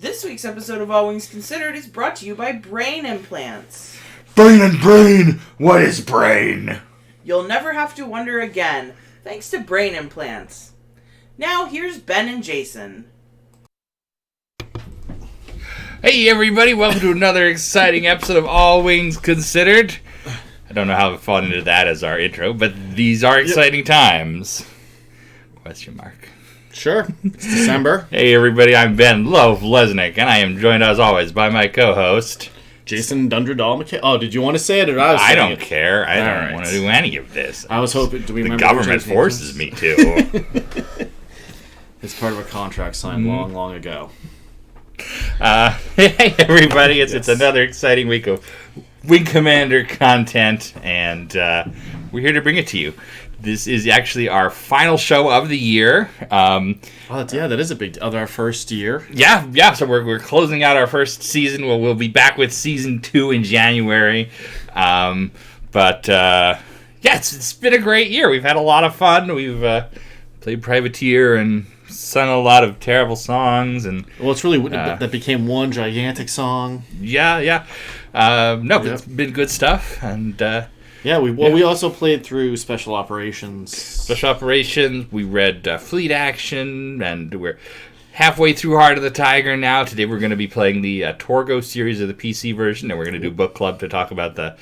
This week's episode of All Wings Considered is brought to you by brain implants. Brain and brain! What is brain? You'll never have to wonder again, thanks to brain implants. Now, here's Ben and Jason. Hey everybody, welcome to another exciting episode of All Wings Considered. I don't know how to fall into that as our intro, but these are exciting times. Question mark. Sure. It's December. Hey everybody, I'm Ben Loaf Lesnick, and I am joined as always by my co-host, Jason Dunderdall McKay. Oh, did you want to say it or I don't care. I don't want to do any of this. I was hoping. Do we the remember government forces me to. It's part of a contract signed long ago. Hey everybody, it's another exciting week of Wing Commander content, and we're here to bring it to you. This is actually our final show of the year. That is a big deal. Our first year. Yeah. So we're closing out our first season. We'll be back with season 2 in January. It's been a great year. We've had a lot of fun. We've played Privateer and sung a lot of terrible songs. It's really that became one gigantic song. Yeah. It's been good stuff. And we also played through Special Operations. We read Fleet Action, and we're halfway through Heart of the Tiger now. Today we're going to be playing the Torgo series of the PC version, and we're going to do book club to talk about the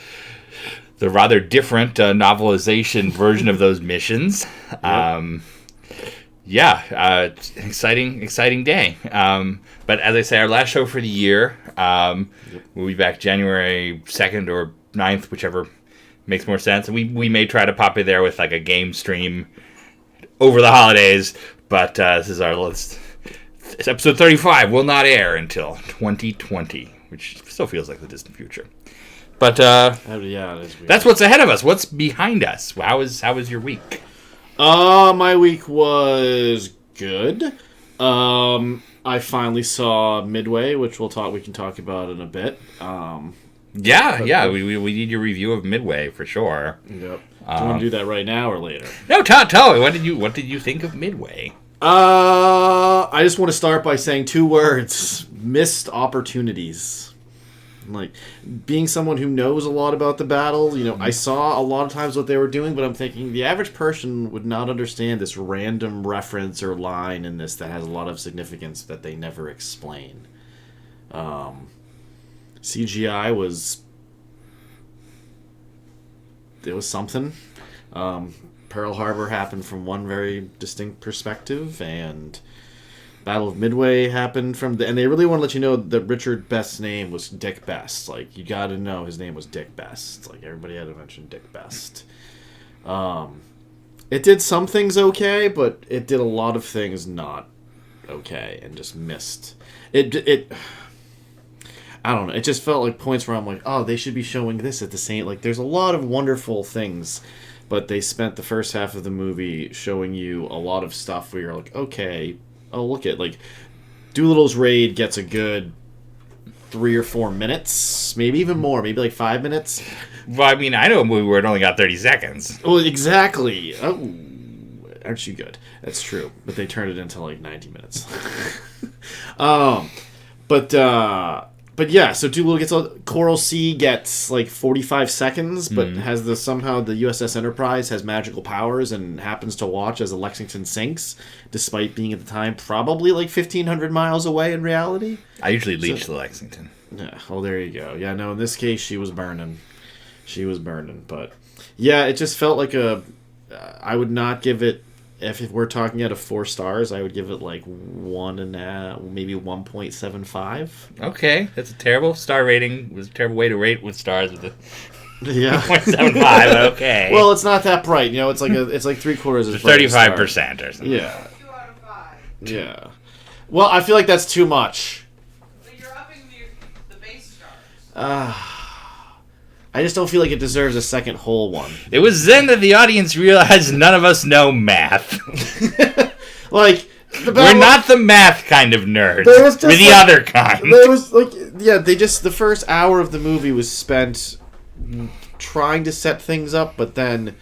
rather different novelization version of those missions. It's an exciting day. But as I say, our last show for the year, we'll be back January 2nd or 9th, whichever makes more sense. And we may try to pop in there with like a game stream over the holidays, but this is our list. Episode 35 will not air until 2020, which still feels like the distant future. But it is weird. That's what's ahead of us. What's behind us? How was your week? My week was good. I finally saw Midway, which we can talk about in a bit. We need your review of Midway for sure. Yep. Do you want to do that right now or later? No, tell me. What did you think of Midway? I just want to start by saying 2 words: missed opportunities. Like, being someone who knows a lot about the battle, I saw a lot of times what they were doing, but I'm thinking the average person would not understand this random reference or line in this that has a lot of significance that they never explain. CGI was something. Pearl Harbor happened from one very distinct perspective, and Battle of Midway happened from and they really want to let you know that Richard Best's name was Dick Best. Like, you got to know his name was Dick Best. Like, everybody had to mention Dick Best. It did some things okay, but it did a lot of things not okay and just missed. It I don't know. It just felt like points where I'm like, oh, they should be showing this at the same... Like, there's a lot of wonderful things, but they spent the first half of the movie showing you a lot of stuff where you're like, okay, look at... Like, Doolittle's raid gets a good 3 or 4 minutes, maybe even more, maybe like 5 minutes. Well, I mean, I know a movie where it only got 30 seconds. Well, exactly. Oh, aren't you good? That's true. But they turned it into like 90 minutes. But yeah, so Doolittle gets Coral Sea gets like 45 seconds, but has somehow the USS Enterprise has magical powers and happens to watch as the Lexington sinks, despite being at the time probably like 1,500 miles away in reality. I usually leech the Lexington. Yeah, well, there you go. Yeah, no, in this case she was burning. But yeah, it just felt like I would not give it. If we're talking out of 4 stars, I would give it like 1.5, maybe 1.75. Okay, that's a terrible star rating. It was a terrible way to rate with stars with a 1.75. Okay. Well, it's not that bright. It's like 3/4 as 35% or something. Yeah. 2 out of 5. Yeah. Well, I feel like that's too much. But you're upping the base stars. I just don't feel like it deserves a second whole one. It was then that the audience realized none of us know math. Like, we're not the math kind of nerds. We're the other kind. There was the first hour of the movie was spent trying to set things up, but then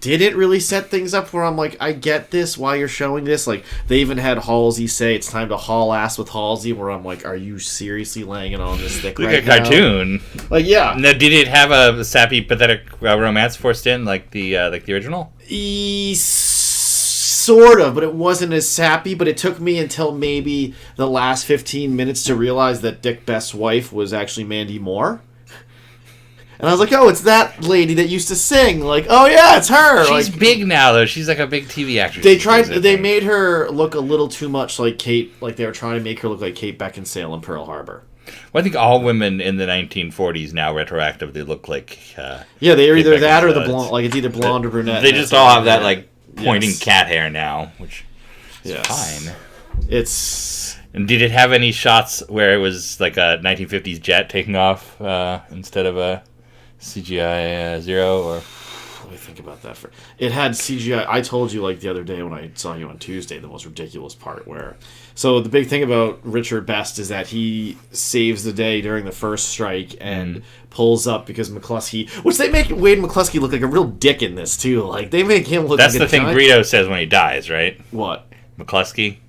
didn't really set things up where I'm like, I get this, why you're showing this. Like, they even had Halsey say it's time to haul ass with Halsey, where I'm like, are you seriously laying it on this thick like right a cartoon. now? Like, yeah. Now, did it have a sappy, pathetic romance forced in like the original? Sort of, but it wasn't as sappy. But it took me until maybe the last 15 minutes to realize that Dick Best's wife was actually Mandy Moore. And I was like, oh, it's that lady that used to sing. Like, oh yeah, it's her. She's like, big now, though. She's like a big TV actress. They made her look a little too much like Kate. Like they were trying to make her look like Kate Beckinsale in Pearl Harbor. Well, I think all women in the 1940s now retroactively look like. Yeah, they're either that or the blonde. Like it's either blonde or brunette. They just all have that like pointing cat hair now, which is fine. It's. And did it have any shots where it was like a 1950s jet taking off instead of a CGI Zero? Or let me think about that. It had CGI. I told you like the other day when I saw you on Tuesday, the most ridiculous part where. So the big thing about Richard Best is that he saves the day during the first strike and pulls up because McCluskey, which they make Wade McCluskey look like a real dick in this too. Like they make him look. That's like the thing Greedo says when he dies, right? What? McCluskey.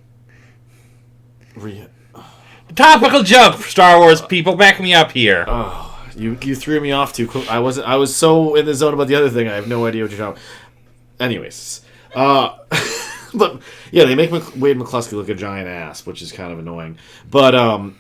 Topical joke, Star Wars people. Back me up here. Oh. You threw me off too quick. I was so in the zone about the other thing. I have no idea what you're talking about. Anyways, but yeah, they make Wade McCluskey look a giant ass, which is kind of annoying. But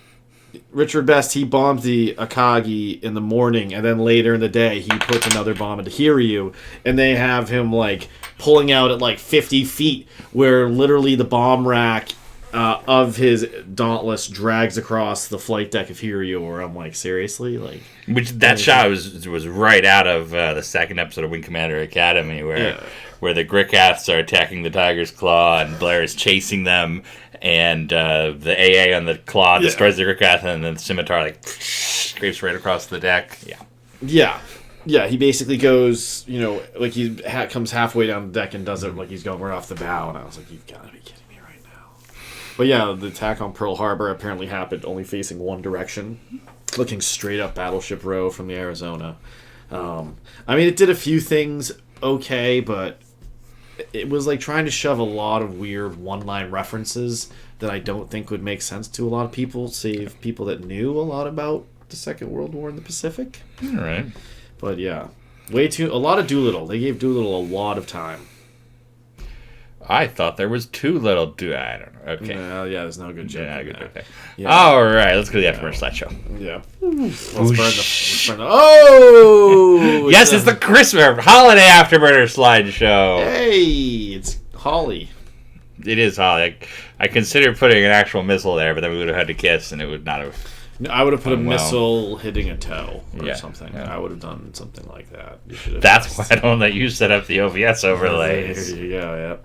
Richard Best, he bombs the Akagi in the morning, and then later in the day he puts another bomb into Hiryu, and they have him like pulling out at like 50 feet, where literally the bomb rack of his Dauntless drags across the flight deck of Hiryu, where I'm like, seriously? Like, which that shot was right out of the second episode of Wing Commander Academy, where the Grickats are attacking the Tiger's Claw, and Blair is chasing them, and the AA on the Claw destroys the Grickat, and then the Scimitar like scrapes right across the deck. Yeah, he basically goes, like he comes halfway down the deck and does it like he's going right off the bow, and I was like, you've got to be kidding. But yeah, the attack on Pearl Harbor apparently happened only facing one direction, looking straight up Battleship Row from the Arizona. I mean, it did a few things okay, but it was like trying to shove a lot of weird one-line references that I don't think would make sense to a lot of people, save people that knew a lot about the Second World War in the Pacific. All right. But yeah, a lot of Doolittle. They gave Doolittle a lot of time. I thought there was too little. I don't know. Okay. Yeah, there's no good joke. Okay. Yeah. All right, let's go to the afterburner slideshow. Yeah. Let's burn the. Oh! Yes, it's the Christmas holiday afterburner slideshow. Hey, it's Holly. It is Holly. I considered putting an actual missile there, but then we would have had to kiss, and it would not have. No, I would have put a missile hitting a toe or something. Yeah. I would have done something like that. That's why I don't let you set up the OBS overlays. There you go. Yep.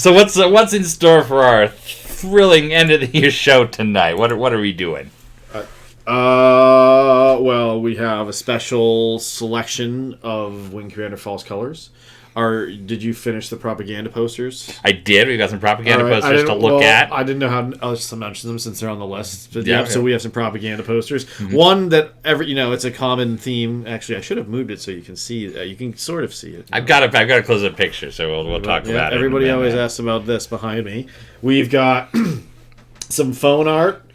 So what's in store for our thrilling end of the year show tonight? What are we doing? Well, we have a special selection of Wing Commander False Colors. Did you finish the propaganda posters? I did. We got some propaganda posters to look at. I didn't know how else to mention them since they're on the list. But so we have some propaganda posters. Mm-hmm. One that it's a common theme. Actually, I should have moved it so you can see. You can sort of see it. I've got a close-up picture, so we'll talk about it. Everybody always asks about this behind me. We've got some phone art.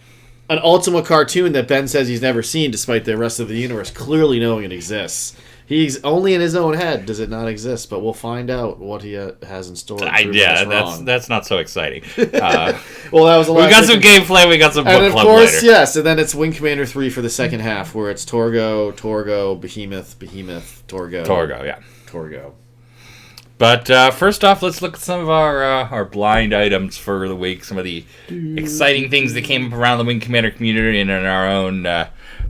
An Ultima cartoon that Ben says he's never seen, despite the rest of the universe clearly knowing it exists. He's only in his own head does it not exist, but we'll find out what he has in store. That's not so exciting. Well, that was a lot. We got some gameplay. We got some book club later. And of course, yes, and then it's Wing Commander 3 for the second half, where it's Torgo, Behemoth, Torgo. Torgo. But first off, let's look at some of our blind items for the week. Some of the exciting things that came up around the Wing Commander community and in our own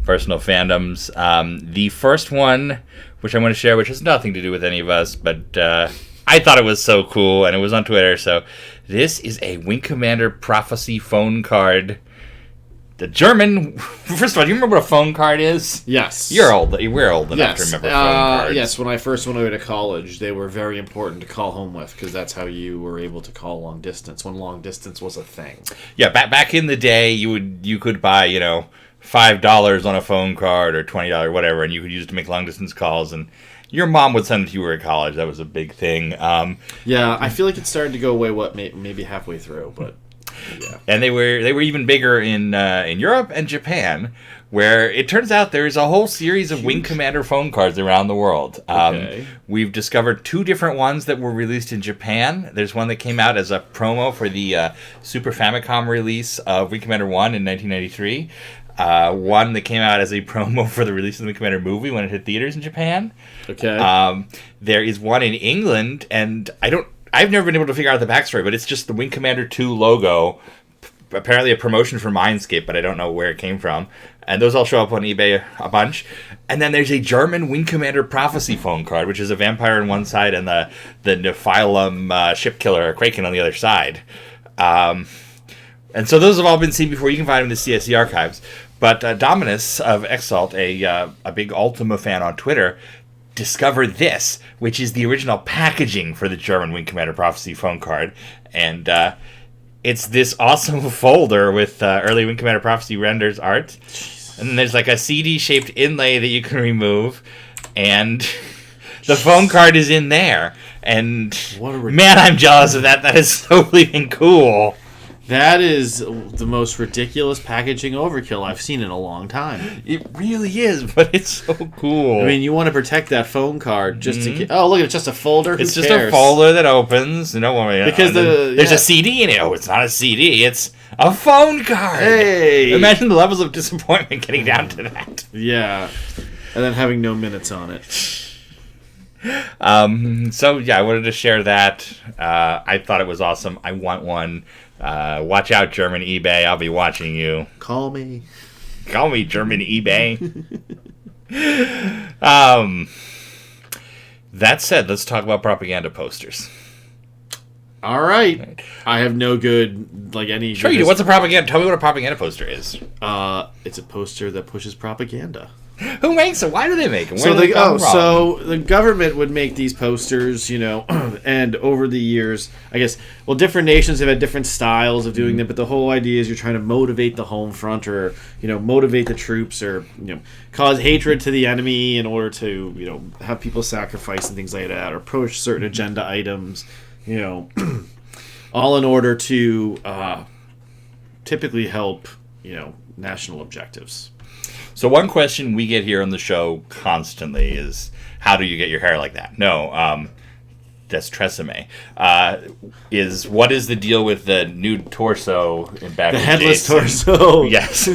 personal fandoms. The first one, which I want to share, which has nothing to do with any of us, but I thought it was so cool, and it was on Twitter. So this is a Wing Commander Prophecy phone card. The German. First of all, do you remember what a phone card is? Yes. We're old enough to remember phone cards. Yes, when I first went away to college, they were very important to call home with because that's how you were able to call long distance when long distance was a thing. Yeah, back in the day, you could buy $5 on a phone card or $20, whatever, and you could use it to make long distance calls. And your mom would send it to you were at college. That was a big thing. Yeah, I feel like it started to go away. Maybe halfway through, but yeah. And they were even bigger in Europe and Japan, where it turns out there is a whole series of Wing Commander phone cards around the world. Okay. We've discovered 2 different ones that were released in Japan. There's one that came out as a promo for the Super Famicom release of Wing Commander 1 in 1993. One that came out as a promo for the release of the Wing Commander movie when it hit theaters in Japan. Okay. There is one in England, and I've never been able to figure out the backstory, but it's just the Wing Commander 2 logo. Apparently a promotion for Mindscape, but I don't know where it came from. And those all show up on eBay a bunch. And then there's a German Wing Commander Prophecy phone card, which is a vampire on one side and the Nephilim ship killer Kraken on the other side. And so those have all been seen before. You can find them in the CSE archives. But Dominus of Exalt, a big Ultima fan on Twitter, discovered this, which is the original packaging for the German Wing Commander Prophecy phone card. And it's this awesome folder with early Wing Commander Prophecy renders art. And then there's like a CD-shaped inlay that you can remove. And the phone card is in there. And man, I'm jealous of that. That is so bleeding cool. That is the most ridiculous packaging overkill I've seen in a long time. It really is, but it's so cool. I mean, you want to protect that phone card just in case. Oh, look, it's just a folder. It's just a folder that opens. You know, because there's a CD in it. Oh, it's not a CD. It's a phone card. Hey! Imagine the levels of disappointment getting down to that. Yeah. And then having no minutes on it. So, yeah, I wanted to share that. I thought it was awesome. I want one. Watch out, German eBay. I'll be watching you. Call me. Call me, German eBay. That said, let's talk about propaganda posters. All right. I have no good, any... Sure you do. What's a propaganda? Tell me what a propaganda poster is. It's a poster that pushes propaganda. Who makes them? Why do they make them? So the government would make these posters, and over the years, I guess, different nations have had different styles of doing them, but the whole idea is you're trying to motivate the home front or, motivate the troops or, cause hatred to the enemy in order to, have people sacrifice and things like that or push certain agenda items, all in order to typically help, national objectives. So one question we get here on the show constantly is, how do you get your hair like that? No, that's Tresemme. What is the deal with the nude torso in back? The headless torso. Yes.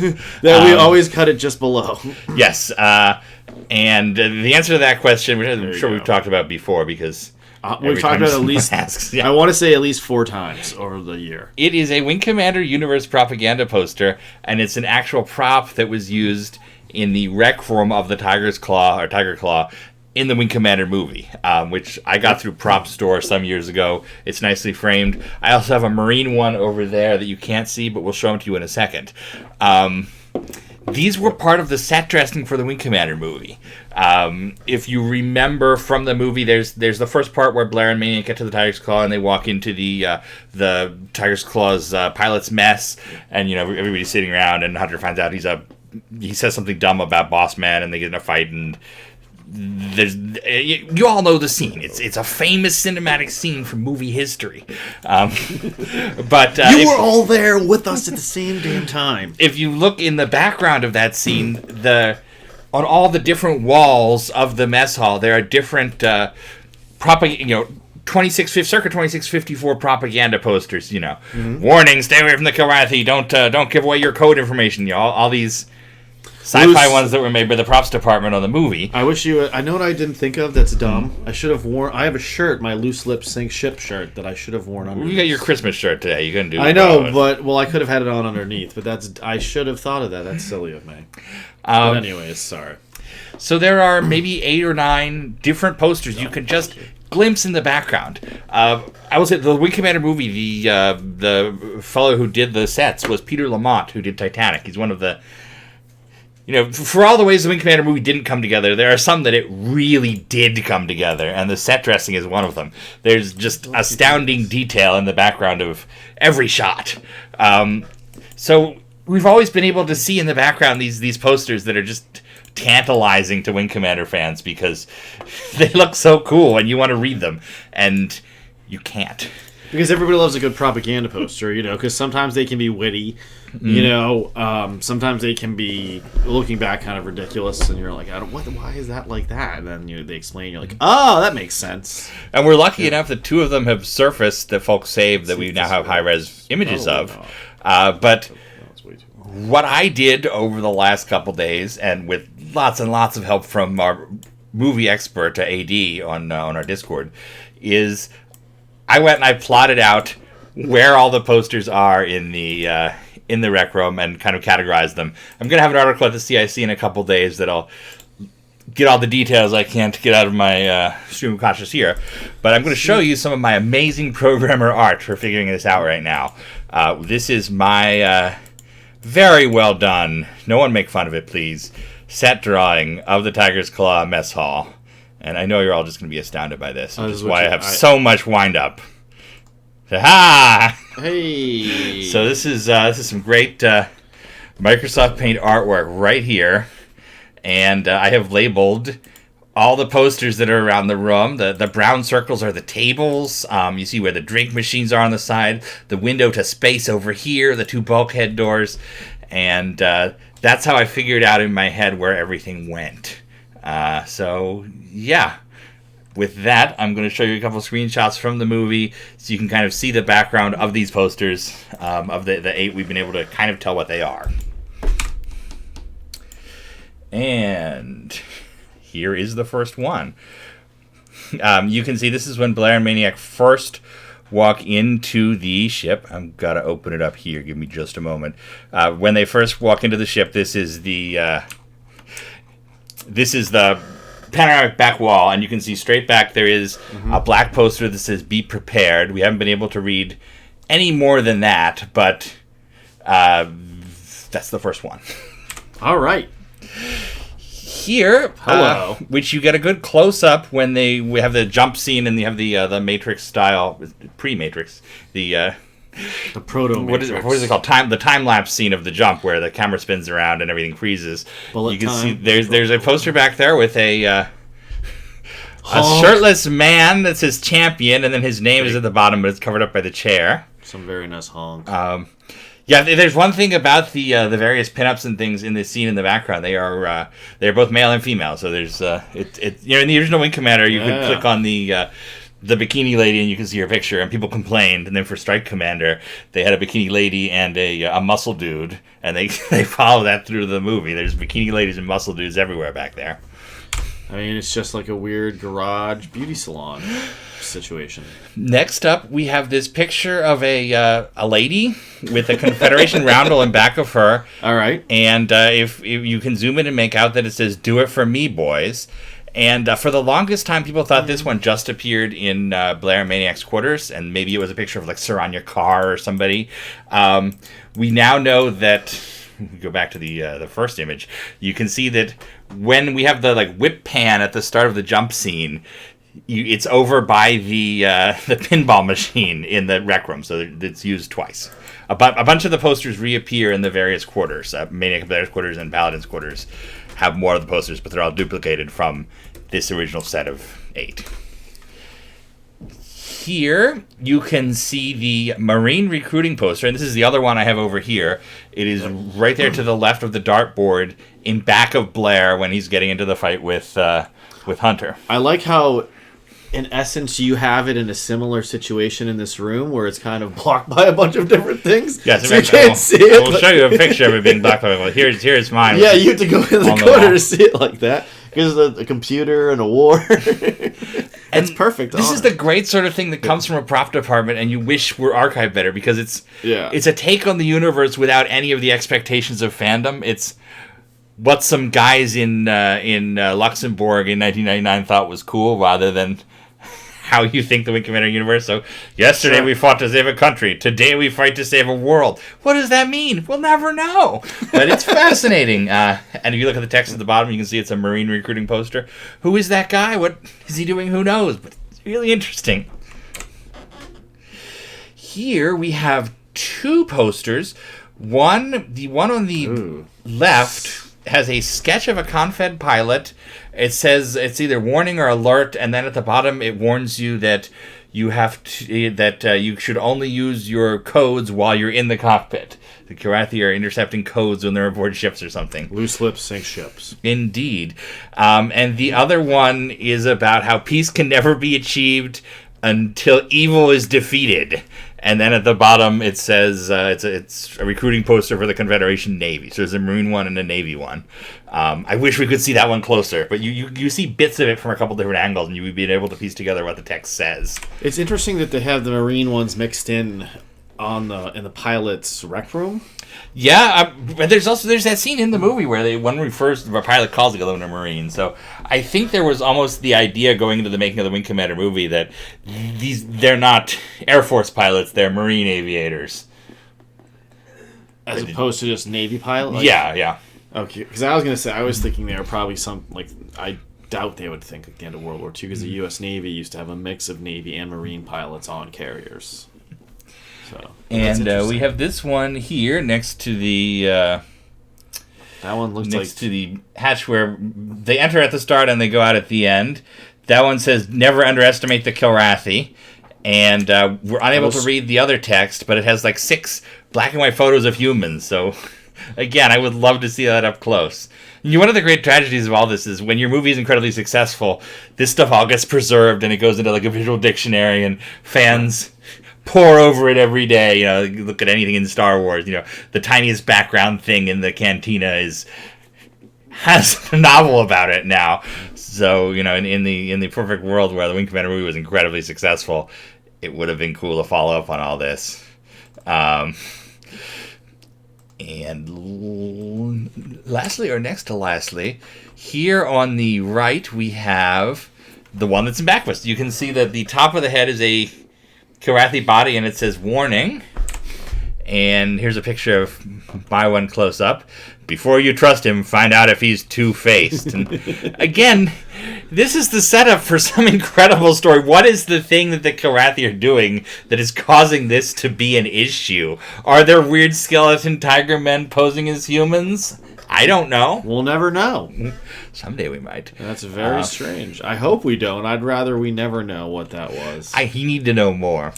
That we always cut it just below. Yes. And the answer to that question, which I'm sure we've talked about before, because we've talked about at least, I want to say at least 4 times over the year. It is a Wing Commander Universe propaganda poster, and it's an actual prop that was used in the rec form of the Tiger Claw in the Wing Commander movie, which I got through Prop Store some years ago. It's nicely framed. I also have a Marine one over there that you can't see, but we'll show them to you in a second. These were part of the set dressing for the Wing Commander movie. If you remember from the movie, there's the first part where Blair and Maniac get to the Tiger's Claw and they walk into the Tiger's Claw's pilot's mess, and everybody's sitting around, and Hunter finds out he says something dumb about Boss Man, and they get in a fight, and you all know the scene. It's a famous cinematic scene from movie history. But you were all there with us at the same damn time. If you look in the background of that scene, on all the different walls of the mess hall, there are different 26th Circa 2654 propaganda posters. Warning: stay away from the Kilrathi. Don't give away your code information. All these sci-fi ones that were made by the props department on the movie. I wish you... I know what I didn't think of that's dumb. I should have worn... I have a shirt, my loose lip sink ship shirt, that I should have worn underneath. You got your Christmas shirt today. You couldn't do it. I know, but... Well, I could have had it on underneath, but I should have thought of that. That's silly of me. But anyways, sorry. So there are maybe 8 or 9 different posters you can just glimpse in the background. I will say the Wing Commander movie, the fellow who did the sets was Peter Lamont, who did Titanic. He's one of the... for all the ways the Wing Commander movie didn't come together, there are some that it really did come together, and the set dressing is one of them. There's just astounding detail in the background of every shot. So we've always been able to see in the background these posters that are just tantalizing to Wing Commander fans because they look so cool and you want to read them, and you can't. Because everybody loves a good propaganda poster, because sometimes they can be witty, sometimes they can be, looking back, kind of ridiculous, and you're like, why is that like that? And then they explain, you're like, oh, that makes sense. And we're lucky enough that 2 of them have surfaced that folks saved that we now have high-res images of. But what I did over the last couple days, and with lots and lots of help from our movie expert, AD, on our Discord, is I went and I plotted out where all the posters are in the rec room and kind of categorized them. I'm going to have an article at the CIC in a couple days that I'll get all the details I can't get out of my stream of consciousness here. But I'm going to show you some of my amazing programmer art for figuring this out right now. This is my very well done, no one make fun of it please, set drawing of the Tiger's Claw mess hall. And I know you're all just going to be astounded by this, which is why I have so much wind-up. Ha! Hey! So this is some great Microsoft Paint artwork right here. And I have labeled all the posters that are around the room. The brown circles are the tables. You see where the drink machines are on the side. The window to space over here. The 2 bulkhead doors. And that's how I figured out in my head where everything went. So, yeah. With that, I'm going to show you a couple of screenshots from the movie so you can kind of see the background of these posters. Of the 8, we've been able to kind of tell what they are. And here is the first one. You can see this is when Blair and Maniac first walk into the ship. I'm got to open it up here. Give me just a moment. When they first walk into the ship, this is the panoramic back wall, and you can see straight back there is a black poster that says "Be prepared." We haven't been able to read any more than that, but that's the first one. All right. Here, which you get a good close-up when we have the jump scene and you have the Matrix style, pre-Matrix, the proto-Matrix. What is it called? The time-lapse scene of the jump where the camera spins around and everything freezes. You can see there's a poster back there with a shirtless man that says champion, and then his name is at the bottom, but it's covered up by the chair. Some very nice honk. Yeah, there's one thing about the various pinups and things in this scene in the background. They're both male and female. So there's in the original Wing Commander, you could click on the bikini lady and you can see her picture, and people complained. And then for Strike Commander, they had a bikini lady and a muscle dude, and they follow that through the movie. There's bikini ladies and muscle dudes everywhere back there. I mean, it's just like a weird garage beauty salon situation. Next up, we have this picture of a lady with a Confederation roundel in back of her. All right. And if you can zoom in and make out that it says, "Do it for me, boys." And for the longest time, people thought this one just appeared in Blair and Maniac's quarters, and maybe it was a picture of like Saranya Carr or somebody. We now know that. Go back to the first image. You can see that when we have the whip pan at the start of the jump scene, it's over by the pinball machine in the rec room, so it's used twice. A bunch of the posters reappear in the various quarters. Maniac and Blair's quarters and Paladin's quarters have more of the posters, but they're all duplicated from this original set of 8. Here, you can see the Marine recruiting poster, and this is the other one I have over here. It is right there to the left of the dartboard in back of Blair when he's getting into the fight with Hunter. I like how, in essence, you have it in a similar situation in this room where it's kind of blocked by a bunch of different things. Yes, so you can't see it. We'll show you a picture of it being blocked by. Here's mine. Yeah, you have to go in the corner to see it like that. Because of the computer and a war. It's perfect. This is the great sort of thing that comes from a prop department, and you wish were archived better, because it's a take on the universe without any of the expectations of fandom. It's what some guys in Luxembourg in 1999 thought was cool, rather than how you think the Wing Commander universe. So, yesterday we fought to save a country. Today we fight to save a world. What does that mean? We'll never know. But it's fascinating. And if you look at the text at the bottom, you can see it's a Marine recruiting poster. Who is that guy? What is he doing? Who knows? But it's really interesting. Here we have 2 posters. The one on the left has a sketch of a Confed pilot. It says it's either warning or alert, and then at the bottom it warns you that you you should only use your codes while you're in the cockpit. The Karathi are intercepting codes when they're aboard ships or something. Loose lips sink ships. Indeed. And the other one is about how peace can never be achieved until evil is defeated. And then at the bottom it says it's a recruiting poster for the Confederation Navy. So there's a Marine one and a Navy one. I wish we could see that one closer, but you see bits of it from a couple different angles, and you would be able to piece together what the text says. It's interesting that they have the Marine ones mixed in in the pilot's rec room. Yeah, but there's that scene in the movie where a pilot calls the other one a Marine. So I think there was almost the idea going into the making of the Wing Commander movie that they're not Air Force pilots, they're Marine aviators. As opposed to just Navy pilot? Yeah. Okay, because I was going to say, I was thinking they were probably I doubt they would think at the end of World War II, because the U.S. Navy used to have a mix of Navy and Marine pilots on carriers. So, and we have this one here next to the that one looks next to the hatch where they enter at the start and they go out at the end. That one says never underestimate the Kilrathi, and we're unable to read the other text, but it has like 6 black and white photos of humans. So again, I would love to see that up close. One of the great tragedies of all this is when your movie is incredibly successful, this stuff all gets preserved and it goes into like a visual dictionary, and fans pour over it every day. You know, you look at anything in Star Wars, you know, the tiniest background thing in the cantina has a novel about it now. So, you know, in the perfect world where the Wing Commander movie was incredibly successful, it would have been cool to follow up on all this. And lastly, or next to lastly, here on the right we have the one that's in Backwest. You can see that the top of the head is a Karathi body, and it says warning. And here's a picture of my one close up. Before you trust him, find out if he's two-faced. And again, this is the setup for some incredible story. What is the thing that the Karathi are doing that is causing this to be an issue? Are there weird skeleton tiger men posing as humans? I don't know. We'll never know. Someday we might. That's very strange. I hope we don't. I'd rather we never know what that was. I need to know more.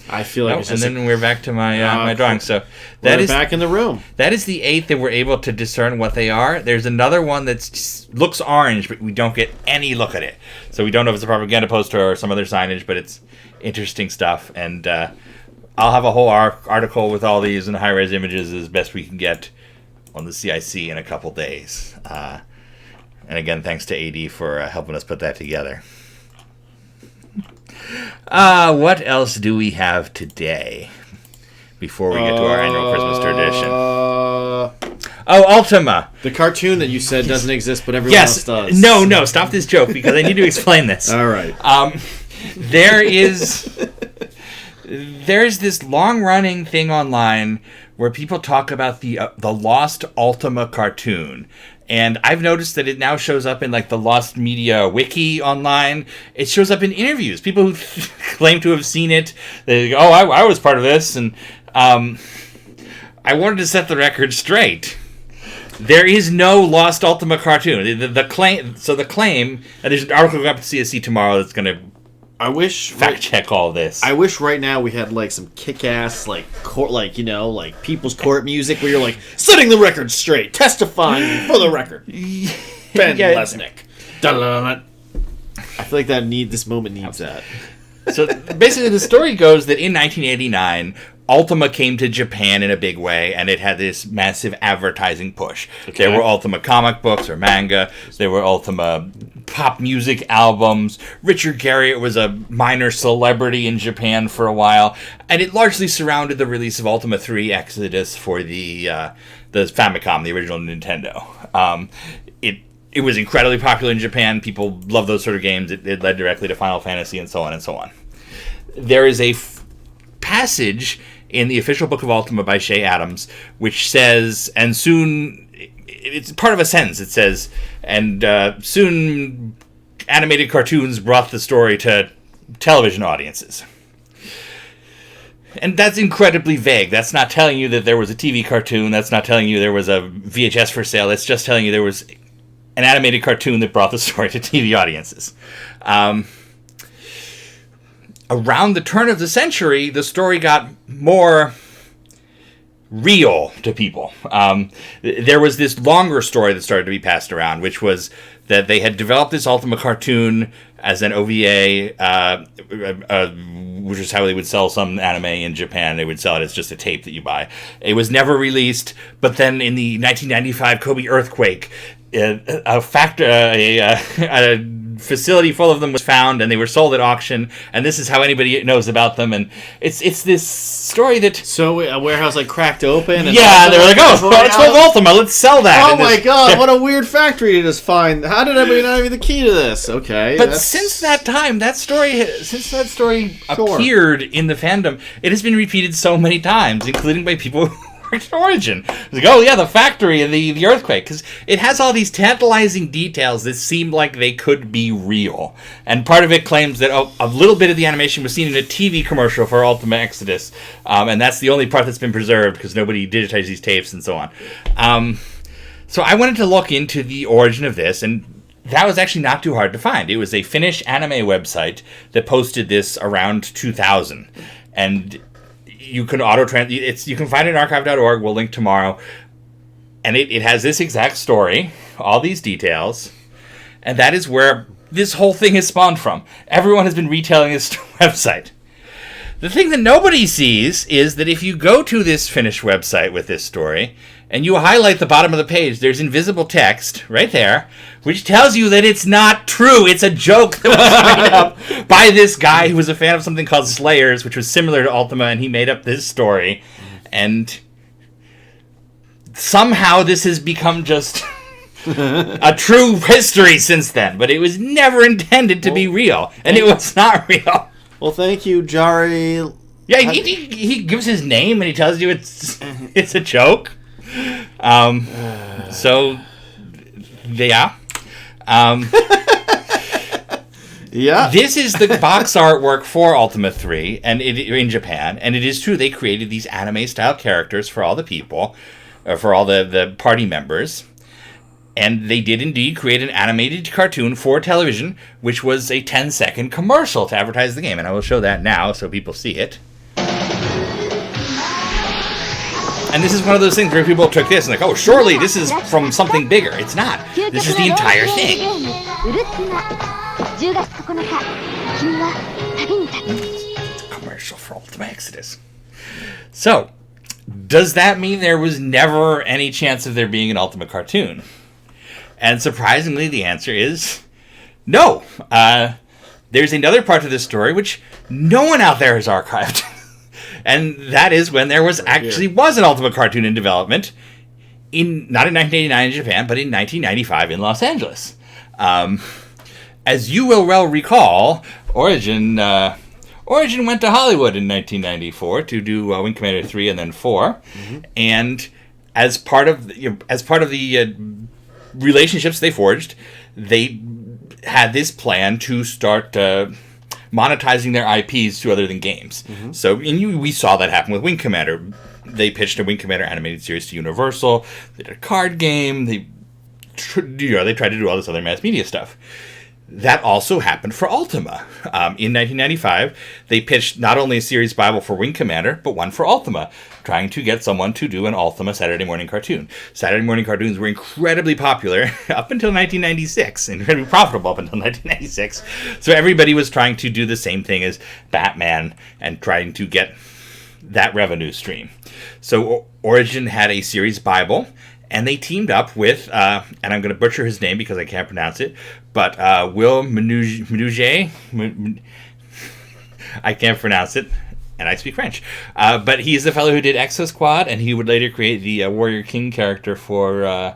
I feel like it's and just then we're back to my my drawing. So that is back in the room. That is the 8 that we're able to discern what they are. There's another one that looks orange, but we don't get any look at it. So we don't know if it's a propaganda poster or some other signage, but it's interesting stuff. And I'll have a whole article with all these and high-res images as best we can get on the CIC in a couple days. And again, thanks to AD for helping us put that together. What else do we have today before we get to our annual Christmas tradition? Ultima. The cartoon that you said doesn't exist, but everyone else does. No, stop this joke because I need to explain this. All right. There's this long-running thing online where people talk about the Lost Ultima cartoon. And I've noticed that it now shows up in like the Lost Media Wiki online. It shows up in interviews. People who claim to have seen it, they go, I was part of this. And I wanted to set the record straight. There is no Lost Ultima cartoon. The claim, and there's an article going up to CSC tomorrow that's going to fact check all this. I wish right now we had like some kick-ass people's court music where you're like setting the record straight, testifying for the record. Ben Lesnick. I feel like this moment needs that. So basically, the story goes that in 1989, Ultima came to Japan in a big way, and it had this massive advertising push. Okay. There were Ultima comic books or manga. There were Ultima pop music albums. Richard Garriott was a minor celebrity in Japan for a while, and it largely surrounded the release of Ultima 3 Exodus for the Famicom, the original Nintendo. It was incredibly popular in Japan. People love those sort of games. It led directly to Final Fantasy and so on and so on. There is a passage in the official book of Ultima by Shea Adams, which says, and soon, it's part of a sentence, it says, and soon animated cartoons brought the story to television audiences. And that's incredibly vague. That's not telling you that there was a TV cartoon. That's not telling you there was a VHS for sale. It's just telling you there was an animated cartoon that brought the story to TV audiences. Around the turn of the century, the story got more real to people. There was this longer story that started to be passed around, which was that they had developed this Ultima cartoon as an OVA, which is how they would sell some anime in Japan. They would sell it as just a tape that you buy. It was never released, but then in the 1995 Kobe earthquake, a facility full of them was found, and they were sold at auction, and this is how anybody knows about them. And it's this story that... So a warehouse cracked open? And yeah, they were like, oh, it's called Ultima, let's sell that. Oh my god, what a weird factory to just find. How did anybody not have the key to this? Okay. But since that time, appeared in the fandom, it has been repeated so many times, including by people who worked at Origin. It's like, oh yeah, the factory and the earthquake, because it has all these tantalizing details that seem like they could be real. And part of it claims that a little bit of the animation was seen in a TV commercial for Ultima Exodus, and that's the only part that's been preserved because nobody digitized these tapes and so on. So I wanted to look into the origin of this, and that was actually not too hard to find. It was a Finnish anime website that posted this around 2000, and you can you can find it at archive.org. We'll link tomorrow, and it has this exact story, all these details, and that is where this whole thing has spawned from. Everyone has been retelling this website. The thing that nobody sees is that if you go to this Finnish website with this story, and you highlight the bottom of the page, there's invisible text right there, which tells you that it's not true. It's a joke that was made up by this guy who was a fan of something called Slayers, which was similar to Ultima, and he made up this story. And somehow this has become just a true history since then. But it was never intended to be real, and it was not real. Well, thank you, Jari. Yeah, he gives his name, and he tells you it's a joke. So, yeah. Yeah. This is the box artwork for Ultima 3 and in Japan, and it is true they created these anime-style characters for all the people, for all the party members, and they did indeed create an animated cartoon for television, which was a 10-second commercial to advertise the game, and I will show that now so people see it. And this is one of those things where people took this and like, oh, surely this is from something bigger. It's not. This is the entire thing. It's a commercial for Ultima Exodus. So, does that mean there was never any chance of there being an Ultima cartoon? And surprisingly, the answer is no. There's another part of this story which no one out there has archived. And that is when there was an Ultima cartoon in development, not in 1989 in Japan, but in 1995 in Los Angeles. As you will well recall, Origin went to Hollywood in 1994 to do Wing Commander 3 and then 4, and as part of the relationships they forged, they had this plan to start monetizing their IPs to other than games. So we saw that happen with Wing Commander. They pitched a Wing Commander animated series to Universal. They did a card game. They tried to do all this other mass media stuff. That also happened for Ultima. In 1995, they pitched not only a series Bible for Wing Commander, but one for Ultima, trying to get someone to do an Ultima Saturday morning cartoon. Saturday morning cartoons were incredibly popular up until 1996, incredibly profitable up until 1996. So everybody was trying to do the same thing as Batman and trying to get that revenue stream. So Origin had a series Bible, and they teamed up with, and I'm going to butcher his name because I can't pronounce it, but Will Menuge. I can't pronounce it, and I speak French. But he's the fellow who did Exo Squad, and he would later create the Warrior King character for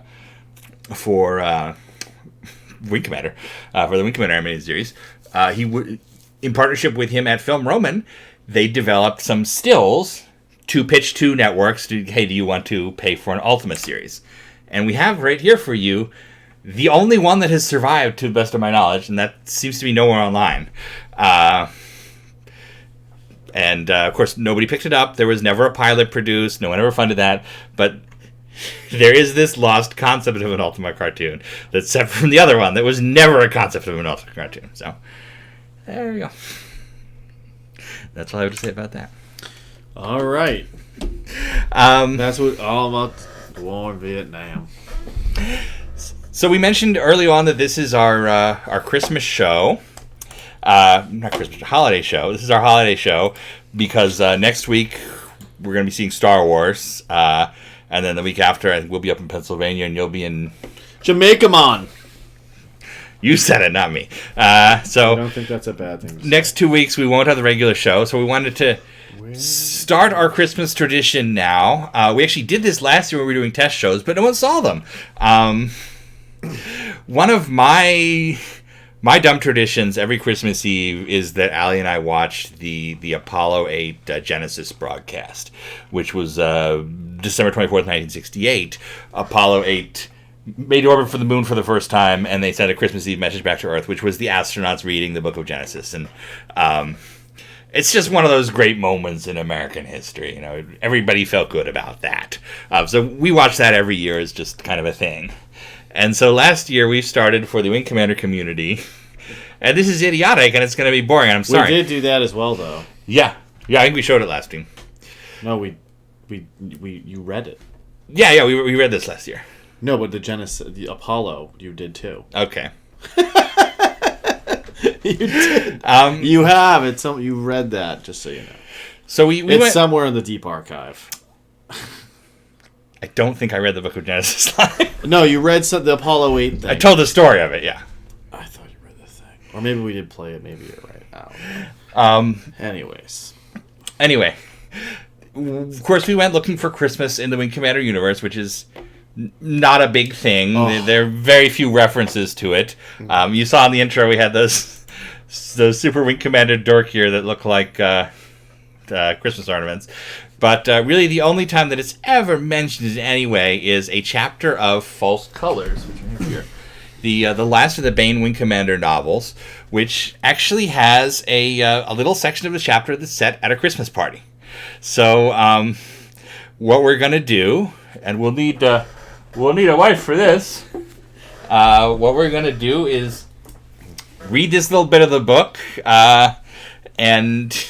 Wing Commander, for the Wing Commander animated series. In partnership with him at Film Roman, they developed some stills to pitch to networks to, hey, do you want to pay for an Ultima series? And we have right here for you the only one that has survived, to the best of my knowledge, and that seems to be nowhere online. And, of course, nobody picked it up. There was never a pilot produced. No one ever funded that. But there is this lost concept of an Ultima cartoon that's separate from the other one that was never a concept of an Ultima cartoon. So, there you go. That's all I have to say about that. All right. That's what all about the war in Vietnam. So we mentioned early on that this is our Christmas show. Not Christmas, holiday show. This is our holiday show because next week we're going to be seeing Star Wars. And then the week after, I think we'll be up in Pennsylvania and you'll be in... Jamaica, man! You said it, not me. So I don't think that's a bad thing. Next 2 weeks, we won't have the regular show, so we wanted to start our Christmas tradition now. We actually did this last year when we were doing test shows, but no one saw them. One of my dumb traditions every Christmas Eve is that Allie and I watch the Apollo 8 Genesis broadcast, which was December 24th, 1968. Apollo 8 made orbit for the moon for the first time, and they sent a Christmas Eve message back to Earth, which was the astronauts reading the book of Genesis. And it's just one of those great moments in American history. You know, everybody felt good about that. So we watch that every year as just kind of a thing. And so last year we started for the Wing Commander community, and this is idiotic, and it's going to be boring. I'm sorry. We did do that as well, though. Yeah, I think we showed it last stream. No, you read it. Yeah, we read this last year. No, but the Apollo, you did too. Okay. You did. You have. You read that, just so you know. So we it's went somewhere in the deep archive. I don't think I read the book of Genesis live. No, you read the Apollo 8 thing. I told the story of it, yeah. I thought you read the thing. Or maybe we did play it. Maybe you're right. I don't know. Anyway. Of course, we went looking for Christmas in the Wing Commander universe, which is not a big thing. Oh. There are very few references to it. You saw in the intro we had those Super Wing Commander dork here that look like Christmas ornaments. But really the only time that it's ever mentioned in any way is a chapter of False Colors, which I have here. The last of the Bane Wing Commander novels, which actually has a little section of the chapter that's set at a Christmas party. So what we're going to do, and we'll need a wife for this, what we're going to do is read this little bit of the book, and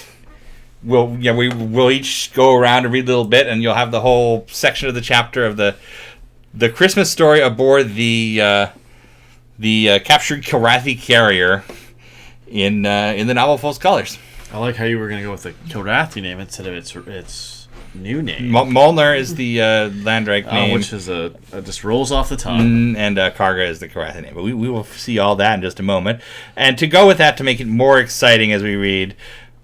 we'll each go around and read a little bit, and you'll have the whole section of the chapter of the Christmas story aboard the captured Karathi carrier in the novel False Colors. I like how you were going to go with the Karathi name instead of its new name. Molnar is the Landrake name, which is just rolls off the tongue, and Karga is the Karathi name. But we will see all that in just a moment. And to go with that, to make it more exciting as we read,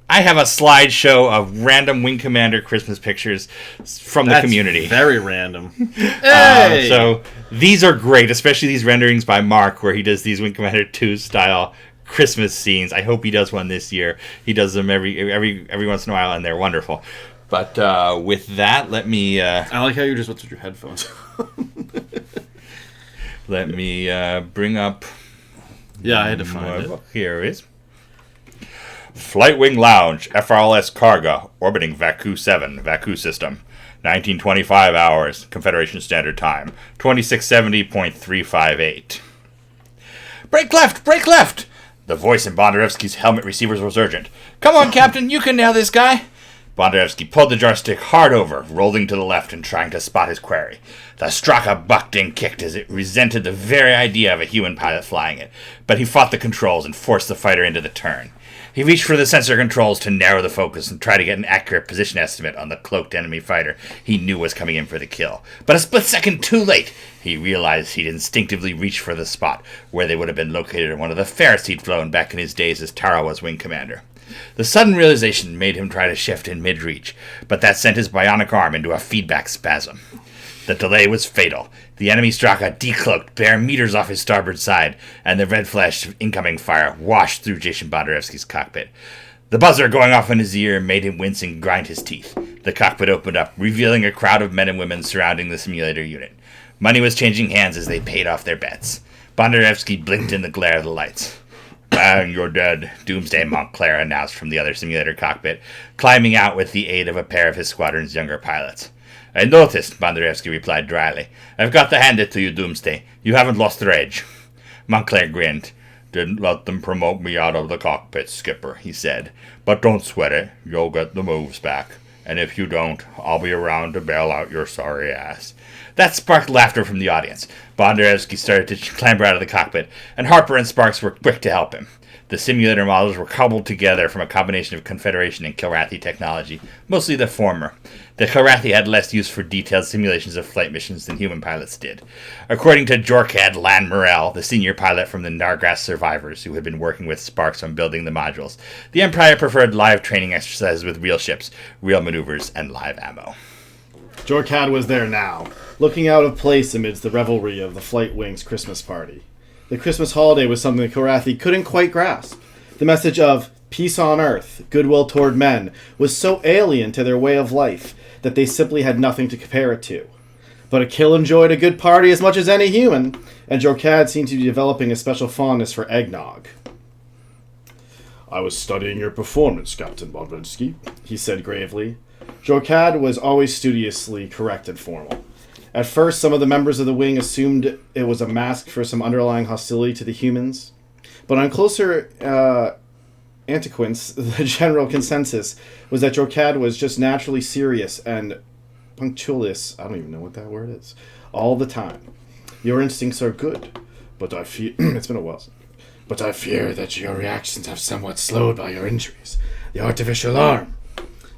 I have a slideshow of random Wing Commander Christmas pictures from the community. Very random. Hey! So these are great, especially these renderings by Mark, where he does these Wing Commander 2 style Christmas scenes. I hope he does one this year. He does them every once in a while, and they're wonderful. But with that, let me... I like how you just went with your headphones. Let me bring up... Yeah, I had to find it. Here it is. Flight Wing Lounge, FRLS Karga, orbiting Vaku 7, Vaku system. 1925 hours, Confederation Standard Time. 2670.358. Break left! Break left! The voice in Bondarevsky's helmet receivers was urgent. Come on, Captain, you can nail this guy! Bondarevsky pulled the joystick hard over, rolling to the left and trying to spot his quarry. The Straka bucked and kicked as it resented the very idea of a human pilot flying it, but he fought the controls and forced the fighter into the turn. He reached for the sensor controls to narrow the focus and try to get an accurate position estimate on the cloaked enemy fighter he knew was coming in for the kill. But a split second too late, he realized he'd instinctively reached for the spot where they would have been located in one of the ferrets he'd flown back in his days as Tarawa's wing commander. The sudden realization made him try to shift in mid-reach, but that sent his bionic arm into a feedback spasm. The delay was fatal. The enemy Straka decloaked bare meters off his starboard side, and the red flash of incoming fire washed through Jason Bondarevsky's cockpit. The buzzer going off in his ear made him wince and grind his teeth. The cockpit opened up, revealing a crowd of men and women surrounding the simulator unit. Money was changing hands as they paid off their bets. Bondarevsky blinked in the glare of the lights. Bang, you're dead, Doomsday Montclair announced from the other simulator cockpit, climbing out with the aid of a pair of his squadron's younger pilots. I noticed, Bondarevsky replied dryly. I've got to hand it to you, Doomsday. You haven't lost your edge. Montclair grinned. Didn't let them promote me out of the cockpit, Skipper, he said. But don't sweat it. You'll get the moves back. And if you don't, I'll be around to bail out your sorry ass. That sparked laughter from the audience. Bondarevsky started to clamber out of the cockpit, and Harper and Sparks were quick to help him. The simulator models were cobbled together from a combination of Confederation and Kilrathi technology, mostly the former. The Kilrathi had less use for detailed simulations of flight missions than human pilots did. According to Jorkad Lan Morel, the senior pilot from the Nargrass survivors who had been working with Sparks on building the modules, the Empire preferred live training exercises with real ships, real maneuvers, and live ammo. Jorkad was there now, looking out of place amidst the revelry of the Flight Wing's Christmas party. The Christmas holiday was something the Kilrathi couldn't quite grasp. The message of peace on earth, goodwill toward men, was so alien to their way of life that they simply had nothing to compare it to. But a Kill enjoyed a good party as much as any human, and Jorkad seemed to be developing a special fondness for eggnog. I was studying your performance, Captain Bondarevsky, he said gravely. Jorkad was always studiously correct and formal. At first, some of the members of the wing assumed it was a mask for some underlying hostility to the humans. But on closer antiquance, the general consensus was that Jorkad was just naturally serious and punctilious, I don't even know what that word is, all the time. Your instincts are good, but I fear... it's been a while. But I fear that your reactions have somewhat slowed by your injuries. The artificial arm.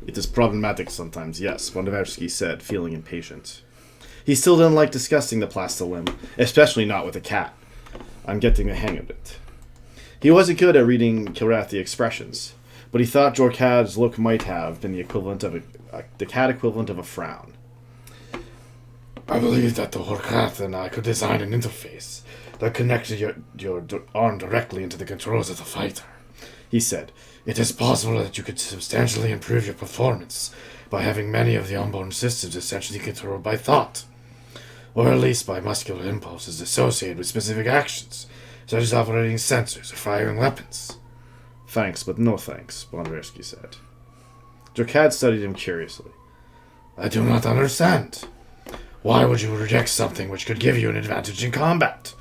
It is problematic sometimes, yes, Bondarevsky said, feeling impatient. He still didn't like discussing the plastilimb, especially not with a cat. I'm getting the hang of it. He wasn't good at reading Kilrathi expressions, but he thought Jorkad's look might have been the equivalent of the cat equivalent of a frown. I believe that the Jorkad and I could design an interface that connected your arm directly into the controls of the fighter, he said. It is possible that you could substantially improve your performance by having many of the onboard systems essentially controlled by thought, or at least by muscular impulses associated with specific actions, such as operating sensors or firing weapons. Thanks, but no thanks, Bondarevsky said. Jorkad studied him curiously. I do not understand. Why would you reject something which could give you an advantage in combat?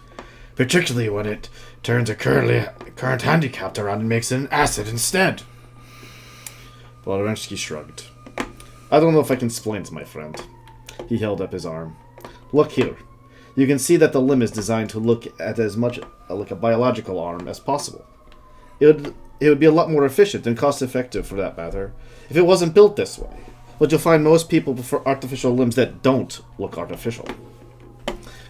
Particularly when it turns a current handicapped around and makes it an asset instead. Bondarevsky shrugged. I don't know if I can explain it, my friend. He held up his arm. Look here. You can see that the limb is designed to look at as much like a biological arm as possible. It would be a lot more efficient and cost-effective, for that matter, if it wasn't built this way. But you'll find most people prefer artificial limbs that don't look artificial.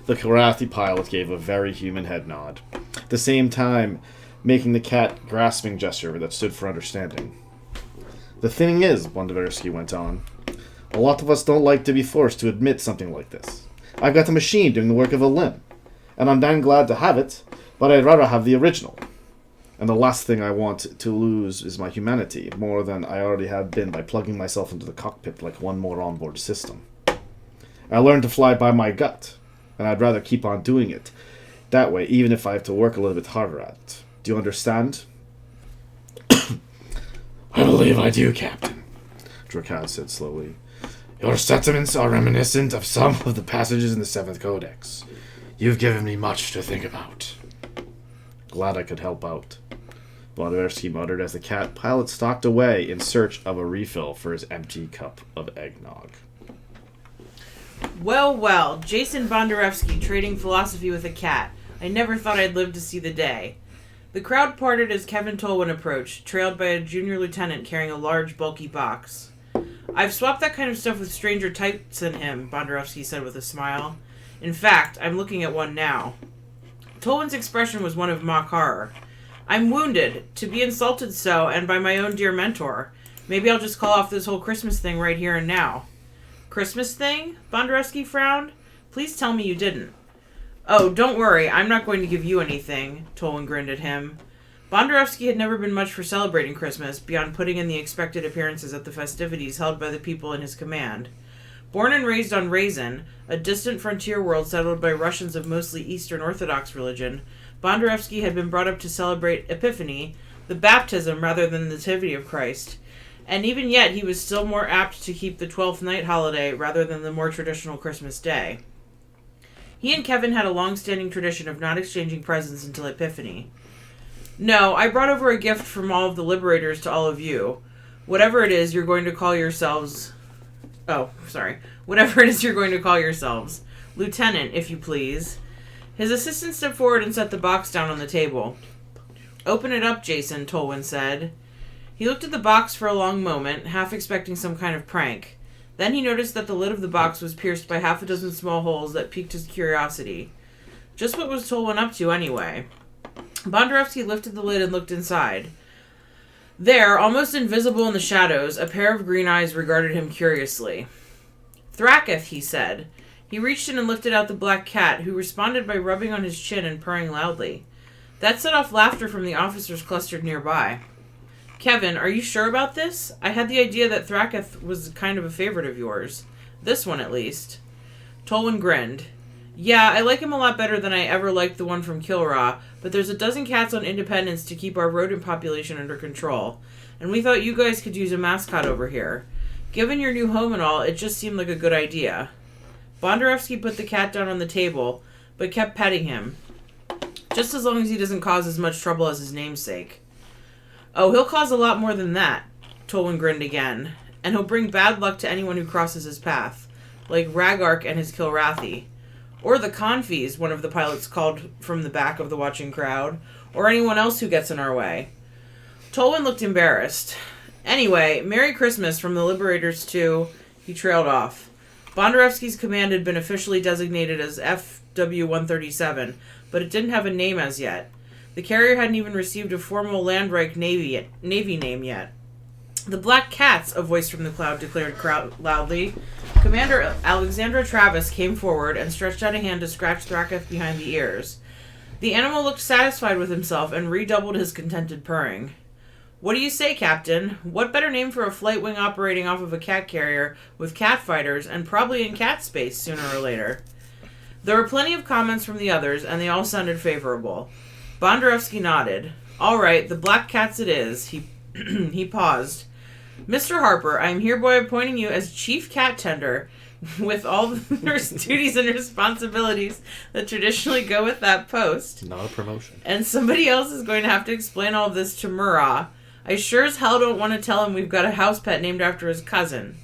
The Kilrathi pilot gave a very human head nod, at the same time making the cat grasping gesture that stood for understanding. The thing is, Bondarevsky went on, a lot of us don't like to be forced to admit something like this. I've got a machine doing the work of a limb, and I'm damn glad to have it, but I'd rather have the original. And the last thing I want to lose is my humanity, more than I already have been by plugging myself into the cockpit like one more onboard system. I learned to fly by my gut, and I'd rather keep on doing it that way, even if I have to work a little bit harder at it. Do you understand? I believe I do, Captain, Jorkad said slowly. Your sentiments are reminiscent of some of the passages in the Seventh Codex. You've given me much to think about. Glad I could help out, Bondarevsky muttered as the cat pilot stalked away in search of a refill for his empty cup of eggnog. Well, well, Jason Bondarevsky trading philosophy with a cat. I never thought I'd live to see the day. The crowd parted as Kevin Tolwyn approached, trailed by a junior lieutenant carrying a large, bulky box. I've swapped that kind of stuff with stranger types than him, Bondarevsky said with a smile. In fact, I'm looking at one now. Tolwyn's expression was one of mock horror. I'm wounded, to be insulted so, and by my own dear mentor. Maybe I'll just call off this whole Christmas thing right here and now. Christmas thing? Bondarevsky frowned. Please tell me you didn't. Oh, don't worry, I'm not going to give you anything, Tolwyn grinned at him. Bondarevsky had never been much for celebrating Christmas, beyond putting in the expected appearances at the festivities held by the people in his command. Born and raised on Raisin, a distant frontier world settled by Russians of mostly Eastern Orthodox religion, Bondurevsky had been brought up to celebrate Epiphany, the baptism rather than the Nativity of Christ, and even yet he was still more apt to keep the 12th night holiday rather than the more traditional Christmas day. He and Kevin had a long-standing tradition of not exchanging presents until Epiphany. No, I brought over a gift from all of the Liberators to all of you. Whatever it is you're going to call yourselves... Whatever it is you're going to call yourselves. Lieutenant, if you please. His assistant stepped forward and set the box down on the table. Open it up, Jason, Tolwyn said. He looked at the box for a long moment, half expecting some kind of prank. Then he noticed that the lid of the box was pierced by half a dozen small holes that piqued his curiosity. Just what was Tolwyn up to, anyway? Bondurevsky lifted the lid and looked inside. There, almost invisible in the shadows, a pair of green eyes regarded him curiously. Thraketh, he said. He reached in and lifted out the black cat, who responded by rubbing on his chin and purring loudly. That set off laughter from the officers clustered nearby. Kevin, are you sure about this? I had the idea that Thraketh was kind of a favorite of yours. This one, at least. Tolwyn grinned. Yeah, I like him a lot better than I ever liked the one from Kilra, but there's a dozen cats on Independence to keep our rodent population under control, and we thought you guys could use a mascot over here. Given your new home and all, it just seemed like a good idea. Bondurevsky put the cat down on the table, but kept petting him. Just as long as he doesn't cause as much trouble as his namesake. Oh, he'll cause a lot more than that, Tolwyn grinned again, and he'll bring bad luck to anyone who crosses his path, like Ragark and his Kilrathi. Or the Confies, one of the pilots called from the back of the watching crowd, or anyone else who gets in our way. Tolwyn looked embarrassed. Anyway, Merry Christmas from the Liberators to... He trailed off. Bondurevsky's command had been officially designated as FW-137, but it didn't have a name as yet. The carrier hadn't even received a formal Landreich Navy name yet. The Black Cats, a voice from the cloud declared loudly. Commander Alexandra Travis came forward and stretched out a hand to scratch Thraketh behind the ears. The animal looked satisfied with himself and redoubled his contented purring. What do you say, Captain? What better name for a flight wing operating off of a cat carrier with cat fighters and probably in cat space sooner or later? There were plenty of comments from the others, and they all sounded favorable. Bondurevsky nodded. All right, the Black Cats it is. He paused. Mr. Harper, I am hereby appointing you as Chief Cat Tender, with all the duties and responsibilities that traditionally go with that post. Not a promotion. And somebody else is going to have to explain all of this to Murrah. I sure as hell don't want to tell him we've got a house pet named after his cousin.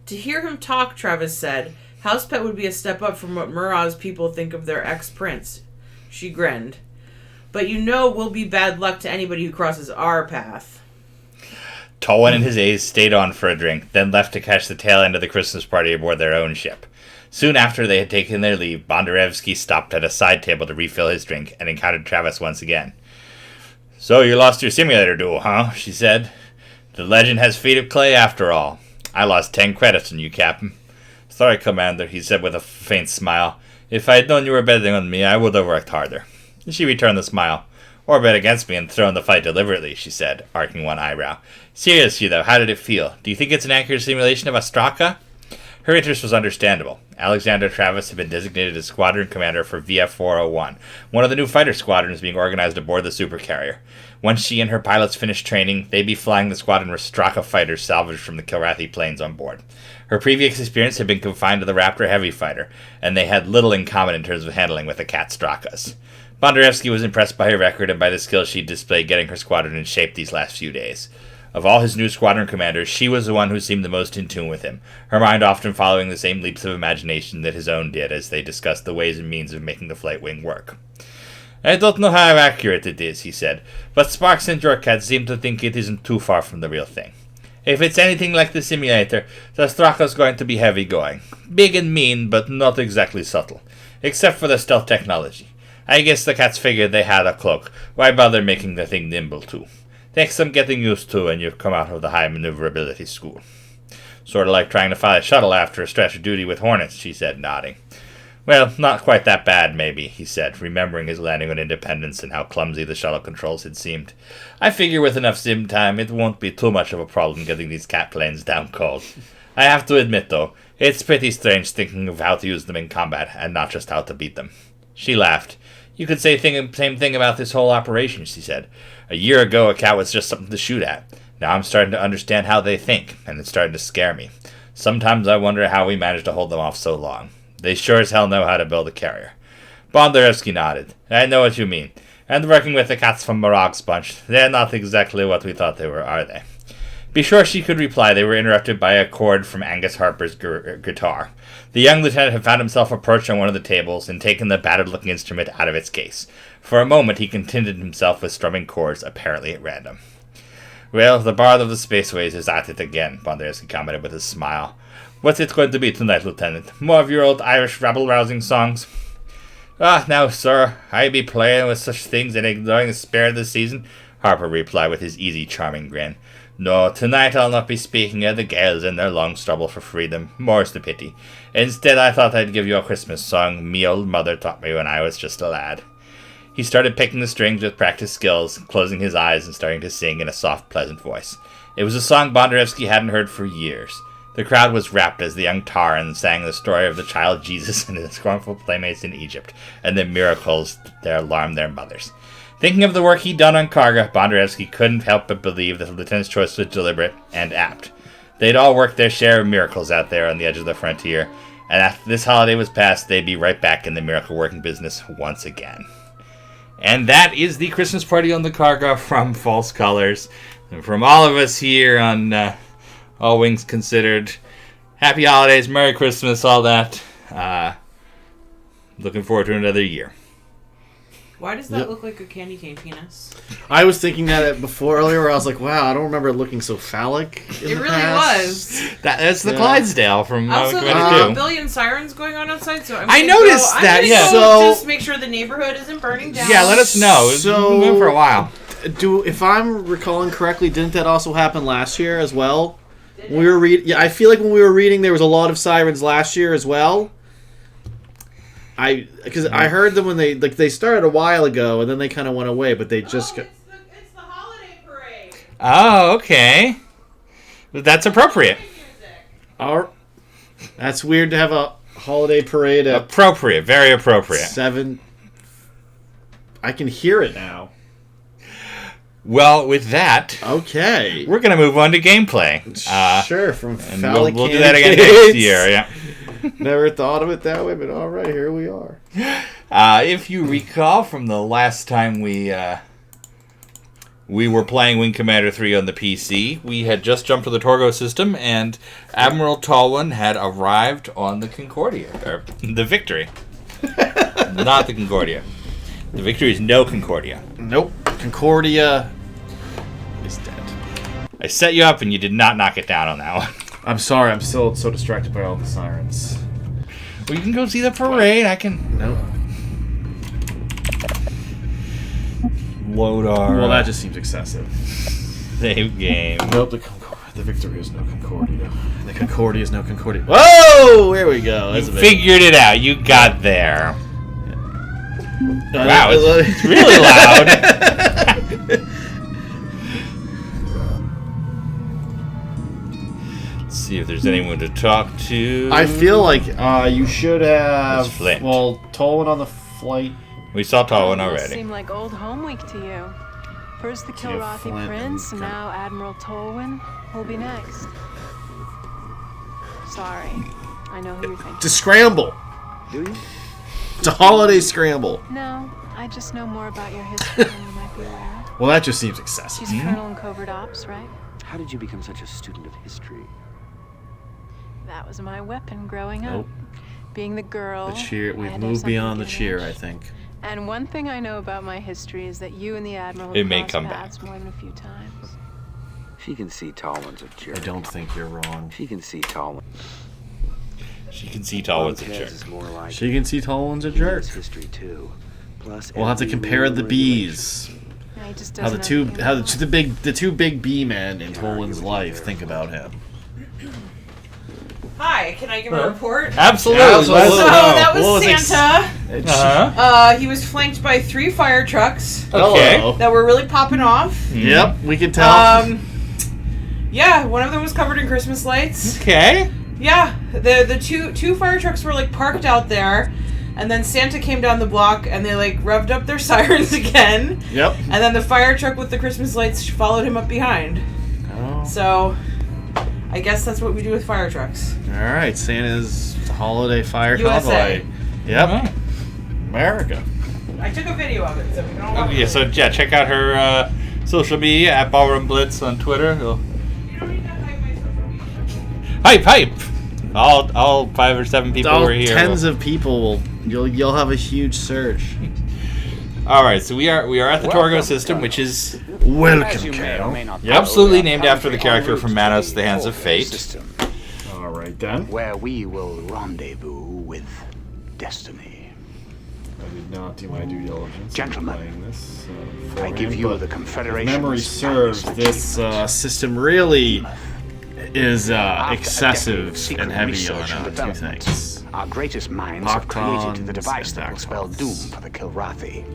To hear him talk, Travis said, house pet would be a step up from what Murrah's people think of their ex-prince. She grinned. But you know we'll be bad luck to anybody who crosses our path. Tolwyn and his aides stayed on for a drink, then left to catch the tail end of the Christmas party aboard their own ship. Soon after they had taken their leave, Bondurevsky stopped at a side table to refill his drink and encountered Travis once again. So you lost your simulator duel, huh? She said. The legend has feet of clay after all. I lost 10 credits on you, Captain. Sorry, Commander, he said with a faint smile. If I had known you were betting on me, I would have worked harder. She returned the smile. Or bet against me and thrown the fight deliberately, she said, arcing one eyebrow. Seriously, though, how did it feel? Do you think it's an accurate simulation of Ostraka? Her interest was understandable. Alexander Travis had been designated as squadron commander for VF-401, one of the new fighter squadrons being organized aboard the supercarrier. Once she and her pilots finished training, they'd be flying the squadron Ostraka fighters salvaged from the Kilrathi planes on board. Her previous experience had been confined to the Raptor heavy fighter, and they had little in common in terms of handling with the Cat Strakas. Bondurevsky was impressed by her record and by the skills she'd displayed getting her squadron in shape these last few days. Of all his new squadron commanders, she was the one who seemed the most in tune with him, her mind often following the same leaps of imagination that his own did as they discussed the ways and means of making the flight wing work. I don't know how accurate it is, he said, but Sparks and Jorkat seem to think it isn't too far from the real thing. If it's anything like the simulator, the Straka's going to be heavy going. Big and mean, but not exactly subtle. Except for the stealth technology. I guess the cats figured they had a cloak. Why bother making the thing nimble, too? Takes some getting used to when you've come out of the high maneuverability school. Sort of like trying to fly a shuttle after a stretch of duty with Hornets, she said, nodding. Well, not quite that bad, maybe, he said, remembering his landing on Independence and how clumsy the shuttle controls had seemed. I figure with enough sim time, it won't be too much of a problem getting these cat planes down cold. I have to admit, though, it's pretty strange thinking of how to use them in combat and not just how to beat them. She laughed. You could say same thing about this whole operation, she said. A year ago, a cat was just something to shoot at. Now I'm starting to understand how they think, and it's starting to scare me. Sometimes I wonder how we managed to hold them off so long. They sure as hell know how to build a carrier. Bondarevsky nodded. I know what you mean. And working with the cats from Morag's bunch, they're not exactly what we thought they were, are they? Before she could reply, they were interrupted by a chord from Angus Harper's guitar. The young lieutenant had found himself approached on one of the tables and taken the battered-looking instrument out of its case. For a moment, he contented himself with strumming chords, apparently at random. Well, the bard of the spaceways is at it again, Bondarevsky commented with a smile. What's it going to be tonight, Lieutenant? More of your old Irish rabble-rousing songs? Ah, now, sir, I be playing with such things and ignoring the spirit of the season, Harper replied with his easy, charming grin. No, tonight I'll not be speaking of the Gaels and their long struggle for freedom, more's the pity. Instead, I thought I'd give you a Christmas song me old mother taught me when I was just a lad. He started picking the strings with practiced skills, closing his eyes and starting to sing in a soft, pleasant voice. It was a song Bondarevsky hadn't heard for years. The crowd was rapt as the young Taran sang the story of the child Jesus and his scornful playmates in Egypt, and the miracles that alarmed their mothers. Thinking of the work he'd done on Karga, Bondarevsky couldn't help but believe that the lieutenant's choice was deliberate and apt. They'd all worked their share of miracles out there on the edge of the frontier, and after this holiday was past, they'd be right back in the miracle-working business once again. And that is the Christmas party on the Karga from False Colors. And from all of us here on All Wings Considered, happy holidays, Merry Christmas, all that. Looking forward to another year. Why does that look like a candy cane penis? I was thinking that before earlier, where I was like, wow, I don't remember it looking so phallic. It really was. That's the Clydesdale from Also, there's a billion sirens going on outside, so I noticed that. Yeah, so just make sure the neighborhood isn't burning down. Yeah, let us know. So, we've been for a while. If I'm recalling correctly, didn't that also happen last year as well? We were I feel like when we were reading, there was a lot of sirens last year as well. Because I heard them when they started a while ago, and then they kind of went away, but they just... It's the holiday parade. Oh, okay. That's appropriate. That's weird to have a holiday parade at... Appropriate, very appropriate. 7... I can hear it now. Well, with that... Okay. We're going to move on to gameplay. Sure, from and phallic we'll do that again next year, yeah. Never thought of it that way, but all right, here we are. If you recall from the last time we were playing Wing Commander 3 on the PC, we had just jumped to the Torgo system, and Admiral Tolwyn had arrived on the Concordia, or the Victory. Not the Concordia. The Victory is no Concordia. Nope. Concordia is dead. I set you up, and you did not knock it down on that one. I'm sorry, I'm still so distracted by all the sirens. Well, you can go see the parade. I can... Nope. Load our... Well, that just seems excessive. Save game. Nope, the Victory is no Concordia. The Concordia is no Concordia. Whoa! There we go. You figured it out. You got there. Yeah. Wow, it's really loud. See if there's anyone to talk to. I feel like you should have. It's Flint. Well, Tolwyn on the flight. We saw Tolwyn already. Seemed like old home week to you. First the Kilrathi Prince, and now Admiral Tolwyn will be next. Sorry, I know who you're thinking. To scramble. Do you? It's a holiday scramble. No, I just know more about your history than you might be aware of. Well, that just seems excessive. She's Colonel in Covert Ops, right? How did you become such a student of history? That was my weapon growing up. Nope. Being the girl. The cheer. I We've had to have moved beyond the something to cheer, give I an think. inch. And one thing I know about my history is that you and the Admiral It have may crossed come paths back. more than a few times. She can see Tolwyn's a jerk. I don't think you're wrong. She can see Tolwyn. She can see Tolwyn's a jerk. Is more like She can see Tolwyn's a he jerk. knows history too. Plus, We'll have to every compare rule the and bees. No, he just How the doesn't two, know the two big bee men in Can't argue Tolwyn's with you life there. think about him. Hi, can I give a report? Absolutely. Absolutely. So that was What was Santa. Uh-huh. He was flanked by 3 fire trucks Okay. Hello. that were really popping off. Yep, we can tell. Yeah, one of them was covered in Christmas lights. Okay. Yeah, the two fire trucks were like parked out there. And then Santa came down the block, and they, like, revved up their sirens again. Yep. And then the fire truck with the Christmas lights followed him up behind. Oh. So, I guess that's what we do with fire trucks. All right, Santa's holiday fire USA. convoy. Yep. Right. America. I took a video of it, so we can all watch Yeah, it. so yeah, check out her social media at Ballroom Blitz on Twitter. You don't need to hype my social media. Hype! All 5 or 7 people All were here. tens of people you'll have a huge surge. All right, so we are at the Torgo system, which is Welcome, Kale. absolutely named after the character from Manos: The Hands of Fate. System, All right then. where we will rendezvous with destiny. I did not do my due diligence. Gentlemen, playing this, I give you the Confederation's If memory serves, finest this system really is After a excessive decade of secret and heavy research on and two development, things. Our greatest minds have created the Octons device and that will spell Dactyls. doom for the Kilrathi.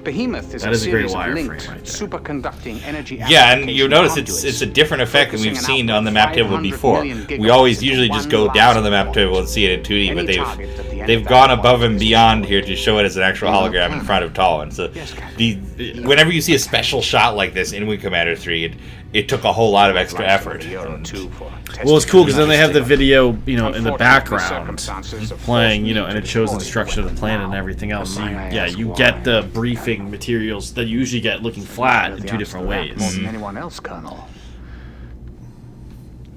Behemoth is That a is a great series of wireframe linked, right there. superconducting energy Yeah, and you'll application notice conduits, it's a different effect than we've focusing seen an on the output map table 500 before. million We gigabytes always into usually just one go large down on the map point. table and see it in 2D, but Any target at the end they've of gone that above and is beyond destroyed. here to show it as an actual hologram in front of Tallinn. So Yes, Captain. whenever you see a special shot like this in Wing Commander 3, it took a whole lot of extra Lasts effort. a year or two for Well, it's cool because then they have the testing. video, you know, in the Unfortunately, background circumstances have playing, forced you know, me and to it shows the deploy destruction of the weapon planet now. and everything else. So But you, might I yeah, ask you why? get the briefing materials that you usually get looking flat in two different ways. More than anyone else, Colonel.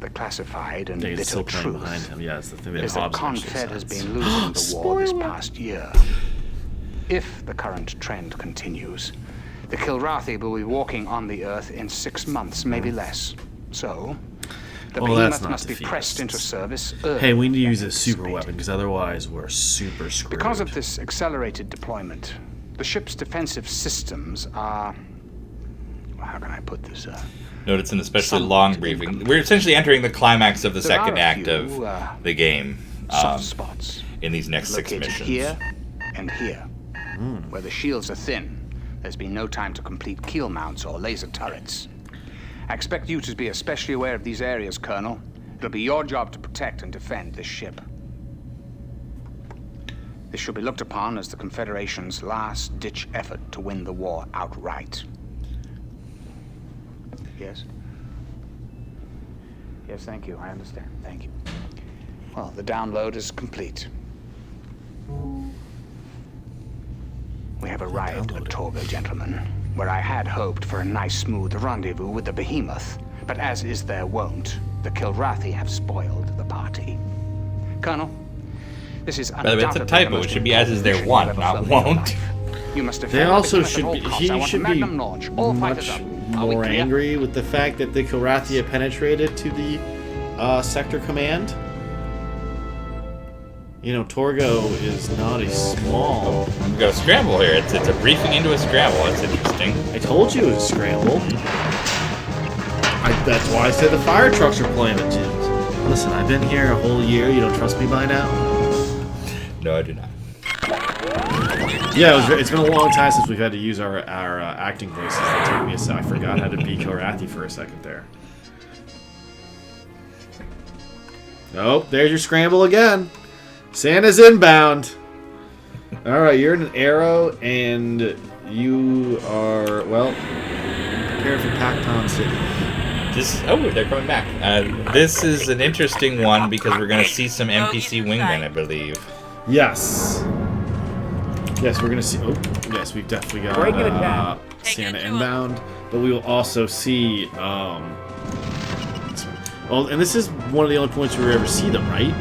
The classified and They're still bitter playing truth behind him. Yeah, it's the thing that is that Hobbs actually Confed has says. been losing the war this past year. If the current trend continues, the Kilrathi will be walking on the Earth in 6 months, maybe less. So, the Well, that's behemoth not must be defeatist. pressed into service early. Hey, we need to use a than super anticipated. weapon because otherwise we're super screwed. Because of this accelerated deployment, the ship's defensive systems are... well, how can I put this? Note it's an especially Some long briefing. We're essentially entering the climax of the There second are a act few, of the game soft spots. in these next 6 Located missions. here and here. Where the shields are thin, there's been no time to complete keel mounts or laser turrets. I expect you to be especially aware of these areas, Colonel. It'll be your job to protect and defend this ship. This should be looked upon as the Confederation's last-ditch effort to win the war outright. Yes? Yes, thank you. I understand. Thank you. Well, the download is complete. We have arrived at Torgo, gentlemen, where I had hoped for a nice, smooth rendezvous with the Behemoth. But as is their wont, the Kilrathi have spoiled the party. Colonel, this is By the way, that's a undoubtedly typo. the It most should be as is their important want, mission not you've ever flown in your won't. life. You must defend They the also Behemoth at should all be. costs. I He want should the be Magnum launch. All fighters much up. Are we more clear? angry with the fact that the Kilrathi penetrated to the sector command. You know, Torgo is not a small. We got a scramble here. It's a briefing into a scramble. It's interesting. I told you it was a scramble. That's why I said the fire trucks are playing it, Jim. Listen, I've been here a whole year. You don't trust me by now? No, I do not. Yeah, it's been a long time since we've had to use our acting voices. That took me a second. I forgot how to be Kilrathi for a second there. Oh, there's your scramble again. Santa's inbound. All right, you're in an arrow, and you are, well, prepare for Pacton City. They're coming back. This is an interesting one because we're going to see some NPC wingmen, I believe. Yes. Yes, we're going to see, yes, we've definitely got Santa inbound, but we will also see, well, and this is one of the only points where we ever see them, right?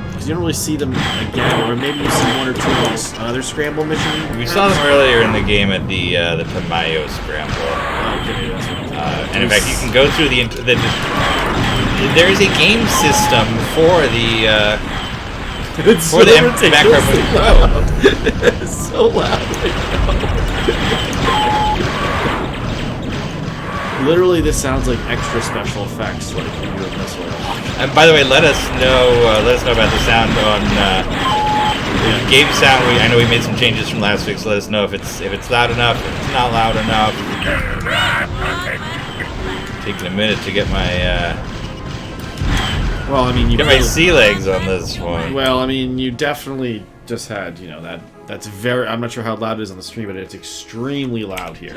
Because you don't really see them again, or maybe you see one or two on another scramble mission. We saw them earlier in the game at the Tamayo scramble. Okay, that's what And in fact, you can go through there is a game system for the it's for the ridiculously background. loud. It's so loud Literally, this sounds like extra special effects, like when you do a missile. And by the way, let us know about the sound on the game sound. I know we made some changes from last week, so let us know if it's loud enough, if it's not loud enough. Taking a minute to get my Well, I mean, you get my sea legs on this one. Well, I mean, you definitely just had, you know, that's very... I'm not sure how loud it is on the stream, but it's extremely loud here.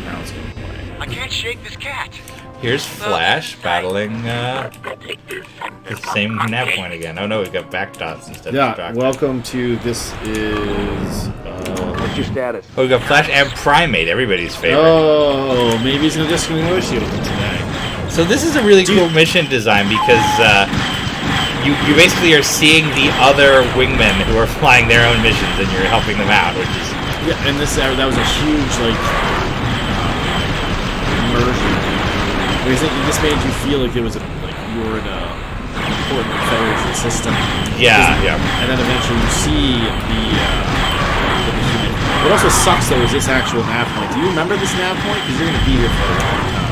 Now it's going to play. I can't shake this cat. Here's Flash battling the same nav point again. Oh no, we got back dots instead of Yeah, back. welcome to... This is... What's your status? Oh, we got Flash and Primate, everybody's favorite. Oh, maybe he's going to distinguish you with him today. So this is a really cool mission design because you basically are seeing the other wingmen who are flying their own missions and you're helping them out, which is... Yeah, and that was a huge, like, immersion. Because this made you feel like you were in a important Federation system. Yeah, yeah. And then eventually you see the machine. What also sucks, though, is this actual nav point. Do you remember this nav point? Because you're going to be here for a long time.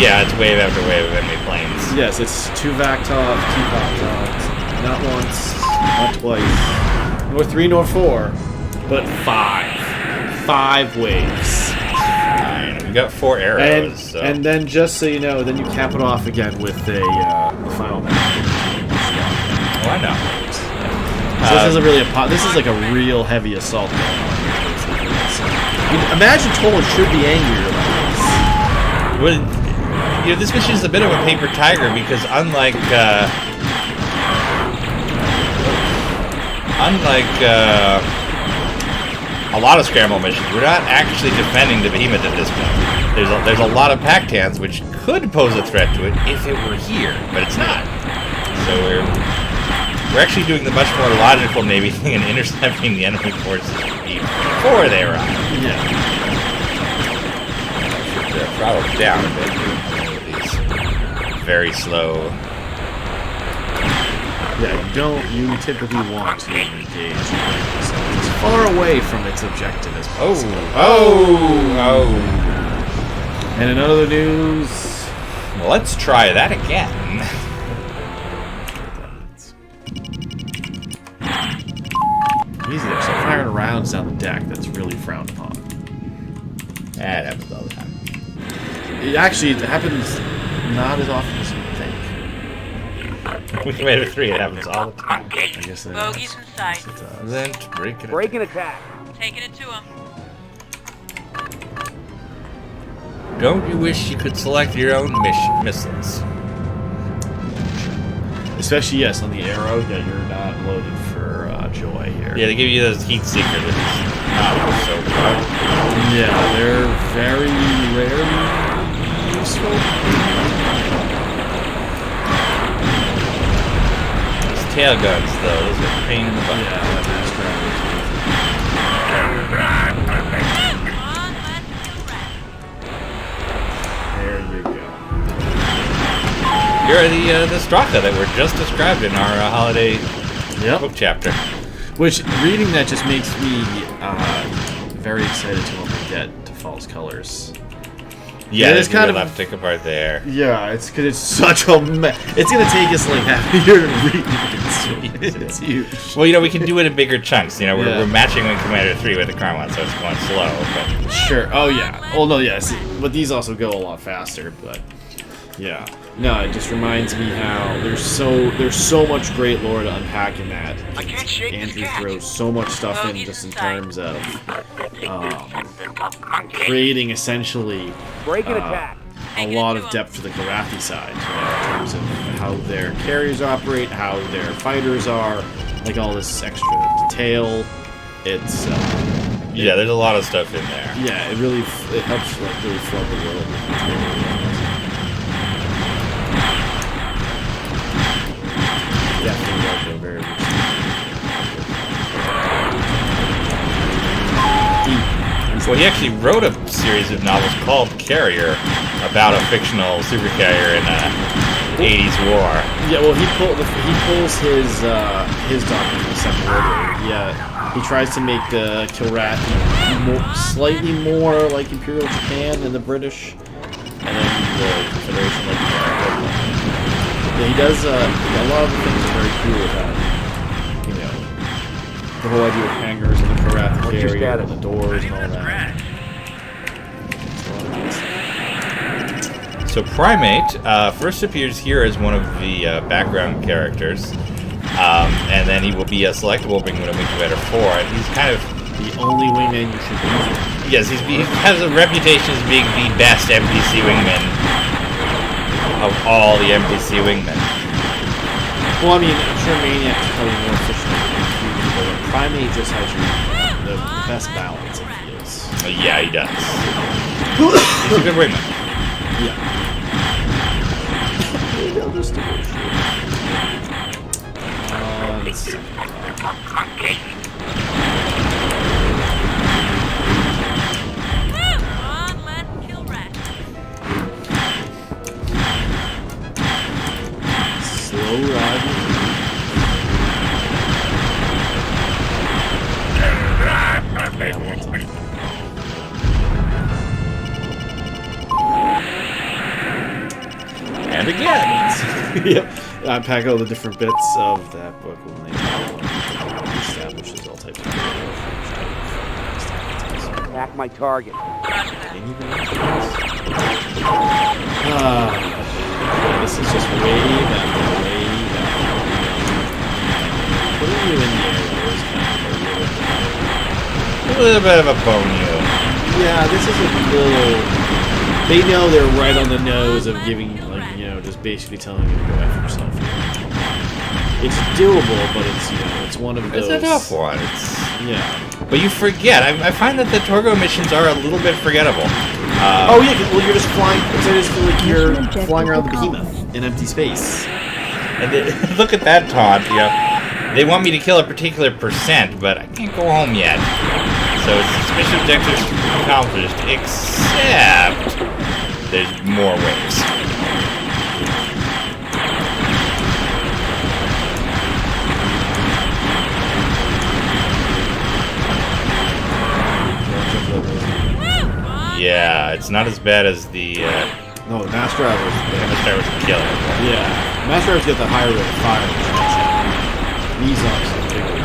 Yeah, it's wave after wave of enemy planes. Yes, it's 2 Vaktovs, 2 Vaktovs. Not once, not twice. Nor 3, nor 4. But 5. 5 waves. Fine. We got 4 arrows. And then, just so you know, then you cap it off again with the final match. Oh, I know. So this isn't really this is like a real heavy assault going on. Imagine Tolan should be angrier about this. Well, you know, this mission is a bit of a paper tiger because unlike a lot of scramble missions, we're not actually defending the behemoth at this point. There's a lot of Pactans which could pose a threat to it if it were here, but it's not. So we're actually doing the much more logical Navy thing and intercepting the enemy forces before they arrive. Yeah. Should throttle down a bit. These very slow. Yeah, you typically want to engage as far away from its objective as possible. Oh! And in other news... Well, let's try that again. Easy there. So firing rounds down the deck, that's really frowned upon. That happens all the time. It happens not as often as you'd think. We made it 3, it happens all the time. I guess it Bogeys in sight. Then break it. Break and attack. Taking it to him. Don't you wish you could select your own missiles? Especially, yes, on the arrow, that you're not loaded for joy here. Yeah, they give you those heat seekers. Which is not so good. Yeah, they're very rarely useful. Those tail guns, though, those are a pain in the butt. Yeah, that mass grabber. There you go. You're the Straka that were just described in our holiday book chapter. Which, reading that just makes me very excited to get to False Colors. Yeah, it's kind of left take apart there. Yeah, it's because it's such a it's gonna take us like half a year to read it. It's huge. Well, you know, we can do it in bigger chunks. You know, Yeah. we're matching Wing Commander 3 with the Crown one, so it's going slow. But Sure. Oh yeah. Well, no, yeah. See, but these also go a lot faster. But yeah. No, it just reminds me how there's so much great lore to unpack in that. I can't shake this Andrew cat. throws so much stuff in just in terms of creating essentially Break and attack. a lot of depth to the Karathi side, you know, in terms of how their carriers operate, how their fighters are, like all this extra detail. It's yeah, there's a lot of stuff in there. yeah, it helps like really flood the world. Definitely like a very deep. Well, he actually wrote a series of novels called Carrier about a fictional supercarrier in a 80s war. Yeah, well, he pulls his document in a separate order. Yeah, he tries to make the Kilrathi slightly more like Imperial Japan than the British, and then the Confederation like America. Yeah, he does a lot of the things are very cool about, you know, the whole idea of hangars and the Karathi carrier and the doors and all that. So Primate first appears here as one of the background characters, and then he will be a selectable wingman of Wing Commander 4. And he's kind of The only wingman you should use. yes, he has a reputation as being the best MPC wingman of all the MPC wingmen. Well, I mean, I'm sure Maniac's probably more efficient but Primate just has the best balance, it feels. Yeah, he does. He's a good wingman. Yeah. Maybe I'll just do it. Let's see. Slow ride. And again. Yep. Unpack all the different bits of that book when they establishes all types of Attack my target. This is just way back. Putting you in the air is kind of A little bit of a pony. yeah, this is a little. They know they're right on the nose of giving, like, you know, just basically telling you to go after yourself. It's doable, but it's, you know, it's one of those. It's a tough one. Yeah. But you forget. I find that the Torgo missions are a little bit forgettable. Oh yeah, well you're just flying. I just feel like you're flying around the behemoth in empty space. And look at that taunt. You know, they want me to kill a particular percent, but I can't go home yet. So mission objectives accomplished, except there's more waves. Yeah, it's not as bad as the No, the Master Driver's Master was killing. yeah. Master Driver's got the higher rate of fire. These are some big ones.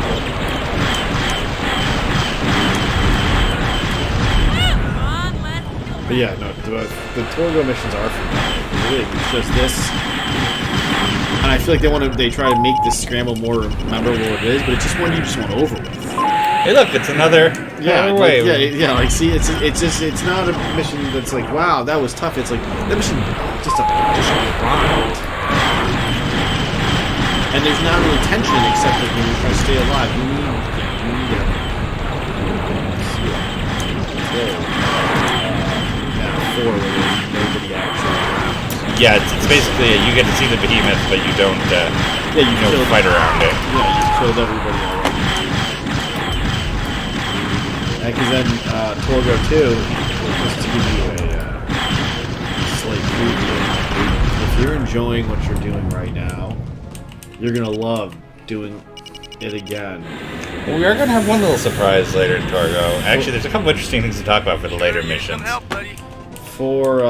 But yeah, no, the Torgo missions are for really, it's just this. And I feel like they try to make this scramble more memorable than it is, but it's just one you just want over with. Hey, look, it's another wave. Yeah. Like, see, it's not a mission that's like, wow, that was tough. It's like that mission just a grind, and there's not really tension except that when you're trying to stay alive, you need four where there's nobody actually. Yeah, it's basically you get to see the behemoth, but you don't. You don't fight around it. Yeah, you killed everybody already. Because then Torgo 2, just to give you a slight preview, if you're enjoying what you're doing right now, you're going to love doing it again. Well, we are going to have one little surprise later in Torgo. Actually, there's a couple interesting things to talk about for the later missions. For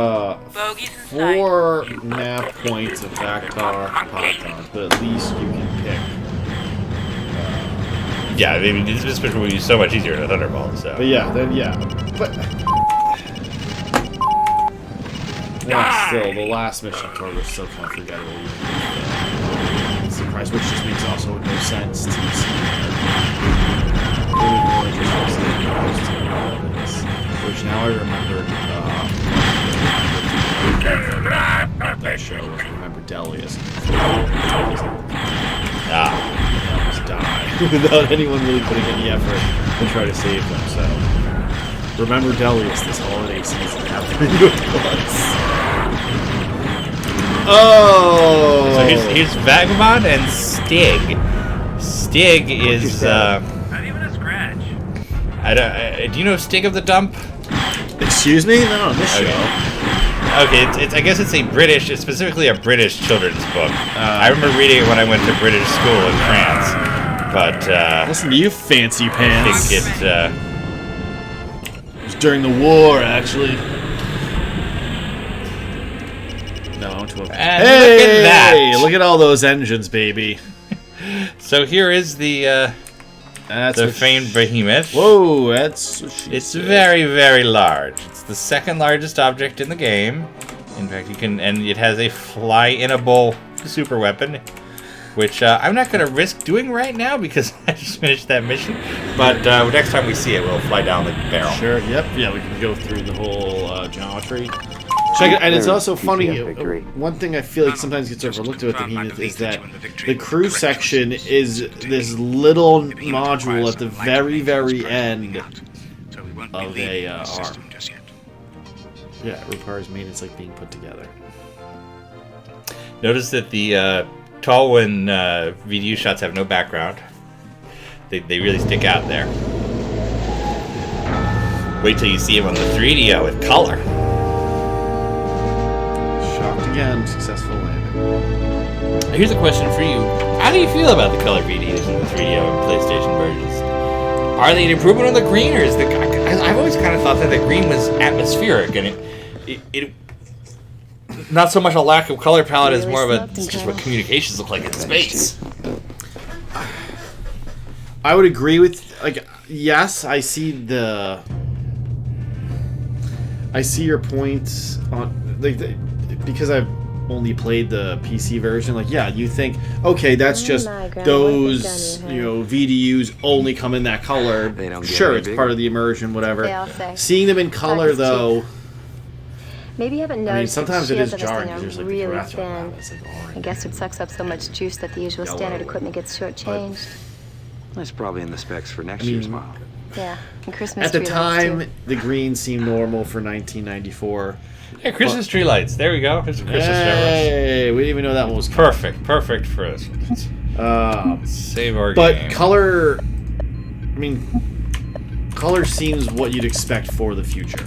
4 map points of Bactar Patons, but at least you can pick. Yeah, I mean, this mission will be so much easier than Thunderbolt, so. But yeah, But still, the last mission of Torgo is still kind of forgettable. Surprise, which just makes also no sense to see. Really more interesting which now I remembered. That show was Remember Delius. Almost die without anyone really putting any effort to try to save them. So remember Delius this holiday season happening with us. Oh! So here's Vagabond and Stig. Stig is not even a scratch. do you know Stig of the Dump? Excuse me? No, this show. Okay, it's specifically a British children's book. I remember reading it when I went to British school in France, but listen to you, fancy pants. I think it was during the war, actually. No, I went to a. Look at that! Look at all those engines, baby. So here is the famed behemoth. Whoa, that's what she It's said. very, very large. It's the second largest object in the game. In fact, you can, and it has a fly-inable super weapon, which I'm not going to risk doing right now because I just finished that mission. But next time we see it, we'll fly down the barrel. Sure. Yep. Yeah, we can go through the whole geometry. Check it, and it's also funny. One thing I feel like sometimes gets overlooked with the Behemoth is that the crew section is this little module at the very, very end of a arm. Yeah, it requires maintenance like being put together. Notice that the Tallwin VDU shots have no background. They really stick out there. Wait till you see them on the 3DO with color. Shocked again, successful landing. Here's a question for you. How do you feel about the color VDUs in the 3DO and PlayStation versions? Are they an improvement on the green, or is the... I've always kind of thought that the green was atmospheric, and it not so much a lack of color palette as more of a just what communications look like in space. I would agree with, like, yes, I see your points on, like, because I've only played the PC version. Like, yeah, you think, okay, that's just those, you know, VDUs only come in that color. Sure, it's part of the immersion, whatever. Seeing them in color, though. Maybe you haven't noticed. I mean, sometimes it is jarring because there's like the really Karath thin. it's like orange. I guess it sucks up so much juice that the usual standard equipment gets shortchanged. That's probably in the specs for next year's model. Yeah, and Christmas At the tree lights, time, too. the green seemed normal for 1994. Yeah, Christmas tree lights. There we go. There's a Christmas Hey, we didn't even know that one was coming. Perfect for us. Save our game. But color, I mean, color seems what you'd expect for the future.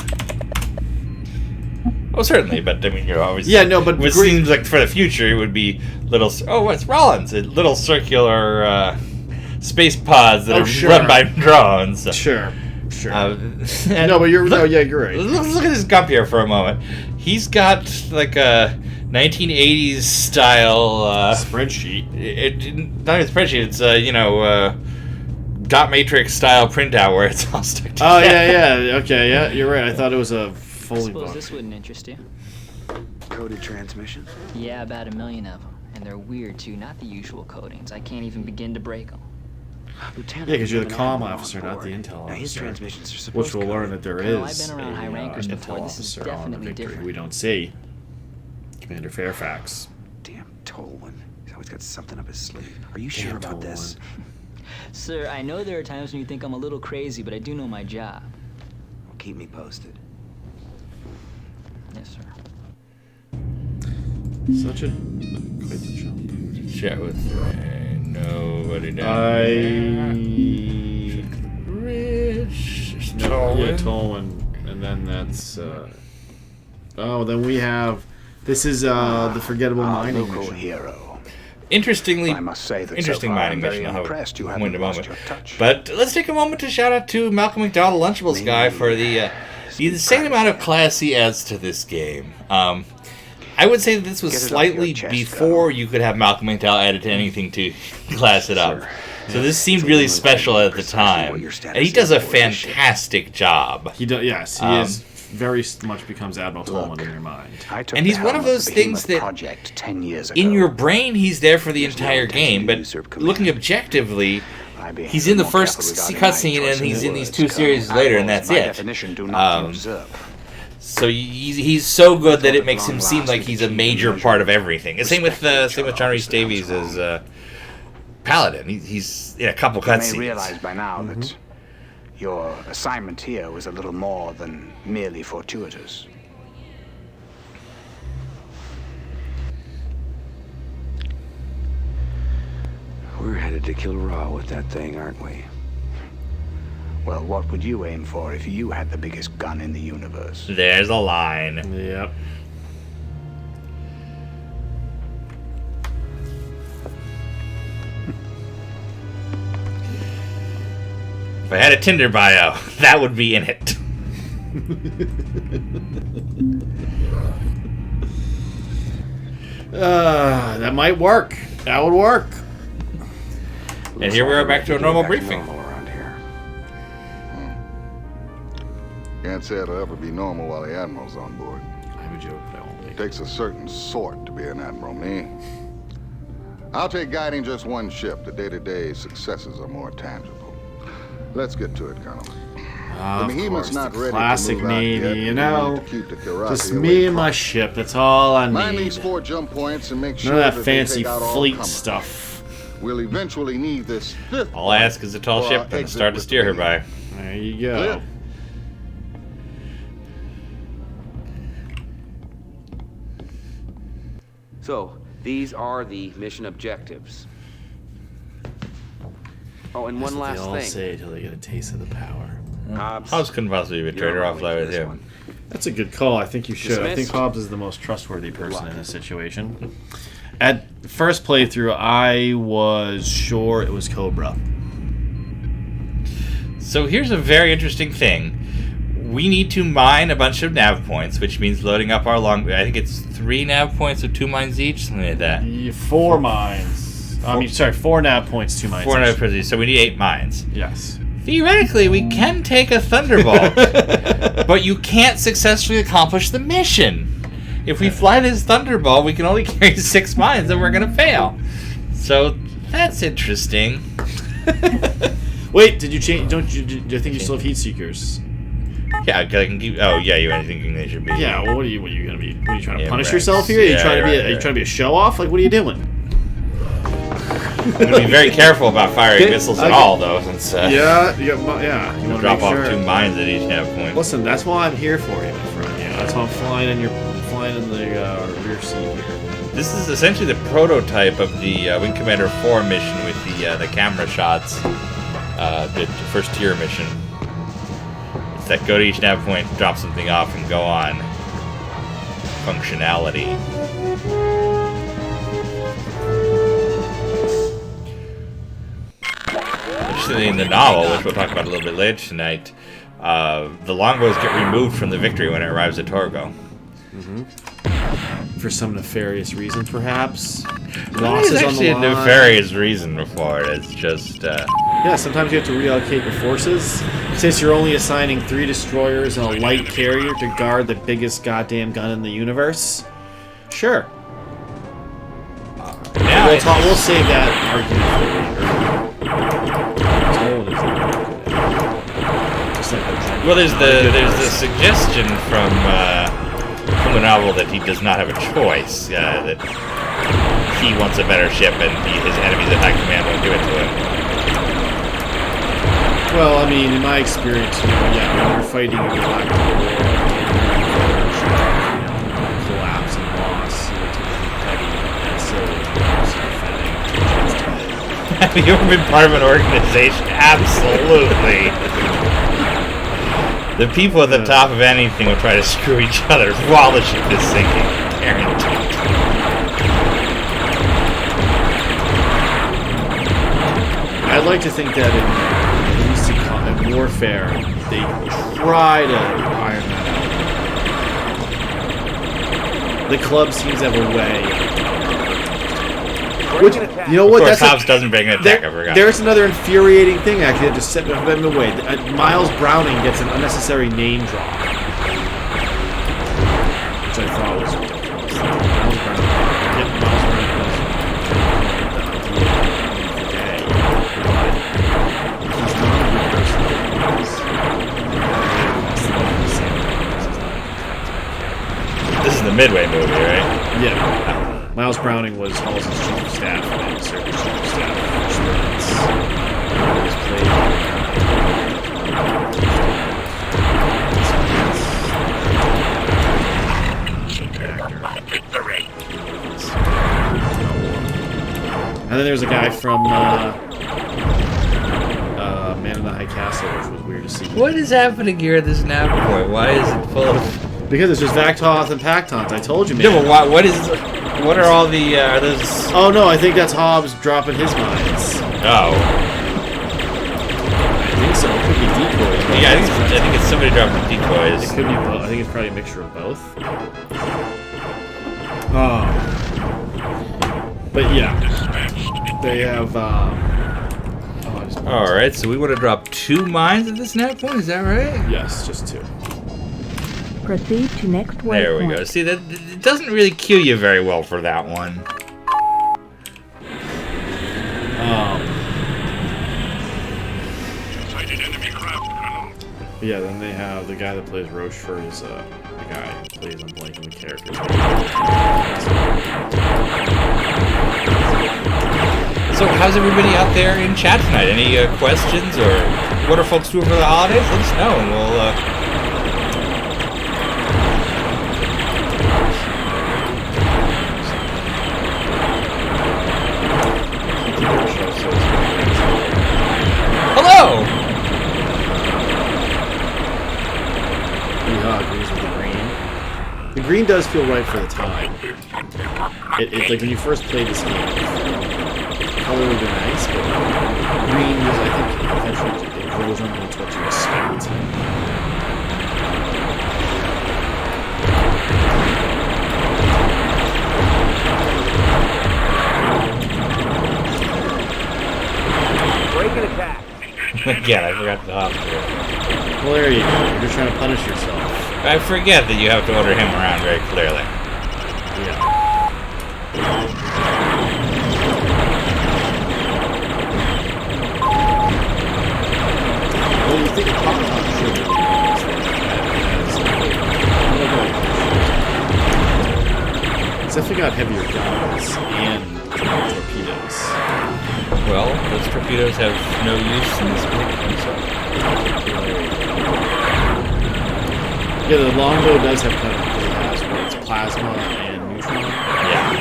Oh, certainly, but I mean, you're always... Yeah, no, but it green... seems like for the future, it would be little... Oh, what's Rollins? Little circular space pods that are run by drones. Sure. No, but you're right. Look at this Gump here for a moment. He's got like a 1980s style spreadsheet. Not even spreadsheet. It's dot matrix style printout where it's all stuck together. Oh yeah. Okay, yeah, you're right. I thought it was a Foley book. Suppose this wouldn't interest you. Coded transmission? Yeah, about 1 million of them, and they're weird too. Not the usual coatings. I can't even begin to break them. Lieutenant, yeah, because you're the comm officer, not the intel officer. His transmissions are supposed which we'll learn that there Colonel, is I've been around high rankers an before. intel This is officer on the definitely Victory different. we don't see. Commander Fairfax. Damn Tolwyn. He's always got something up his sleeve. Are you sure about this? Sir, I know there are times when you think I'm a little crazy, but I do know my job. Well, keep me posted. Yes, sir. Such a quite the jump. Chat with nobody down Rich. Yeah, Tolwyn. And then that's then we have the forgettable mining local mission. hero. Interesting I must say that interesting so far mining I'm very mission. I'll impressed you go haven't into a lost moment. your touch. But let's take a moment to shout out to Malcolm McDowell, the Lunchables guy, for the insane amount of class he adds to this game. I would say that this was slightly before you could have Malcolm McDowell added to anything to class it up. So this seemed really special at the time. And he does a fantastic job. He does, yes, he is very much becomes Admiral Tolwyn in your mind. And he's one of those things that project 10 years ago. in your brain he's there for the entire game, but looking objectively, he's in the first cutscene and he's in these 2 series later, and that's it. So he's so good that it makes him seem like he's a major part of everything. And same with John Rhys Davies as Paladin. He's in a couple cutscenes. You may realize by now that your assignment here was a little more than merely fortuitous. We're headed to kill Ra with that thing, aren't we? Well, what would you aim for if you had the biggest gun in the universe? There's a line. Yep. If I had a Tinder bio, that would be in it. That might work. That would work. And here we are back to a normal briefing. Can't say it'll ever be normal while the Admiral's on board. I a joke, but I won't make it. Takes a certain sort to be an admiral, me. I'll take guiding just one ship. The day-to-day successes are more tangible. Let's get to it, Colonel. Of Behemoth's course, not the ready to classic move out Navy, yet. you We know. need to keep the Kilrathi Just away me and from my us. ship, that's all I Mind need. these 4 jump points and make sure None of that that they fancy take out all fleet comers. stuff. We'll eventually need this 5th. All I ask is a tall for ship our and a exit star to with steer her the by. There you go. Clear. So, these are the mission objectives. Oh, and That's one what last they all thing. say till they get a taste of the power. Hobbs couldn't possibly be a you're traitor on off my way that for with this him. one. That's a good call. I think you should. I think Dismissed. Hobbs is the most trustworthy person in this situation. At first playthrough, I was sure it was Cobra. So here's a very interesting thing. We need to mine a bunch of nav points, which means loading up our long... I think it's 3 nav points with 2 mines each, something like that. 4 mines. I mean, sorry, 4 nav points, 2 mines. 4 nav each. points each, so we need 8 mines. Yes. Theoretically, we can take a Thunderbolt, but you can't successfully accomplish the mission. If we fly this Thunderbolt, we can only carry 6 mines, and we're going to fail. So that's interesting. Wait, did you change? Do you think you still have heat seekers? Yeah, I can keep. Oh, yeah, you thinking they should be? Yeah. Well, what are you gonna be? What are you trying to Yeah, punish right. yourself here? Are you Yeah, trying to be? right, Are you right. trying to be a show off? Like, what are you doing? I'm going to be very careful about firing missiles at all, though, since yeah. You want drop to off make sure. 2 mines at each nav point. Listen, that's why I'm here for you, my friend. Yeah, that's why I'm flying in the rear seat here. This is essentially the prototype of the Wing Commander 4 mission with the camera shots, the first tier mission. It's that go to each nav point, drop something off, and go on functionality. Interestingly, in the novel, which we'll talk about a little bit later tonight, the longbows get removed from the Victory when it arrives at Torgo. For some nefarious reason, perhaps. There's Losses on actually the a line. nefarious reason for it. It's just Yeah, sometimes you have to reallocate your forces. Since you're only assigning 3 destroyers and a light carrier to guard the biggest goddamn gun in the universe. Sure. now We'll save that argument for later. Just like a- well, there's the suggestion from the novel that he does not have a choice. That he wants a better ship, and his enemies at high command won't give it to him. Well, I mean, in my experience, when you're fighting a galactic war, collapse and loss, typically petty and silly, Have you ever been part of an organization? Absolutely. The people at the top of anything will try to screw each other while the ship is sinking. Guaranteed. I'd like to think that in warfare, they try to iron that out. The club seems to have a way. Which, you know what? Of course, Hobbs doesn't bring an attack, I forgot. There's another infuriating thing, actually, that just set them in the way. Miles Browning gets an unnecessary name drop. Which I thought was ridiculous. Miles Browning. Yep, Miles Browning was the day. But he's not a good person. This is the Midway movie, right? Yeah. Miles Browning was Halsey's chief of staff and Sergeant's chief of staff and then there's a guy from Man in the High Castle, which was weird to see. What is happening here at this nav point? Why is it full of... Because it's just Vactoth and Pactons. I told you, man. No, but what are all the... are those... Oh, no, I think that's Hobbs dropping his mines. Oh. I think so. It could be decoys. Right? Yeah, I think it's somebody dropping decoys. It could be both. I think it's probably a mixture of both. But yeah. They have... Alright, so we want to drop 2 mines at this nav point, is that right? Yes, just 2. Proceed to next waypoint. There we go. See, that it doesn't really cue you very well for that one. Yeah, then they have the guy that plays Rochefort is the guy who plays, I'm blanking the character. So how's everybody out there in chat tonight? Any questions or what are folks doing for the holidays? Let us know and we'll Hello! Agrees with the green. The green does feel right for the time. It like when you first played this game, color would be nice, but green was, I think, eventually it grows on into what you expect. Break an attack. Again, I forgot the hospital. Well, there you go. You're just trying to punish yourself. I forget that you have to order him around very clearly. Yeah. Well, you think Pop Top should be it's definitely got heavier guns and torpedoes. Well, those torpedoes have no use in this game, so. Yeah, the longbow does have kind of it's plasma and neutron. Yeah.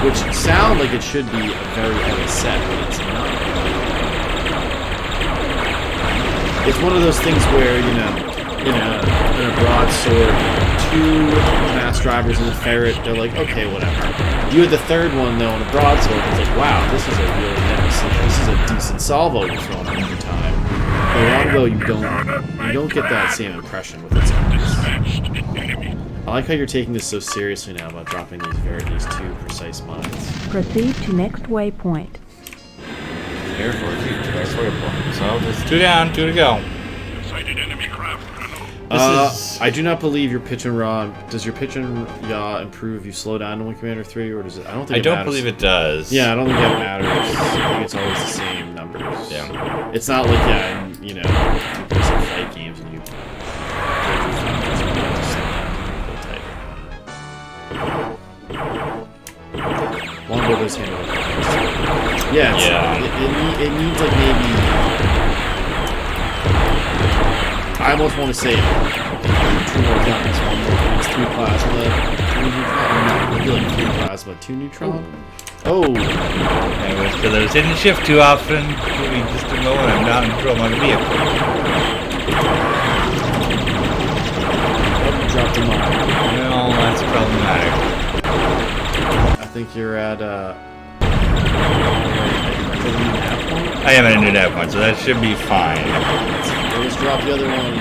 Which sound like it should be a very heavy set, but it's not. It's one of those things where, you know, in a broadsword, 2 mass drivers and a ferret, they're like, okay, whatever. You had the third one though in a broadsword, it's like, wow, this is a really heavy set. This is a decent salvo you're throwing every time. The longbow, you don't get that same impression with its arms. I like how you're taking this so seriously now about dropping these 2 precise mines. Proceed to next waypoint. Here for it, to next waypoint. So just 2 down, 2 to go. Sighted enemy craft. I do not believe your pitch and yaw. Does your pitch and yaw improve if you slow down in Wing Commander 3, or does it? I don't think. I don't believe it does. Yeah, I don't think that matters. I think it's always the same numbers. Yeah. It's not like you know, you play some fight games and you. Longbow does handle it. Yeah. It needs like maybe. I almost want to say 2 more guns. 1 more. It's 3 plasma, 3 neutron. No, maybe like 3 plasma, 2 neutron. Oh! Anyways, because I was hitting shift too often. Give me just a moment. I'm not in control of my vehicle. Oh, dropped a mine. Well, that's problematic. I think you're at I am at a new nav point, so that should be fine. Let's drop the other one.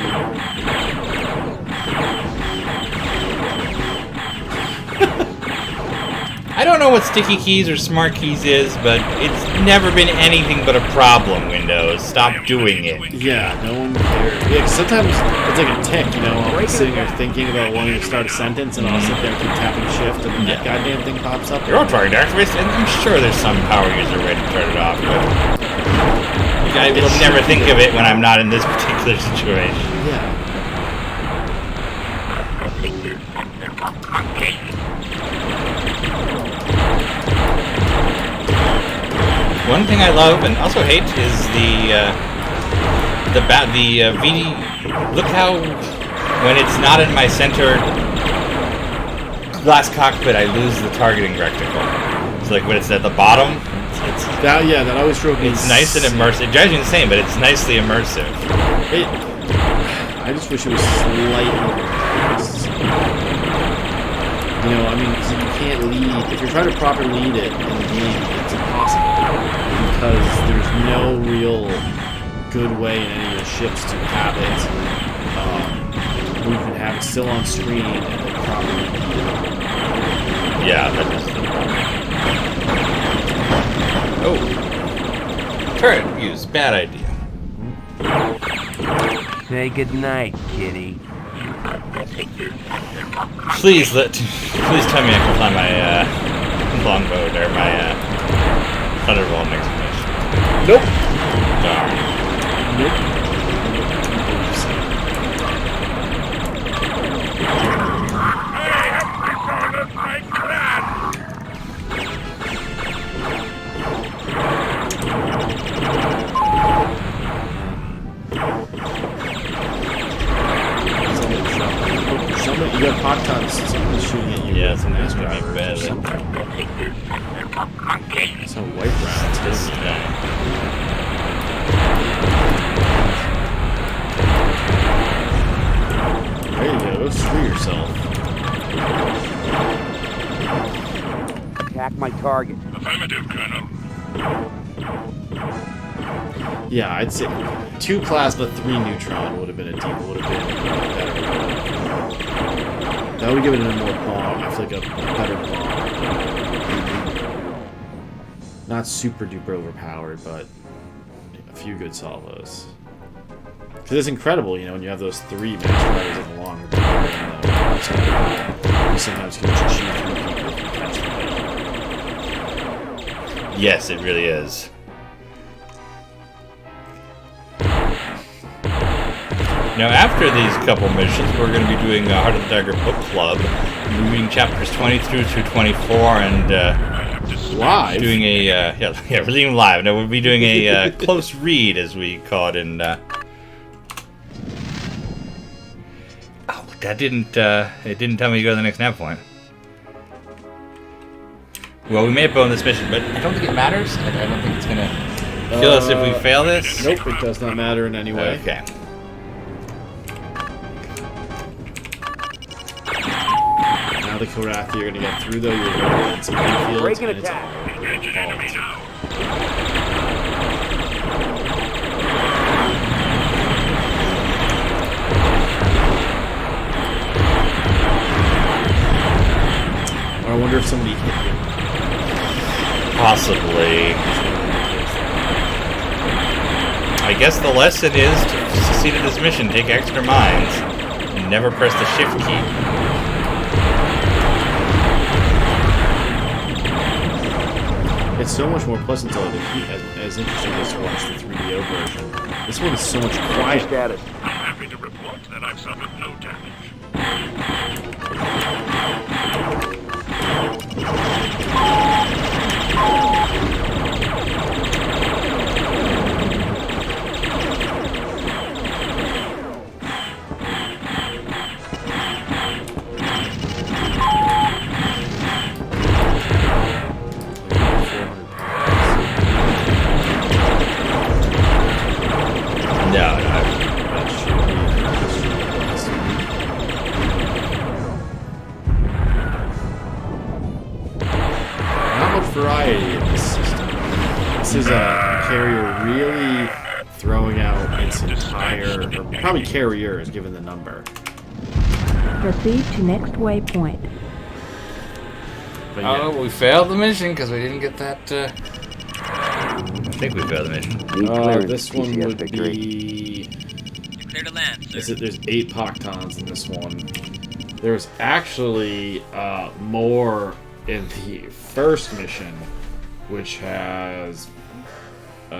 I don't know what sticky keys or smart keys is, but it's never been anything but a problem, Windows. Stop doing it. Yeah, no one cares. Yeah, 'cause sometimes it's like a tick, you know, I'm sitting there thinking about wanting to start a sentence, and I'll sit there and keep tapping shift, and then that goddamn thing pops up. You're trying to activate, and I'm sure there's some power user way to turn it off, but I will never think of it when I'm not in this particular situation. Yeah. One thing I love and also hate is the VD. Look how when it's not in my center glass cockpit, I lose the targeting reticle. It's like when it's at the bottom. That always drove me. It's nice and immersive. It drives you insane, but it's nicely immersive. I just wish it was slightly. You know, I mean, you can't lead. If you're trying to properly lead it in the game, it's impossible. Because there's no real good way in any of the ships to have it. We can have it still on screen and then properly lead it. Yeah, that is the problem. Oh. Turret use. Bad idea. Say goodnight, kitty. Please tell me I can fly my longboat or my Thunderbolt next mission. Nope. Darn. Nope. You got pot tons. Someone's shooting at you. Yeah, someone's shooting at me badly. It's a white round. This guy. There you go. Go screw yourself. Attack my target. Affirmative, Colonel. Yeah, I'd say 2 plasma, 3 neutron would have been a deep. Would have been better. That would give it a more bomb. I feel like a better bomb. Not super duper overpowered, but a few good salvos. Because it's incredible, you know, when you have those 3 master riders in the longer barrel, you sometimes can just shoot through people and catch them. Yes, it really is. Now, after these couple missions, we're going to be doing Heart of the Dagger Book Club, reading chapters 23 through 24, and live doing a yeah, we're reading live. No, we'll be doing a close read, as we call it. In oh, that didn't it didn't tell me to go to the next nav point. Well, we may have blown this mission, but I don't think it matters. I don't think it's going to kill us if we fail this. Nope, it does not matter in any way. Okay. The Kilrathi are going to get through, though. You're going to get some fields. Break an attack. I wonder if somebody hit you. Possibly. I guess the lesson is to succeed at this mission, take extra mines, and never press the shift key. It's so much more pleasant to as interesting as to watch the 3DO version. This one is so much quieter. I'm happy to report that I've suffered no damage. Variety in this system. This is a carrier really throwing out its entire, or probably carriers given the number. Proceed to next waypoint. But yeah. Oh, we failed the mission because we didn't get that. I think we failed the mission. This one would be. Clear to land, sir. There's 8 Poctons in this one. There's actually more in the first mission, which has 14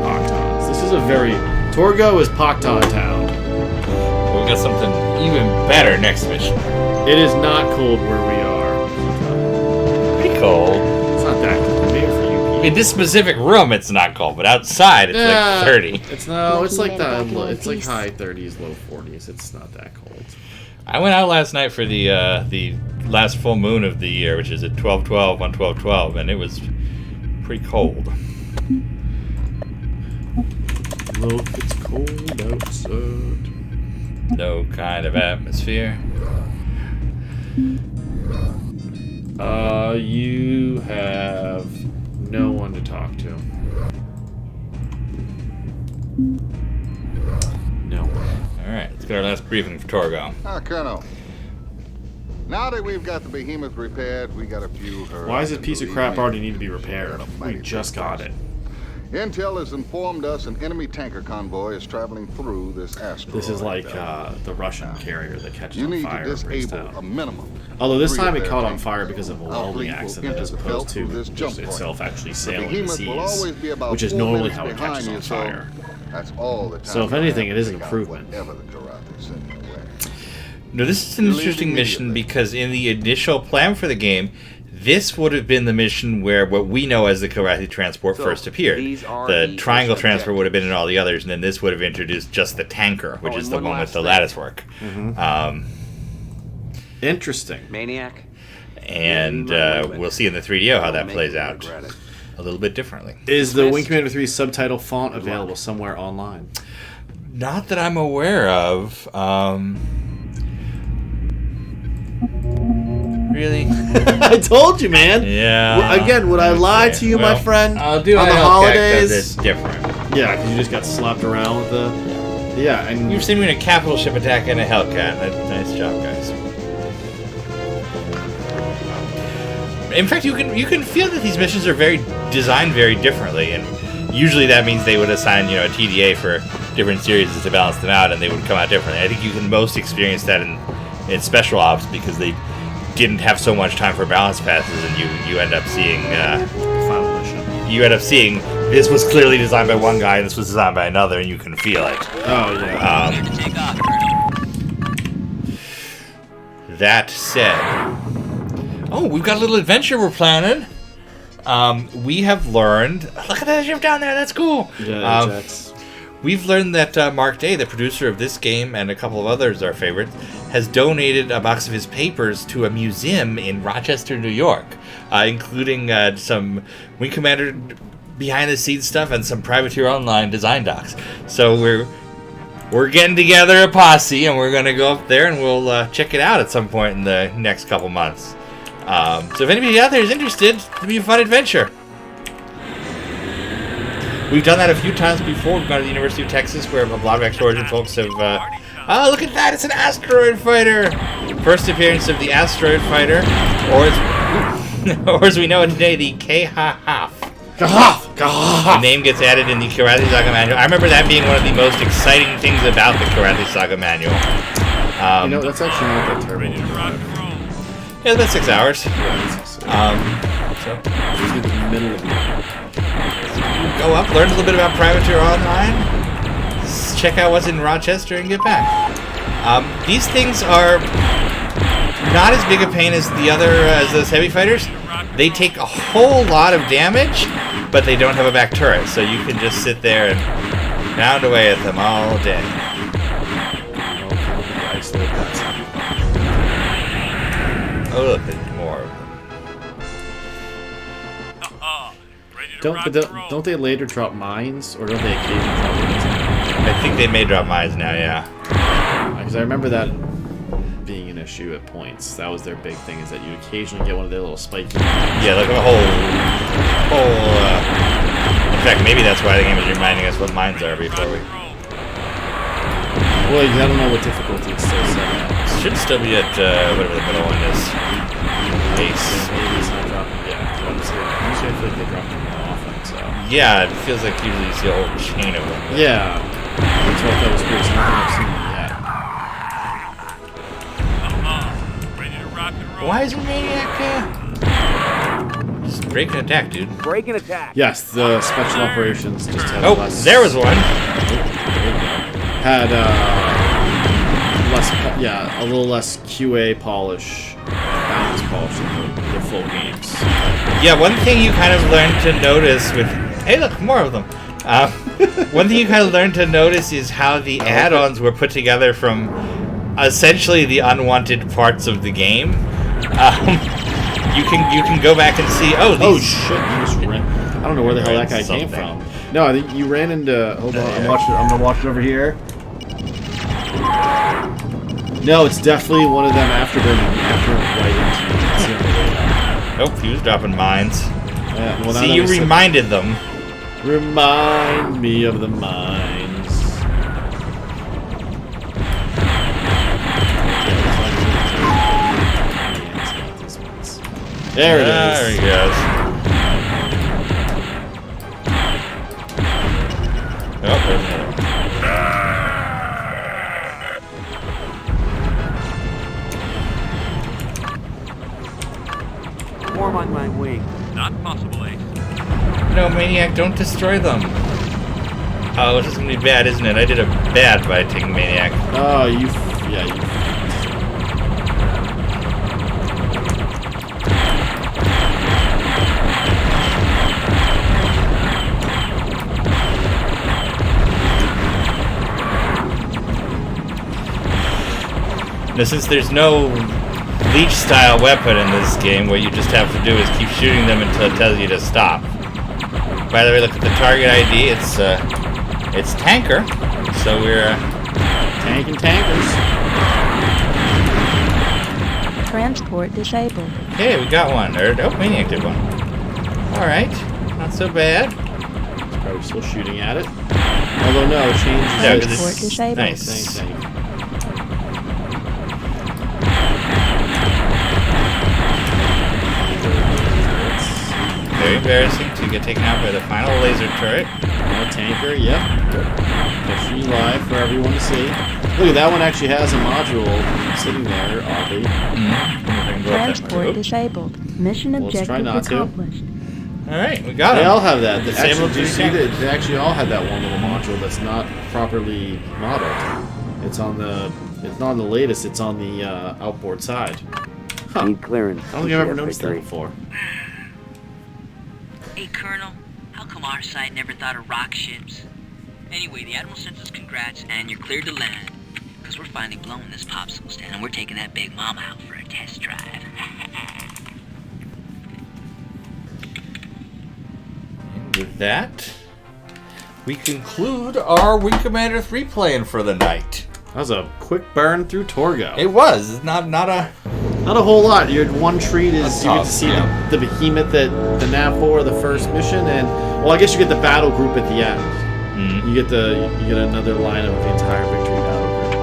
Poctons. This is a very... Torgo is Pocton Town. We'll get something even better next mission. It is not cold where we are. Pretty cold. It's not that cold. Maybe for you people. In this specific room, it's not cold, but outside, it's like 30. It's no. It's like that. It's like high 30s, low 40s. It's not that cold. I went out last night for the last full moon of the year, which is at 12/12 on 12/12, and it was pretty cold. Look, it's cold outside. No kind of atmosphere. You have no one to talk to. No one. Alright, let's get our last briefing for Torgo. Colonel. Now that we've got the behemoth repaired, we got a few... Why does this piece of crap already need to be repaired? We just got it. Intel has informed us an enemy tanker convoy is traveling through this asteroid. This is like the Russian carrier that catches on fire. You need to disable a minimum. Although this time it caught on fire because of a welding accident as opposed to just itself actually sailing the seas, which is normally how it catches on fire. That's all the time. So if anything, it is an improvement. No, this is an interesting mission because in the initial plan for the game, this would have been the mission where what we know as the Kilrathi transport first appeared. The triangle transport would have been in all the others, and then this would have introduced just the tanker, which is the one with the lattice work. Interesting. Maniac. And we'll see in the 3DO how that plays out a little bit differently. Is the Wing Commander 3 subtitle font available somewhere online? Not that I'm aware of. Really? I told you, man. Yeah. Again, would I lie to you, my friend? I'll do on the holidays. It's different. Yeah, because you just got slapped around with the. Yeah, and you've seen me in a capital ship attack and a Hellcat. Nice job, guys. In fact, you can feel that these missions are designed very differently, and usually that means they would assign a TDA for different series to balance them out, and they would come out differently. I think you can most experience that in Special Ops because they didn't have so much time for balance passes, and you end up seeing final mission. You end up seeing this was clearly designed by one guy and this was designed by another, and you can feel it. Oh yeah. That said, we've got a little adventure we're planning. We have learned. Look at that ship down there. That's cool. Yeah, we've learned that Mark Day, the producer of this game and a couple of others, our favorites, has donated a box of his papers to a museum in Rochester, New York, including some Wing Commander behind-the-scenes stuff and some Privateer Online design docs. So we're getting together a posse, and we're going to go up there and we'll check it out at some point in the next couple months. So if anybody out there is interested, it'll be a fun adventure. We've done that a few times before. We've gone to the University of Texas, where a lot of Exploration folks have... oh, look at that! It's an asteroid fighter! First appearance of the asteroid fighter, or as we know it today, the Kahaf. The name gets added in the Kilrathi Saga manual. I remember that being one of the most exciting things about the Kilrathi Saga manual. That's actually not that terrible. Yeah, about 6 hours. So just in the middle of it. Go up, learn a little bit about Privateer Online, check out what's in Rochester, and get back. These things are not as big a pain as those heavy fighters. They take a whole lot of damage, but they don't have a back turret, so you can just sit there and pound away at them all day. Oh, look, there's more of them. Don't they later drop mines, or don't they occasionally drop mines? I think they may drop mines now, yeah. Because I remember that being an issue at points. That was their big thing, is that you occasionally get one of their little spiky mines. Yeah, like a whole. In fact, maybe that's why the game is reminding us what mines are before we. Well, I don't know what difficulty it's still set at. It should still be at whatever the middle one is. Ace. Maybe it's not dropping. Yeah, usually I feel like they drop them more often. So. Yeah, it feels like usually you see a whole chain of them. Yeah, that's what I thought was great. So I haven't seen them yet. Ready to rock and roll. Why is Maniac just break an attack, dude? Break an attack. Yes, the special operations just had less. There was one. Had a little less QA polish, balance polish than the full games. Yeah, one thing you kind of learn to notice with... Hey, look, more of them. One thing you kind of learn to notice is how the add-ons were put together from essentially the unwanted parts of the game. You can go back and see. Oh shit! You just ran. I don't know where the hell that guy came from. No, I think you ran into. Hold on, I'm gonna watch it over here. No, it's definitely one of them after right into. Nope, he was dropping mines. Yeah, well, see, you reminded them. Remind me of the mines. There it is. There he goes. Oh, there's another one. Warm on my wing. Not possible, eh? No, Maniac, don't destroy them. Oh, this is gonna be bad, isn't it? I did a bad by taking Maniac. Oh, you. Now, since there's no leech-style weapon in this game, what you just have to do is keep shooting them until it tells you to stop. By the way, look at the target ID. It's Tanker, so we're tanking tankers. Transport disabled. Okay, we got one. Oh, Maniac did one. All right, not so bad. Probably still shooting at it. Although no, it changes. Yeah, Transport disabled. Nice. Thank. Very embarrassing to get taken out by the final laser turret. Tanker, yep. A free live for everyone to see. Look at that one actually has a module sitting there, oddly. Transport disabled. Mission objective accomplished. Alright, we got it. They all have that. Disabled. Actually, do you see that they actually all have that one little module that's not properly modeled. It's on the. It's not on the latest. It's on the outboard side. Huh. Need clearance. I don't think I've ever noticed that before. Hey, Colonel, how come our side never thought of rock ships? Anyway, the Admiral sends us congrats, and you're cleared to land. Because we're finally blowing this popsicle stand, and we're taking that big mama out for a test drive. And with that, we conclude our Wing Commander 3 playing for the night. That was a quick burn through Torgo. It was. It's not a whole lot. Your one treat is you get tough, to see the behemoth at the Nav4 of the first mission, and well, I guess you get the battle group at the end. Mm-hmm. You get another line of the entire victory battle group.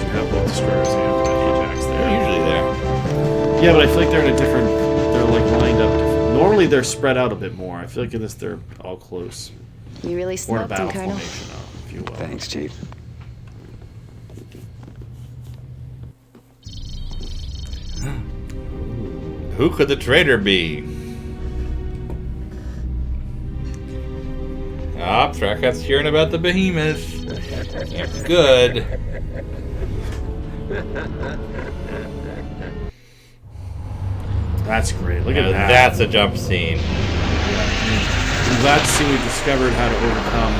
You have both destroyers and Ajax there. They're usually there. Yeah, but I feel like they're in a different. They're like lined up. Normally they're spread out a bit more. I feel like in this they're all close. You really Or a smoked battle him, Colonel. formation, if you will. Thanks, Chief. Who could the traitor be? Ah, Thracat's hearing about the behemoth. Good. That's great. Look at that. That's a jump scene. I'm glad to see we discovered how to overcome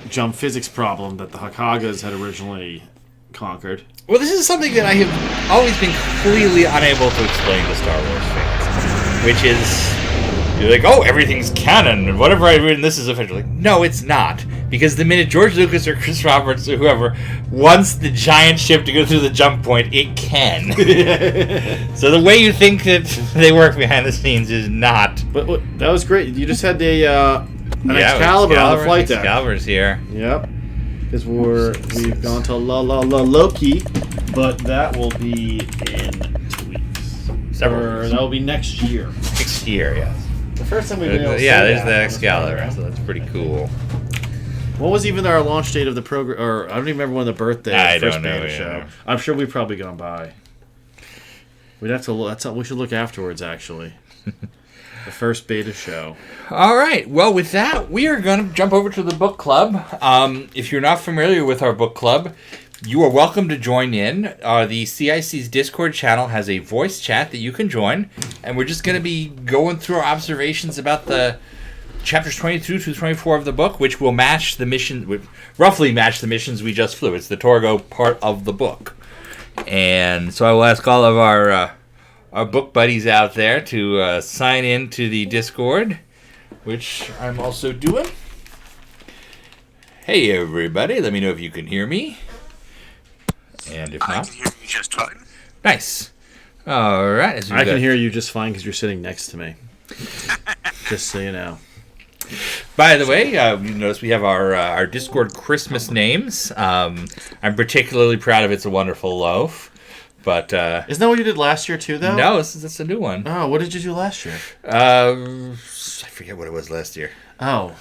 the jump physics problem that the Hakagas had originally conquered. Well, this is something that I have always been completely unable to explain to Star Wars fans. Which is, you're like, oh, everything's canon, and whatever I read in this is official. Like, no, it's not. Because the minute George Lucas or Chris Roberts or whoever wants the giant ship to go through the jump point, it can. So the way you think that they work behind the scenes is not. But that was great. You just had an Excalibur on the flight deck. Excalibur's here. Yep. Because we've gone to Loki, but that will be in 2 weeks. That will be next year. Next year, yes. The first time we've been able to yeah, say there's the Excalibur, so that's pretty cool. What was even our launch date of the program? Or I don't even remember when the birthday of the first beta show. I'm sure we've probably gone by. We'd have to look. We should look afterwards, actually. The first beta show. All right. Well, with that, we are going to jump over to the book club. If you're not familiar with our book club, you are welcome to join in. The CIC's Discord channel has a voice chat that you can join, and we're just going to be going through our observations about the chapters 22 to 24 of the book, which will match the mission, roughly match the missions we just flew. It's the Torgo part of the book, and so I will ask all of our book buddies out there to sign in to the Discord, which I'm also doing. Hey everybody, let me know if you can hear me. And if not, I can hear you just fine. Nice. All right. I can hear you just fine because you're sitting next to me. Just so you know. By the way, you notice we have our Discord Christmas names. I'm particularly proud of It's a Wonderful Loaf. But isn't that what you did last year too, though? No, it's a new one. Oh, what did you do last year? I forget what it was last year. Oh,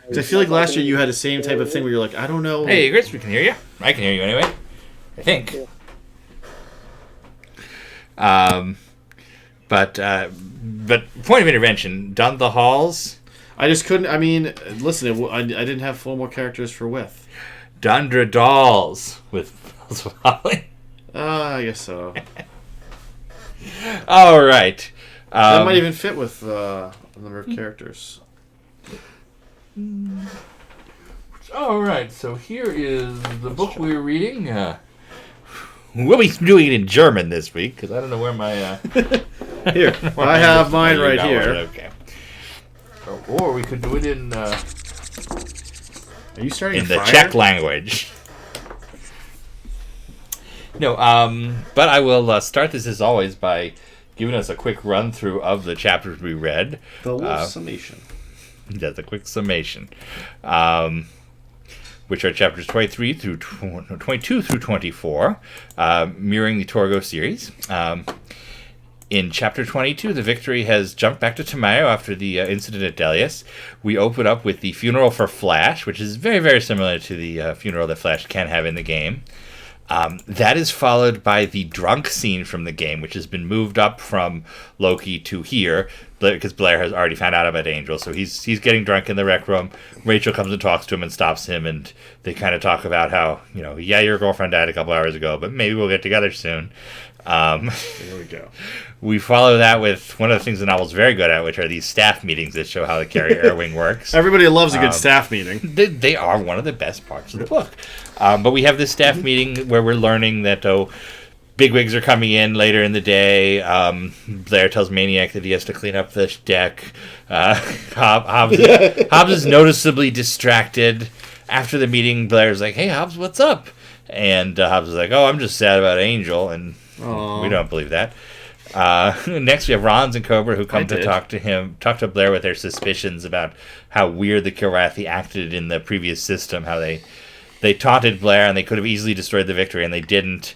'cause I feel like last year you had the same type of thing where you're like, I don't know. Hey, Chris, we can hear you. I can hear you anyway. I think. But point of intervention, done the halls. I just couldn't. I mean, listen, I didn't have 4 more characters for With. Dundra Dolls with Holly. I guess so. All right. That might even fit with a number of characters. All right. So here is the book we're reading. We'll be doing it in German this week because I don't know where my. Here, I have mine right here. Okay. Or we could do it in. Are you starting in the Czech language? No, but I will start this as always by giving us a quick run through of the chapters we read. The little summation. That's a quick summation, which are chapters 22 through 24, mirroring the Torgo series. In chapter 22, the Victory has jumped back to Tamayo after the incident at Delius. We open up with the funeral for Flash, which is very, very similar to the funeral that Flash can have in the game. That is followed by the drunk scene from the game, which has been moved up from Loki to here, because Blair has already found out about Angel. So he's getting drunk in the rec room. Rachel comes and talks to him and stops him, and they kind of talk about how, yeah, your girlfriend died a couple hours ago, but maybe we'll get together soon. There we go. We follow that with one of the things the novel's very good at, which are these staff meetings that show how the carrier air wing works. Everybody loves a good staff meeting. They are one of the best parts of the book. But we have this staff meeting where we're learning that, bigwigs are coming in later in the day. Blair tells Maniac that he has to clean up the deck. Hobbs is noticeably distracted. After the meeting, Blair's like, "Hey, Hobbs, what's up?" And Hobbs is like, "Oh, I'm just sad about Angel," and we don't believe that. Next, we have Rons and Cobra who come to talk to Blair with their suspicions about how weird the Kilrathi acted in the previous system, how they taunted Blair and they could have easily destroyed the Victory and they didn't.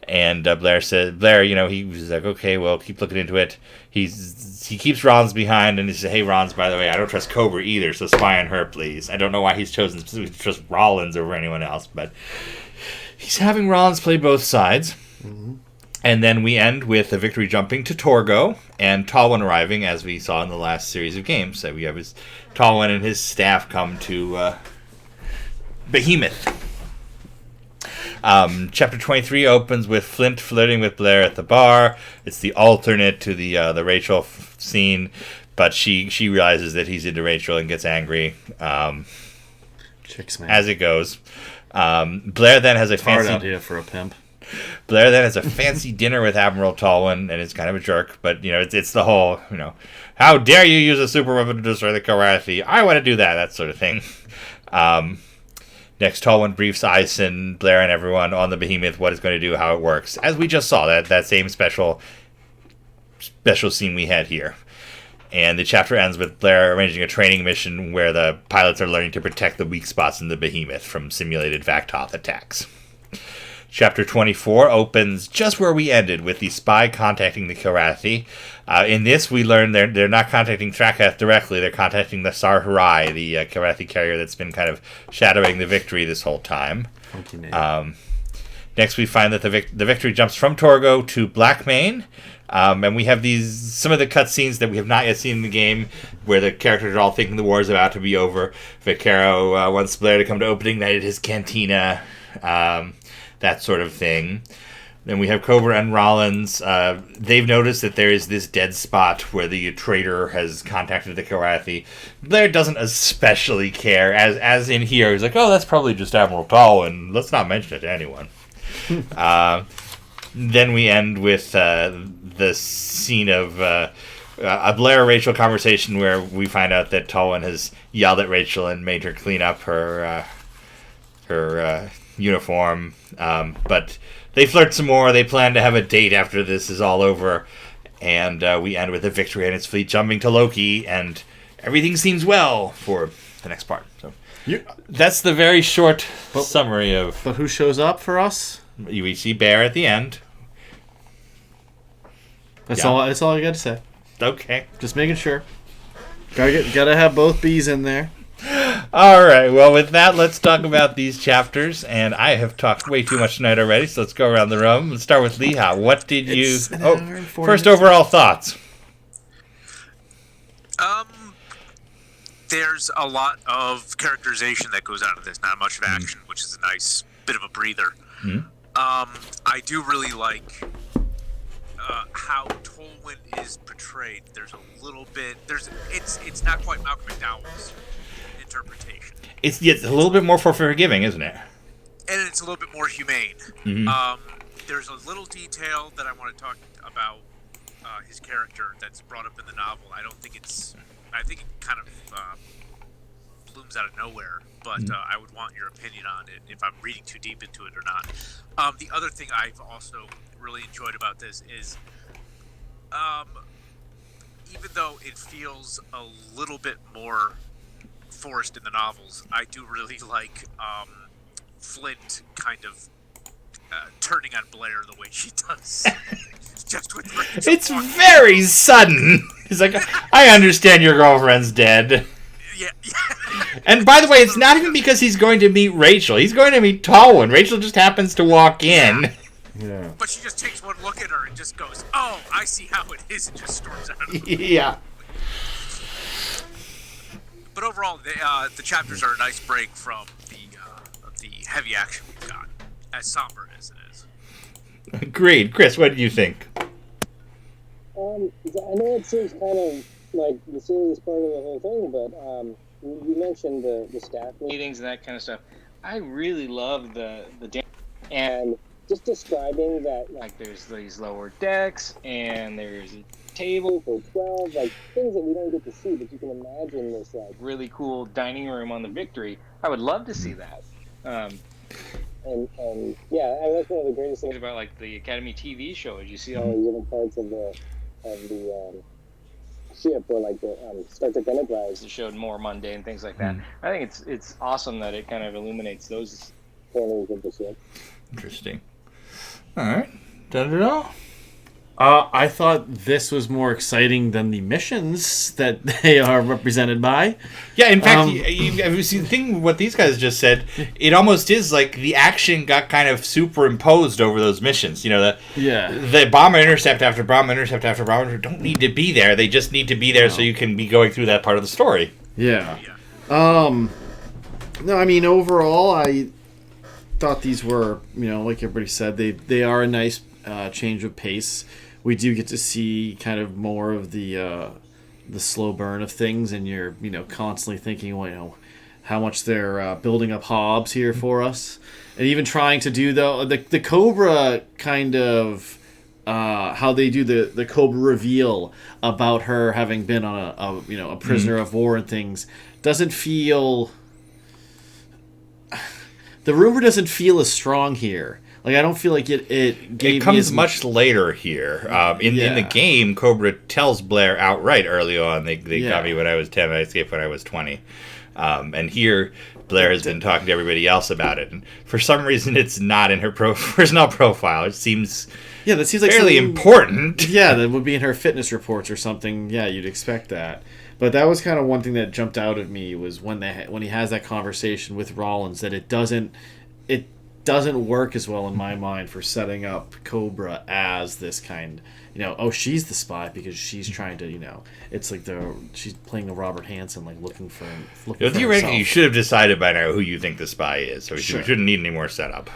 And Blair said, he was like, okay, well, keep looking into it. He keeps Rons behind and he says, hey, Rons, by the way, I don't trust Cobra either, so spy on her, please. I don't know why he's chosen specifically to trust Rollins over anyone else, but he's having Rons play both sides. Mm-hmm. And then we end with the Victory jumping to Torgo and Tallwan arriving, as we saw in the last series of games. So we have Tallwan and his staff come to Behemoth. Chapter 23 opens with Flint flirting with Blair at the bar. It's the alternate to the Rachel scene, but she realizes that he's into Rachel and gets angry. Chicks, man. As it goes. Blair then has a fancy... Hard out here for a pimp. Blair then has a fancy dinner with Admiral Tallwan, and is kind of a jerk, but, it's the whole, how dare you use a super weapon to destroy the Kilrathi? I want to do that sort of thing. Next, Tallwan briefs Ison, Blair, and everyone on the Behemoth what it's going to do, how it works. As we just saw, that same special scene we had here. And the chapter ends with Blair arranging a training mission where the pilots are learning to protect the weak spots in the Behemoth from simulated Vaktoth attacks. Chapter 24 opens just where we ended, with the spy contacting the Kilrathi. In this, we learn they're not contacting Trakath directly, they're contacting the Sarharai, the Kilrathi carrier that's been kind of shadowing the Victory this whole time. Next, we find that the Victory jumps from Torgo to Blackmane, and we have some of the cutscenes that we have not yet seen in the game, where the characters are all thinking the war is about to be over. Vaquero wants Blair to come to opening night at his cantina, that sort of thing. Then we have Cobra and Rollins. They've noticed that there is this dead spot where the traitor has contacted the Kilrathi. Blair doesn't especially care, as in here. He's like, oh, that's probably just Admiral Tallwan. Let's not mention it to anyone. Then we end with the scene of a Blair-Rachel conversation where we find out that Tallwan has yelled at Rachel and made her clean up her uniform, but they flirt some more. They plan to have a date after this is all over, and we end with the Victory and its fleet jumping to Loki, and everything seems well for the next part. So that's the very short summary of... But who shows up for us? We see Bear at the end. That's all I got to say. Okay. Just making sure. Gotta have both B's in there. All right. Well, with that, let's talk about these chapters. And I have talked way too much tonight already, so let's go around the room. Let's start with Leha. What did you... first overall thoughts. There's a lot of characterization that goes out of this. Not much of action, which is a nice bit of a breather. I do really like how Tolwyn is portrayed. There's a little bit. It's not quite Malcolm McDowell's interpretation. It's a little bit more forgiving, isn't it? And it's a little bit more humane. There's a little detail that I want to talk about his character that's brought up in the novel. I think it kind of blooms out of nowhere, but I would want your opinion on it if I'm reading too deep into it or not. The other thing I've also really enjoyed about this is even though it feels a little bit more forced in the novels, I do really like Flint kind of turning on Blair the way she does. Just with Rachel. It's very sudden. He's like, I understand your girlfriend's dead. Yeah. And by the way, it's not even because he's going to meet Rachel. He's going to meet Tolwyn. Rachel just happens to walk in. Yeah. But she just takes one look at her and just goes, "Oh, I see how it is," and just storms out of the room. Yeah. But overall, the chapters are a nice break from the heavy action we've got, as somber as it is. Agreed. Chris, what do you think? I know it seems kind of like the serious part of the whole thing, but you mentioned the staff meetings and that kind of stuff. I really love the and just describing that, like, there's these lower decks and there's a table for 12, like things that we don't get to see, but you can imagine this like really cool dining room on the Victory. I would love to see that. And yeah, that's one of the greatest things about like the Academy TV show is you see all these different parts of the ship, or like the Star Trek Enterprise showed more mundane things like that. I think it's awesome that it kind of illuminates those corners of the ship. Interesting. All right, done it all. I thought this was more exciting than the missions that they are represented by. Yeah, in fact, you see the thing what these guys just said. It almost is like the action got kind of superimposed over those missions. You know, the bomber intercept after bomber intercept after bomber don't need to be there. They just need to be there so you can be going through that part of the story. Yeah. No, I mean overall, I thought these were, like everybody said, they are a nice change of pace. We do get to see kind of more of the slow burn of things, and you're constantly thinking, how much they're building up Hobbs here for us, and even trying to do the Cobra kind of how they do the Cobra reveal about her having been on a prisoner of war and things doesn't feel. The rumor doesn't feel as strong here. Like, I don't feel like it comes much later here. In the game, Cobra tells Blair outright early on, they got me when I was 10, I escaped when I was 20. And here, Blair has been talking to everybody else about it. And for some reason, it's not in her personnel profile. It seems that seems like fairly important. Yeah, that would be in her fitness reports or something. Yeah, you'd expect that. But that was kind of one thing that jumped out at me was when he has that conversation with Rollins, that it doesn't work as well in my mind for setting up Cobra as this kind, she's the spy because she's trying to, it's like she's playing the Robert Hansen, like looking for theoretically, you should have decided by now who you think the spy is, so we shouldn't need any more setup.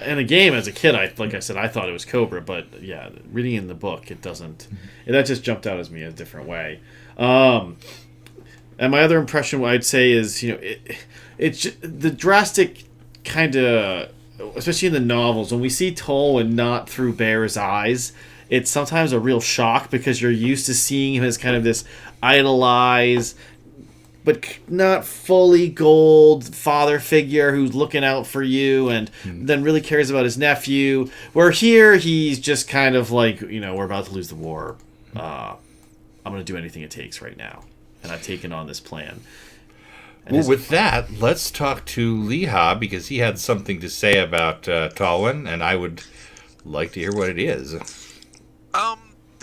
In a game as a kid, I thought it was Cobra, but yeah, reading in the book, it doesn't. That just jumped out as me in a different way. And my other impression, what I'd say is, it's the drastic kind of, especially in the novels, when we see Tolwyn not through Bear's eyes, it's sometimes a real shock because you're used to seeing him as kind of this idolized, but not fully gold father figure who's looking out for you and then really cares about his nephew. Where here, he's just kind of like, we're about to lose the war. I'm going to do anything it takes right now. And I've taken on this plan. Well, with that, let's talk to Leha, because he had something to say about Tolwyn, and I would like to hear what it is.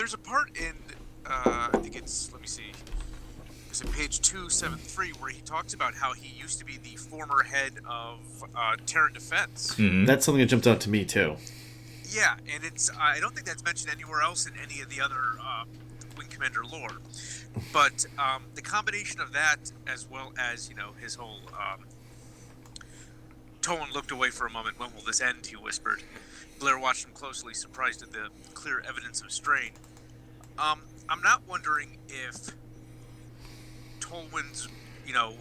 there's a part in I think it's, let me see, it's in page 273 where he talks about how he used to be the former head of Terran Defense. Mm-hmm. That's something that jumped out to me too. Yeah, and it's I don't think that's mentioned anywhere else in any of the other Wing Commander lore. But the combination of that, as well as, you know, his whole Towan looked away for a moment. When will this end? He whispered. Blair watched him closely, surprised at the clear evidence of strain. I'm not wondering if Tolwyn's, you know,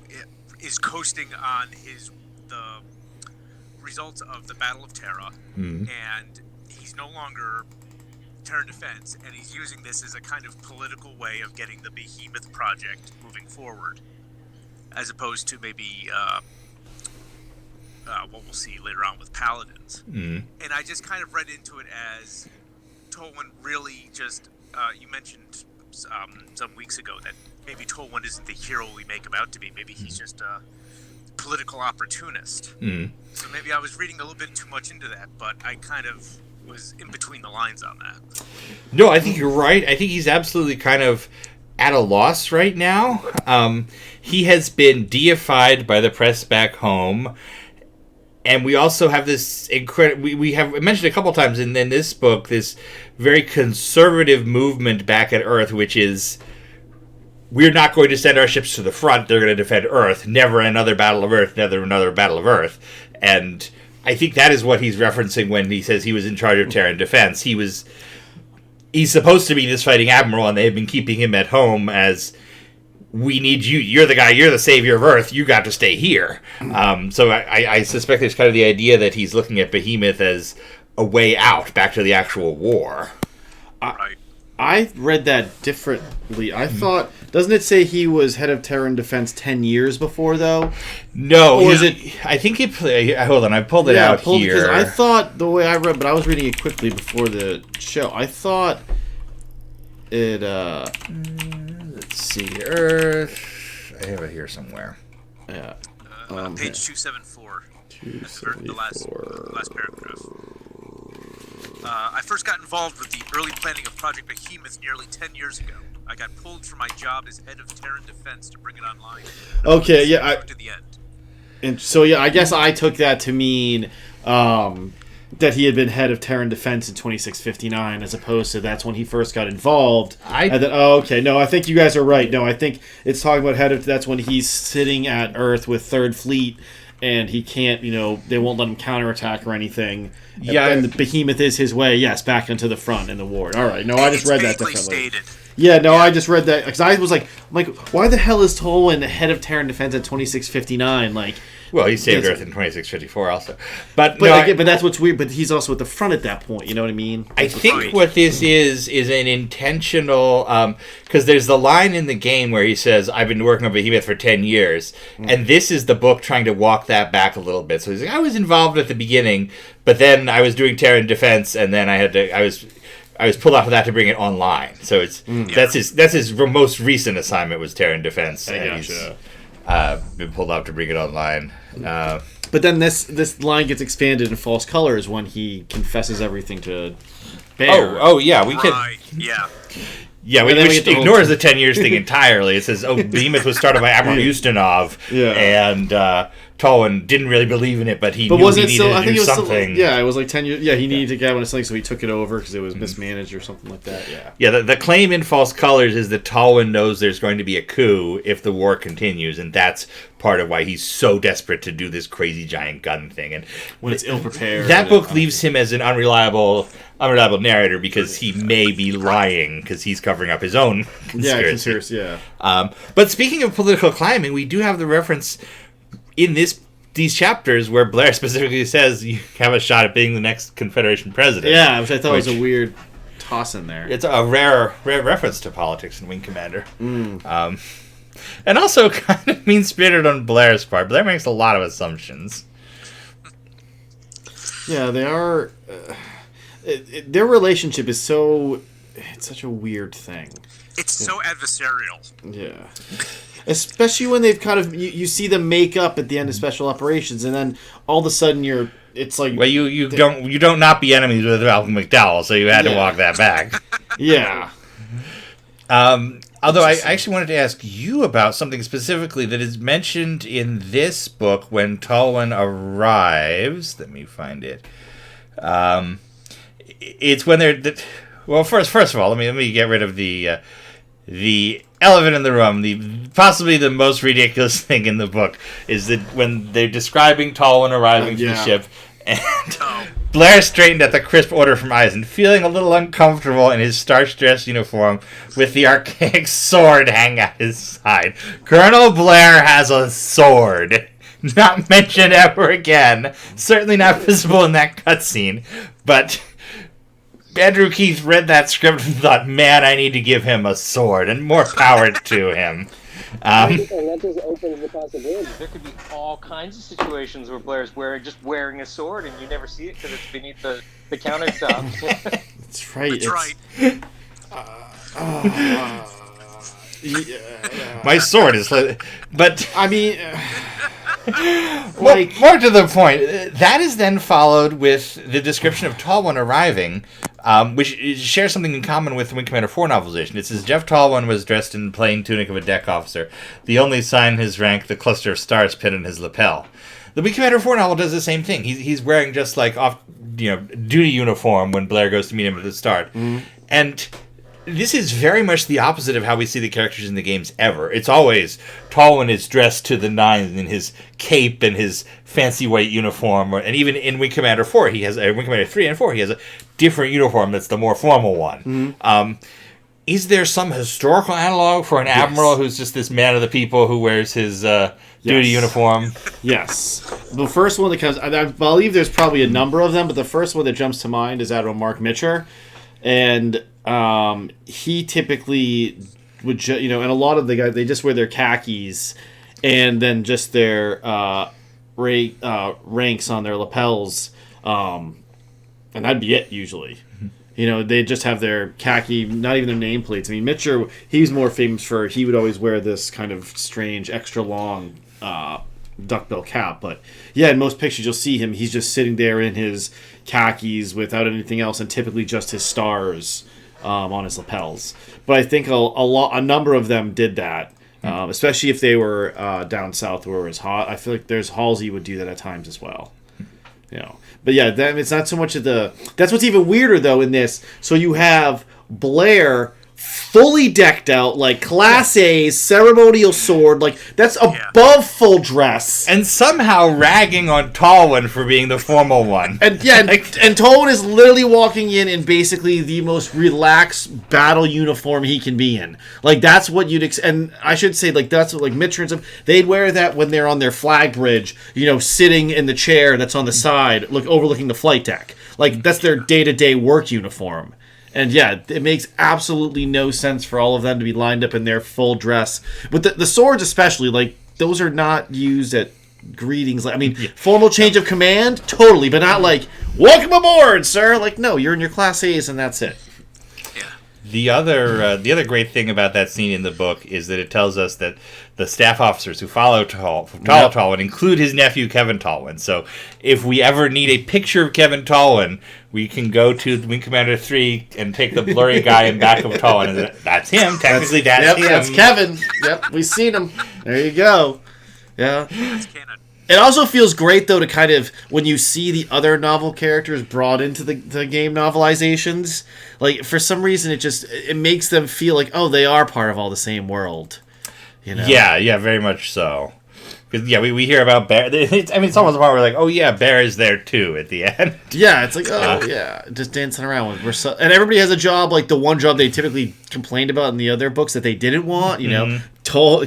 is coasting on the results of the Battle of Terra, and he's no longer Terran Defense, and he's using this as a kind of political way of getting the Behemoth project moving forward, as opposed to maybe what we'll see later on with Paladins. And I just kind of read into it as Tolwyn really just, you mentioned some weeks ago that maybe Tolwyn isn't the hero we make him out to be. Maybe he's just a political opportunist. So maybe I was reading a little bit too much into that, but I kind of was in between the lines on that. No, I think you're right. I think he's absolutely kind of at a loss right now. He has been deified by the press back home. And we also have this incredible... We have mentioned a couple times in this book, this very conservative movement back at Earth, which is, we're not going to send our ships to the front, they're going to defend Earth, never another Battle of Earth, never another Battle of Earth. And I think that is what he's referencing when he says he was in charge of Terran Defense. He's supposed to be this fighting admiral, and they've been keeping him at home as... we need you. You're the guy. You're the savior of Earth. You got to stay here. So I suspect there's kind of the idea that he's looking at Behemoth as a way out, back to the actual war. I read that differently. I thought, doesn't it say he was head of Terran Defense 10 years before, though? No. Or is it? I think hold on, I pulled it out here. Because I thought, the way I read, but I was reading it quickly before the show. I thought it, let's see, Earth. I have it here somewhere. Yeah. Page 274. The last paragraph. I first got involved with the early planning of Project Behemoth nearly 10 years ago. I got pulled from my job as head of Terran Defense to bring it online. Okay, yeah. To the end. And so, yeah, I guess I took that to mean that he had been head of Terran Defense in 2659, as opposed to that's when he first got involved. And then, okay. No, I think you guys are right. No, I think it's talking about head of... That's when he's sitting at Earth with Third Fleet, and he can't, they won't let him counterattack or anything. Yeah. And the Behemoth is his way, yes, back into the front in the war. All right. No, I just read that differently. Stated. Yeah, no, I just read that, because I was like, why the hell is Tolwyn the head of Terran Defense at 2659? Well, he saved Earth in 2654 also. But that's what's weird, but he's also at the front at that point, you know what I mean? I think what this is an intentional... because there's the line in the game where he says, I've been working on Behemoth for 10 years, and this is the book trying to walk that back a little bit. So he's like, I was involved at the beginning, but then I was doing Terran Defense, and then I was pulled off of that to bring it online. So it's that's his most recent assignment was Terran Defense. He's been pulled off to bring it online. But then this line gets expanded in False Colors when he confesses everything to Bear. Oh yeah, we could. Yeah. Yeah, which ignores the 10 years thing entirely. It says, Behemoth was started by Admiral Ustinov, and Tolwyn didn't really believe in it, but he knew he needed to do something. It was like 10 years. Yeah, he needed to get on something, so he took it over because it was mismanaged or something like that. Yeah. The claim in False Colors is that Tolwyn knows there's going to be a coup if the war continues, and that's part of why he's so desperate to do this crazy giant gun thing. And when it's ill-prepared. That book leaves him as an unreliable narrator because he may be lying because he's covering up his own conspiracy. Yeah. But speaking of political climbing, we do have the reference in these chapters where Blair specifically says you have a shot at being the next Confederation president. Yeah, which I thought was a weird toss in there. It's a rare reference to politics in Wing Commander. And also kind of mean-spirited on Blair's part. Blair makes a lot of assumptions. Yeah, they are... their relationship is it's such a weird thing. It's so adversarial. Yeah. Especially when they've kind of... You see them make up at the end of Special Operations, and then all of a sudden you're it's like well, you don't not be enemies with Malcolm McDowell, so you had to walk that back. Yeah. Although I actually wanted to ask you about something specifically that is mentioned in this book when Tolwyn arrives. Let me find it. It's when they're... Well, first of all, let me get rid of the elephant in the room. Possibly the most ridiculous thing in the book is that when they're describing Tolwyn arriving to the ship, and Blair straightened at the crisp order from Eisen, feeling a little uncomfortable in his starched dress uniform with the archaic sword hanging at his side. Colonel Blair has a sword. Not mentioned ever again. Certainly not visible in that cutscene. But Andrew Keith read that script and thought, man, I need to give him a sword, and more power to him. And that just opens the possibility. There could be all kinds of situations where Blair's wearing a sword, and you never see it because it's beneath the countertop. That's right. My sword is... But, I mean... more to the point, that is then followed with the description of Tolwyn arriving, which shares something in common with the Wing Commander 4 novelization. It says, Jeff Tolwyn was dressed in plain tunic of a deck officer. The only sign in his rank, the cluster of stars pinned in his lapel. The Wing Commander 4 novel does the same thing. He's wearing just like duty uniform when Blair goes to meet him at the start. Mm-hmm. And this is very much the opposite of how we see the characters in the games ever. It's always Tolwyn is dressed to the nines in his cape and his fancy white uniform, and even in Wing Commander 4, he has Wing Commander 3 and 4, he has a different uniform that's the more formal one. Mm-hmm. Is there some historical analog for an admiral who's just this man of the people who wears his duty uniform? Yes. The first one that comes, I believe there's probably a number of them, but the first one that jumps to mind is Admiral Mark Mitcher, and he typically would, and a lot of the guys, they just wear their khakis and then just their ranks on their lapels, and that'd be it usually. They just have their khaki, not even their nameplates. I mean, Mitcher, he's more famous for, he would always wear this kind of strange, extra long duckbill cap. But yeah, in most pictures you'll see him, he's just sitting there in his khakis without anything else, and typically just his stars on his lapels. But I think a number of them did that, especially if they were down south where it was hot. I feel like there's Halsey would do that at times as well. But yeah, it's not so much of the... That's what's even weirder, though, in this. So you have Blair fully decked out, like Class A ceremonial sword, like that's above full dress, and somehow ragging on Tolwyn for being the formal one. And and Tolwyn is literally walking in basically the most relaxed battle uniform he can be in. Like that's what you'd and I should say like that's what like Mitcher and stuff, they'd wear that when they're on their flag bridge, sitting in the chair that's on the side, overlooking the flight deck. Like that's their day-to-day work uniform. And yeah, it makes absolutely no sense for all of them to be lined up in their full dress. But the swords especially, like, those are not used at greetings. Like, I mean, formal change of command, totally, but not like, welcome aboard, sir. Like, no, you're in your Class A's and that's it. The other great thing about that scene in the book is that it tells us that the staff officers who follow Tolwyn include his nephew Kevin Tolwyn. So if we ever need a picture of Kevin Tolwyn, we can go to Wing Commander 3 and take the blurry guy in back of Tolwyn. And that's him. Technically, that's him. That's Kevin. Yep, we've seen him. There you go. Yeah. That's canon. It also feels great, though, to kind of, when you see the other novel characters brought into the game novelizations, like, for some reason, it makes them feel like, oh, they are part of all the same world. Yeah, very much so. Because, we hear about Bear. It's almost a part where we're like, oh, yeah, Bear is there, too, at the end. Yeah, it's like, just dancing around. And everybody has a job, like the one job they typically complained about in the other books that they didn't want,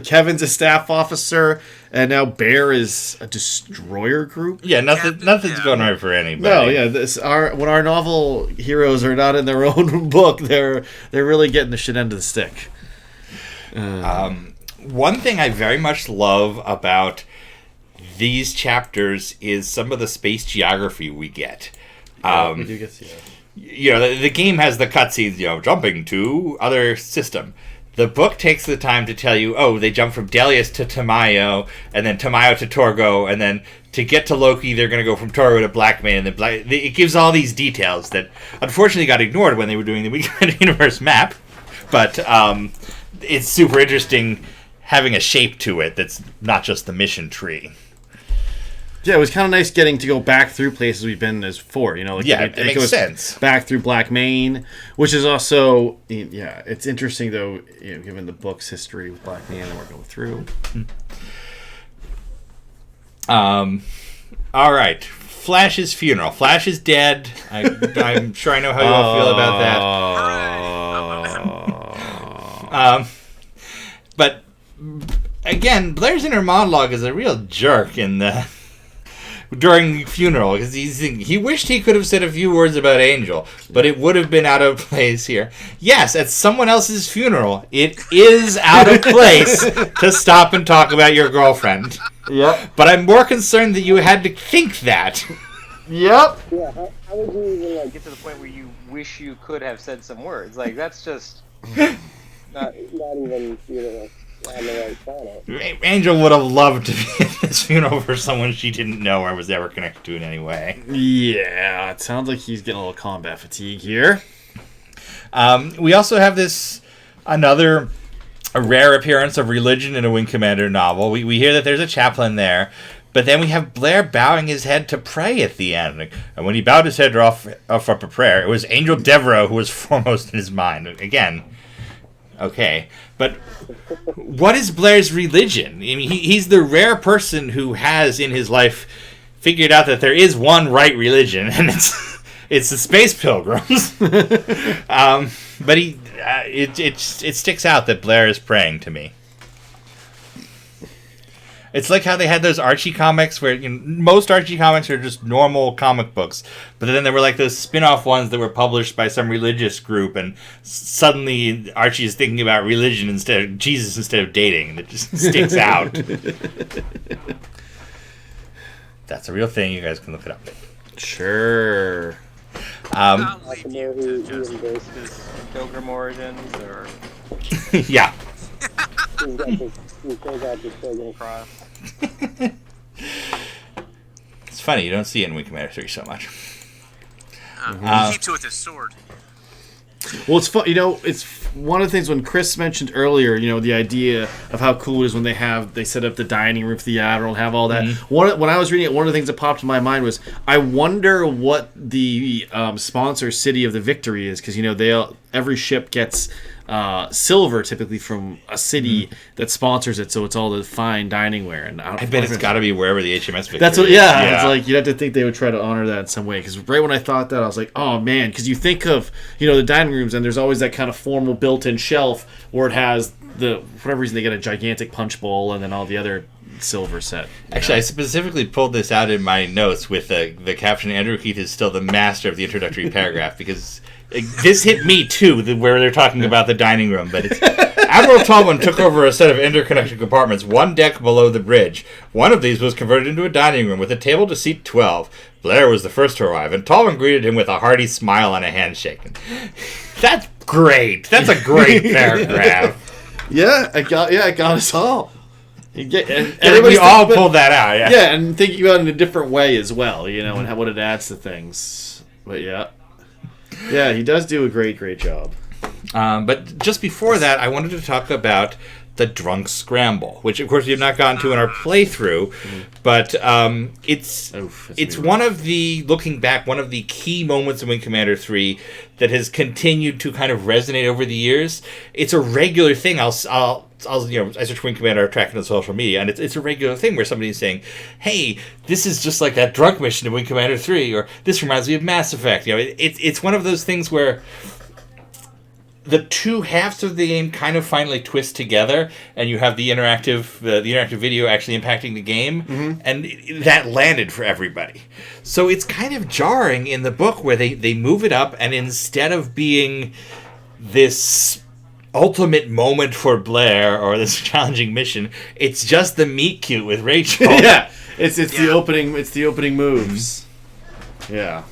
Kevin's a staff officer, and now Bear is a destroyer group. Yeah, nothing's going right for anybody. No, yeah, when our novel heroes are not in their own book, they're really getting the shit end of the stick. One thing I very much love about these chapters is some of the space geography we get. We do get the game has the cutscenes, jumping to other system. The book takes the time to tell you, oh, they jump from Delius to Tamayo, and then Tamayo to Torgo, and then to get to Loki, they're going to go from Torgo to Blackmane, and then it gives all these details that unfortunately got ignored when they were doing the Weekend Universe map. But it's super interesting having a shape to it that's not just the mission tree. Yeah, it was kind of nice getting to go back through places we've been as before. You know, like it makes sense. Back through Blackmane, which is also it's interesting though, given the book's history with Blackmane that we're going through. All right, Flash's funeral. Flash is dead. I'm sure I know how you all feel about that. But again, Blair's inner monologue is a real jerk during the funeral, because he wished he could have said a few words about Angel, but it would have been out of place here. Yes, at someone else's funeral, it is out of place to stop and talk about your girlfriend. Yep. But I'm more concerned that you had to think that. Yep. Yeah, how would you even get to the point where you wish you could have said some words? Like, that's just not even on the right planet. Angel would have loved to be at this funeral for someone she didn't know or was ever connected to in any way. Yeah, it sounds like he's getting a little combat fatigue here. We also have a rare appearance of religion in a Wing Commander novel. We hear that there's a chaplain there, but then we have Blair bowing his head to pray at the end. And when he bowed his head to offer up a prayer, it was Angel Devereaux who was foremost in his mind. Again, okay. But what is Blair's religion? I mean, he's the rare person who has in his life figured out that there is one right religion, and it's the Space Pilgrims. But it sticks out that Blair is praying to me. It's like how they had those Archie comics where most Archie comics are just normal comic books, but then there were like those spin-off ones that were published by some religious group, and suddenly Archie is thinking about religion instead of Jesus instead of dating, and it just sticks out. That's a real thing. You guys can look it up. Sure. I'll leave you to just his pilgrim origins, or yeah. He throws out the pilgrim cross. It's funny, you don't see it in Wing Commander 3 so much. He keeps it with his sword. Well, it's fun. It's one of the things when Chris mentioned earlier. The idea of how cool it is when they set up the dining room for the Admiral and have all that. When I was reading it, one of the things that popped in my mind was, I wonder what the sponsor city of the Victory is, because every ship gets silver typically from a city that sponsors it, so it's all the fine dining ware. And I bet it's got to be wherever the HMS Victory that's what. is. Yeah, it's like you'd have to think they would try to honor that in some way. Because right when I thought that, I was like, oh man, because you think of the dining rooms, and there's always that kind of formal built-in shelf where it has for whatever reason they get a gigantic punch bowl and then all the other silver set. Actually, I specifically pulled this out in my notes with the caption, Andrew Keith is still the master of the introductory paragraph, because this hit me too, where they're talking about the dining room. But Admiral Tolman took over a set of interconnected compartments, one deck below the bridge. One of these was converted into a dining room with a table to seat 12. Blair was the first to arrive, and Tolman greeted him with a hearty smile and a handshake. That's great. That's a great paragraph. Yeah, I got us all. And we all pulled that out. Yeah, and thinking about it in a different way as well, and what it adds to things. But yeah, he does do a great job. But just before that, I wanted to talk about the Drunk Scramble, which of course we have not gotten to in our playthrough, but it's one of the, looking back, one of the key moments in Wing Commander 3 that has continued to kind of resonate over the years. It's a regular thing. I search Wing Commander, track it on social media, and it's a regular thing where somebody's saying, hey, this is just like that drunk mission in Wing Commander 3, or this reminds me of Mass Effect. It's one of those things where the two halves of the game kind of finally twist together, and you have the interactive video actually impacting the game, and that landed for everybody. So it's kind of jarring in the book where they move it up, and instead of being this ultimate moment for Blair or this challenging mission, it's just the meet cute with Rachel. It's the opening moves. Yeah.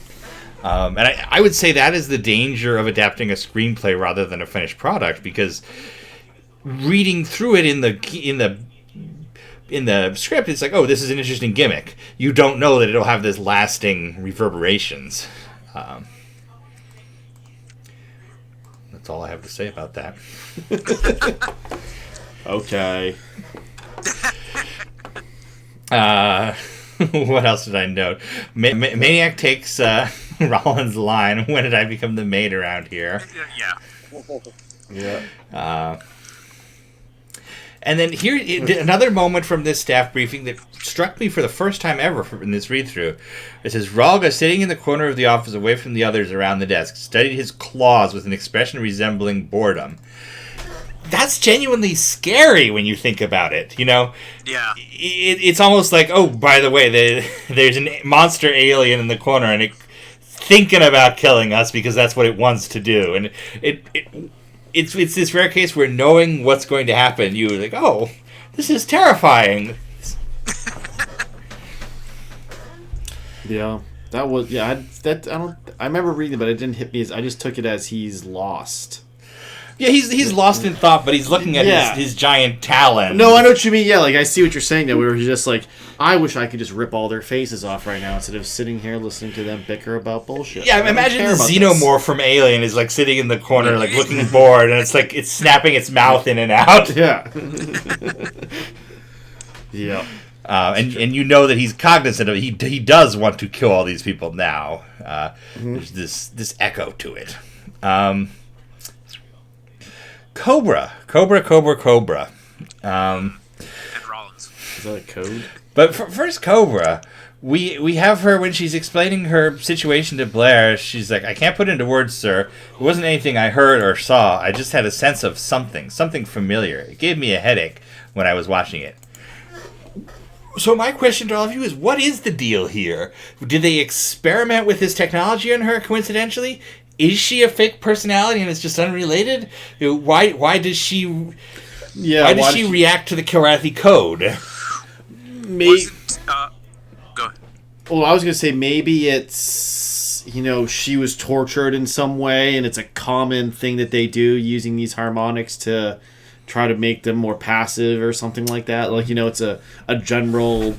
And I would say that is the danger of adapting a screenplay rather than a finished product, because reading through it in the script, it's like, oh, this is an interesting gimmick. You don't know that it'll have this lasting reverberations. That's all I have to say about that. Okay. What else did I note? Maniac takes Rollins' line, "When did I become the maid around here?" Yeah. And then here, another moment from this staff briefing that struck me for the first time ever in this read-through. It says, Ralga, sitting in the corner of the office away from the others around the desk, studied his claws with an expression resembling boredom. That's genuinely scary when you think about it, you know? Yeah. It's almost like, oh, by the way, there's a monster alien in the corner and it's thinking about killing us because that's what it wants to do. And it's this rare case where knowing what's going to happen, you're like, oh, this is terrifying. Yeah, that was I remember reading it, but it didn't hit me. I just took it as he's lost. Yeah, he's lost in thought, but he's looking at his giant talon. No, I know what you mean. Yeah, like I see what you're saying. That we were just like, I wish I could just rip all their faces off right now instead of sitting here listening to them bicker about bullshit. Yeah, imagine the xenomorph from Alien is like sitting in the corner, like looking bored, and it's like it's snapping its mouth in and out. Yeah. Yeah. And you know that he's cognizant of it. He does want to kill all these people now. There's this echo to it. Cobra. And Rollins. Is that a code? But first, Cobra. We have her when she's explaining her situation to Blair. She's like, I can't put into words, sir. It wasn't anything I heard or saw. I just had a sense of something familiar. It gave me a headache when I was watching it. So my question to all of you is, what is the deal here? Did they experiment with this technology on her coincidentally? Is she a fake personality and it's just unrelated? Why does she? Why does she react to the Kilrathi code? Maybe. Go ahead. Well, I was gonna say maybe it's she was tortured in some way, and it's a common thing that they do using these harmonics to try to make them more passive or something like that. Like it's a general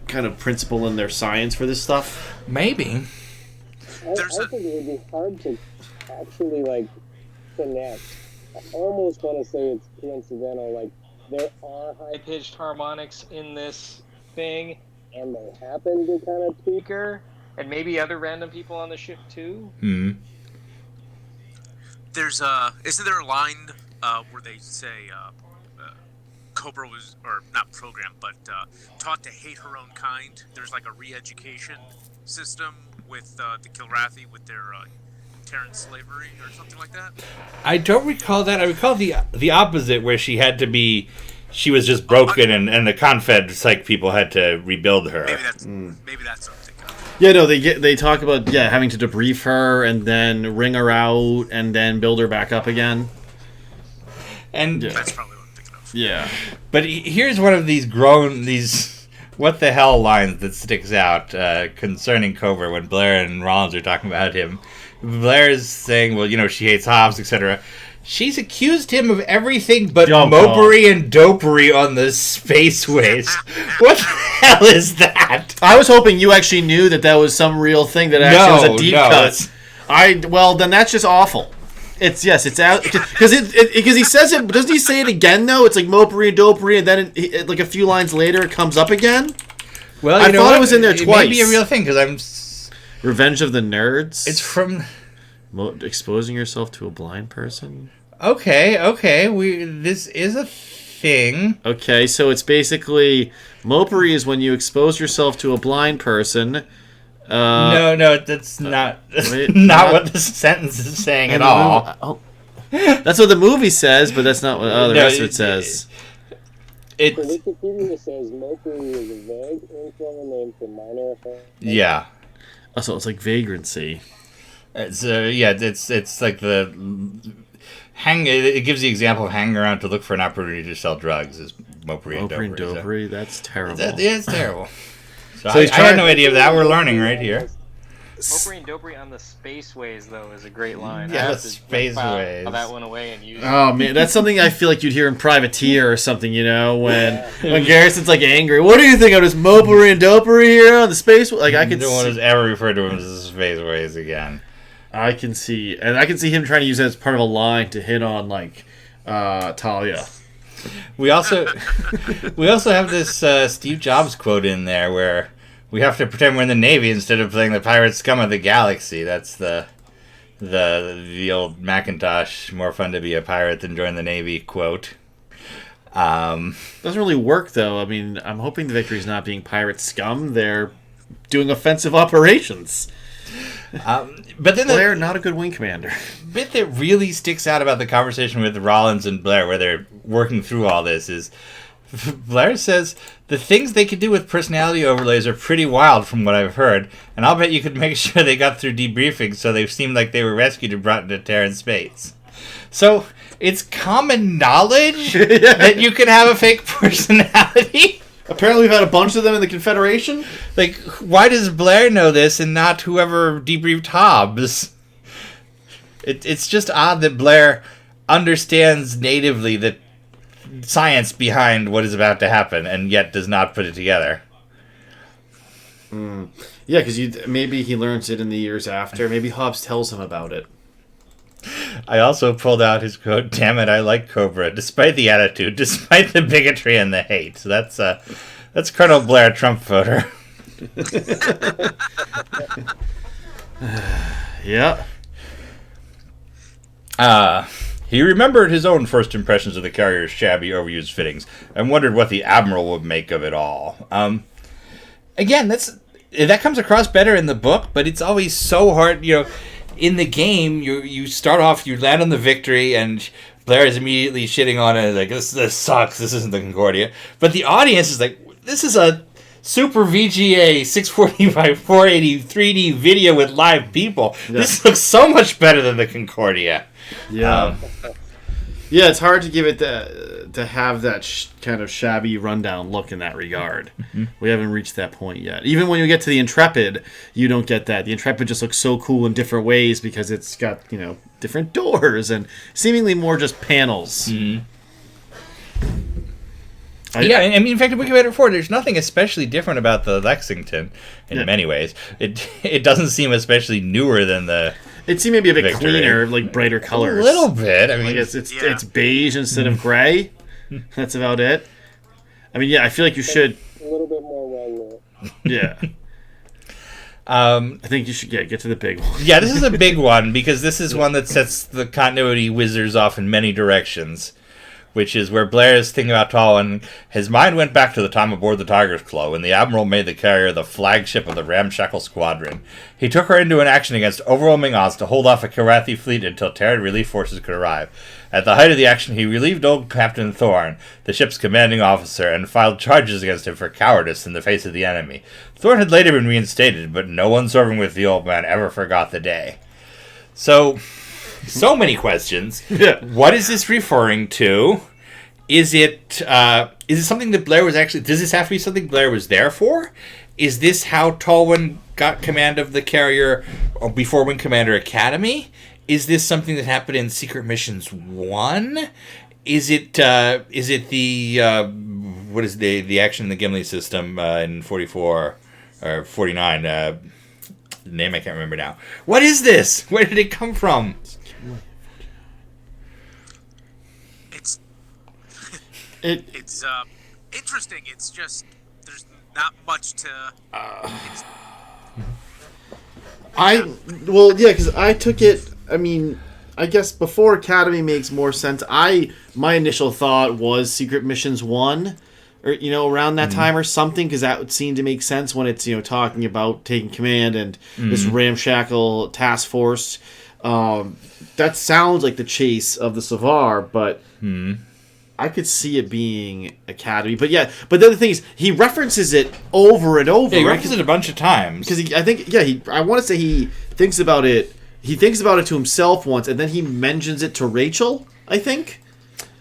kind of principle in their science for this stuff. Maybe. I think it would be hard to actually connect. I almost want to say it's coincidental. Like there are high-pitched harmonics in this thing, and they happen to kind of tweak her, and maybe other random people on the ship too. Hmm. Isn't there a line where they say Cobra was, or not programmed, but taught to hate her own kind? There's like a re-education system with the Kilrathi with their Terran slavery or something like that. I don't recall that. I recall the opposite, where she was just broken, and the Confed psych people had to rebuild her. Maybe that's something. Yeah, no, they talk about having to debrief her and then wring her out and then build her back up again. And that's probably what I'm thinking of. Yeah, but here's one of these what the hell lines that sticks out concerning Cobra when Blair and Rollins are talking about him. Blair is saying, well, she hates Hobbs, etc. She's accused him of everything but mopery and dopery on the spaceways. What the hell is that? I was hoping you actually knew that was some real thing that actually was a deep cut. Well, then that's just awful. It's out because he says it. Doesn't he say it again though? It's like mopery and dopery, and then like a few lines later, it comes up again. Well, I thought it was in there twice. It may be a real thing because I'm. Revenge of the Nerds. It's from exposing yourself to a blind person. Okay. This is a thing. Okay, so it's basically mopery is when you expose yourself to a blind person. No, that's not not what this sentence is saying at all. That's what the movie says, but that's not what the rest of it says. Wikipedia says mopery is a vague, informal name for minor offense. Yeah. So it's like vagrancy. It's it's like the it gives the example of hanging around to look for an opportunity to sell drugs is mopery and dopery. That's terrible. It's terrible. So I had no idea of that. We're learning right here. Mopri and Dopri on the spaceways, though, is a great line. Yeah, I have to spaceways. file that one away and use it. Oh man, that's something I feel like you'd hear in Privateer or something, you know, when Garrison's like angry. What do you think of this Mopri and Dopri here on the space? Like I could. No one has ever referred to him as spaceways again. I can see him trying to use that as part of a line to hit on like Talia. We also have this Steve Jobs quote in there where we have to pretend we're in the Navy instead of playing the pirate scum of the galaxy. That's the old Macintosh, more fun to be a pirate than join the Navy quote. Doesn't really work though. I mean, I'm hoping the victory's not being pirate scum. They're doing offensive operations. But then Blair, not a good wing commander. Bit that really sticks out about the conversation with Rollins and Blair, where they're working through all this, is Blair says the things they could do with personality overlays are pretty wild from what I've heard, and I'll bet you could make sure they got through debriefing so they seemed like they were rescued and brought into Terran space. So it's common knowledge that you can have a fake personality. Apparently we've had a bunch of them in the Confederation. Like, why does Blair know this and not whoever debriefed Hobbs? It's just odd that Blair understands natively the science behind what is about to happen and yet does not put it together. Yeah, because maybe he learns it in the years after. Maybe Hobbs tells him about it. I also pulled out his quote, "Damn it, I like Cobra, despite the attitude, despite the bigotry and the hate." So that's Colonel Blair, Trump voter. Yeah. He remembered his own first impressions of the carrier's shabby, overused fittings and wondered what the Admiral would make of it all. Again, that comes across better in the book, but it's always so hard, you know. In the game, you start off, you land on the victory, and Blair is immediately shitting on it, like, this sucks, this isn't the Concordia. But the audience is like, this is a Super VGA 640 by 480 3D video with live people. Yeah. This looks so much better than the Concordia. Yeah. Yeah, it's hard to give it to have that kind of shabby rundown look in that regard. Mm-hmm. We haven't reached that point yet. Even when you get to the Intrepid, you don't get that. The Intrepid just looks so cool in different ways because it's got, you know, different doors and seemingly more just panels. Mm-hmm. I mean, in fact, if we compare it before, there's nothing especially different about the Lexington in many ways. It doesn't seem especially newer than the. It seemed maybe a bit cleaner, like brighter colors. A little bit. I mean, like it's beige instead of gray. That's about it. I mean, yeah, I feel like you should a little bit more well lit. Yeah. I think you should get to the big one. Yeah, this is a big one because this is one that sets the continuity whizzers off in many directions. Which is where Blair is thinking about Tall, and his mind went back to the time aboard the Tiger's Claw when the Admiral made the carrier the flagship of the Ramshackle Squadron. He took her into an action against overwhelming odds to hold off a Kilrathi fleet until Terran relief forces could arrive. At the height of the action, he relieved old Captain Thorne, the ship's commanding officer, and filed charges against him for cowardice in the face of the enemy. Thorne had later been reinstated, but no one serving with the old man ever forgot the day. So many questions. Yeah. What is this referring to? Is it something that Blair was actually... Does this have to be something Blair was there for? Is this how Tolwyn got command of the carrier before Wing Commander Academy? Is this something that happened in Secret Missions 1? Is it the... what is the action in the Gimli system in 44 or 49? The name I can't remember now. What is this? Where did it come from? It's interesting. It's just there's not much to. Because I took it. I mean, I guess before Academy makes more sense. My initial thought was Secret Missions 1, or around that time or something, because that would seem to make sense when it's talking about taking command and this ramshackle task force. That sounds like the chase of the Savar, but. I could see it being Academy, but the other thing is he references it over and over. Yeah, he references it a bunch of times because I want to say he thinks about it. He thinks about it to himself once, and then he mentions it to Rachel, I think.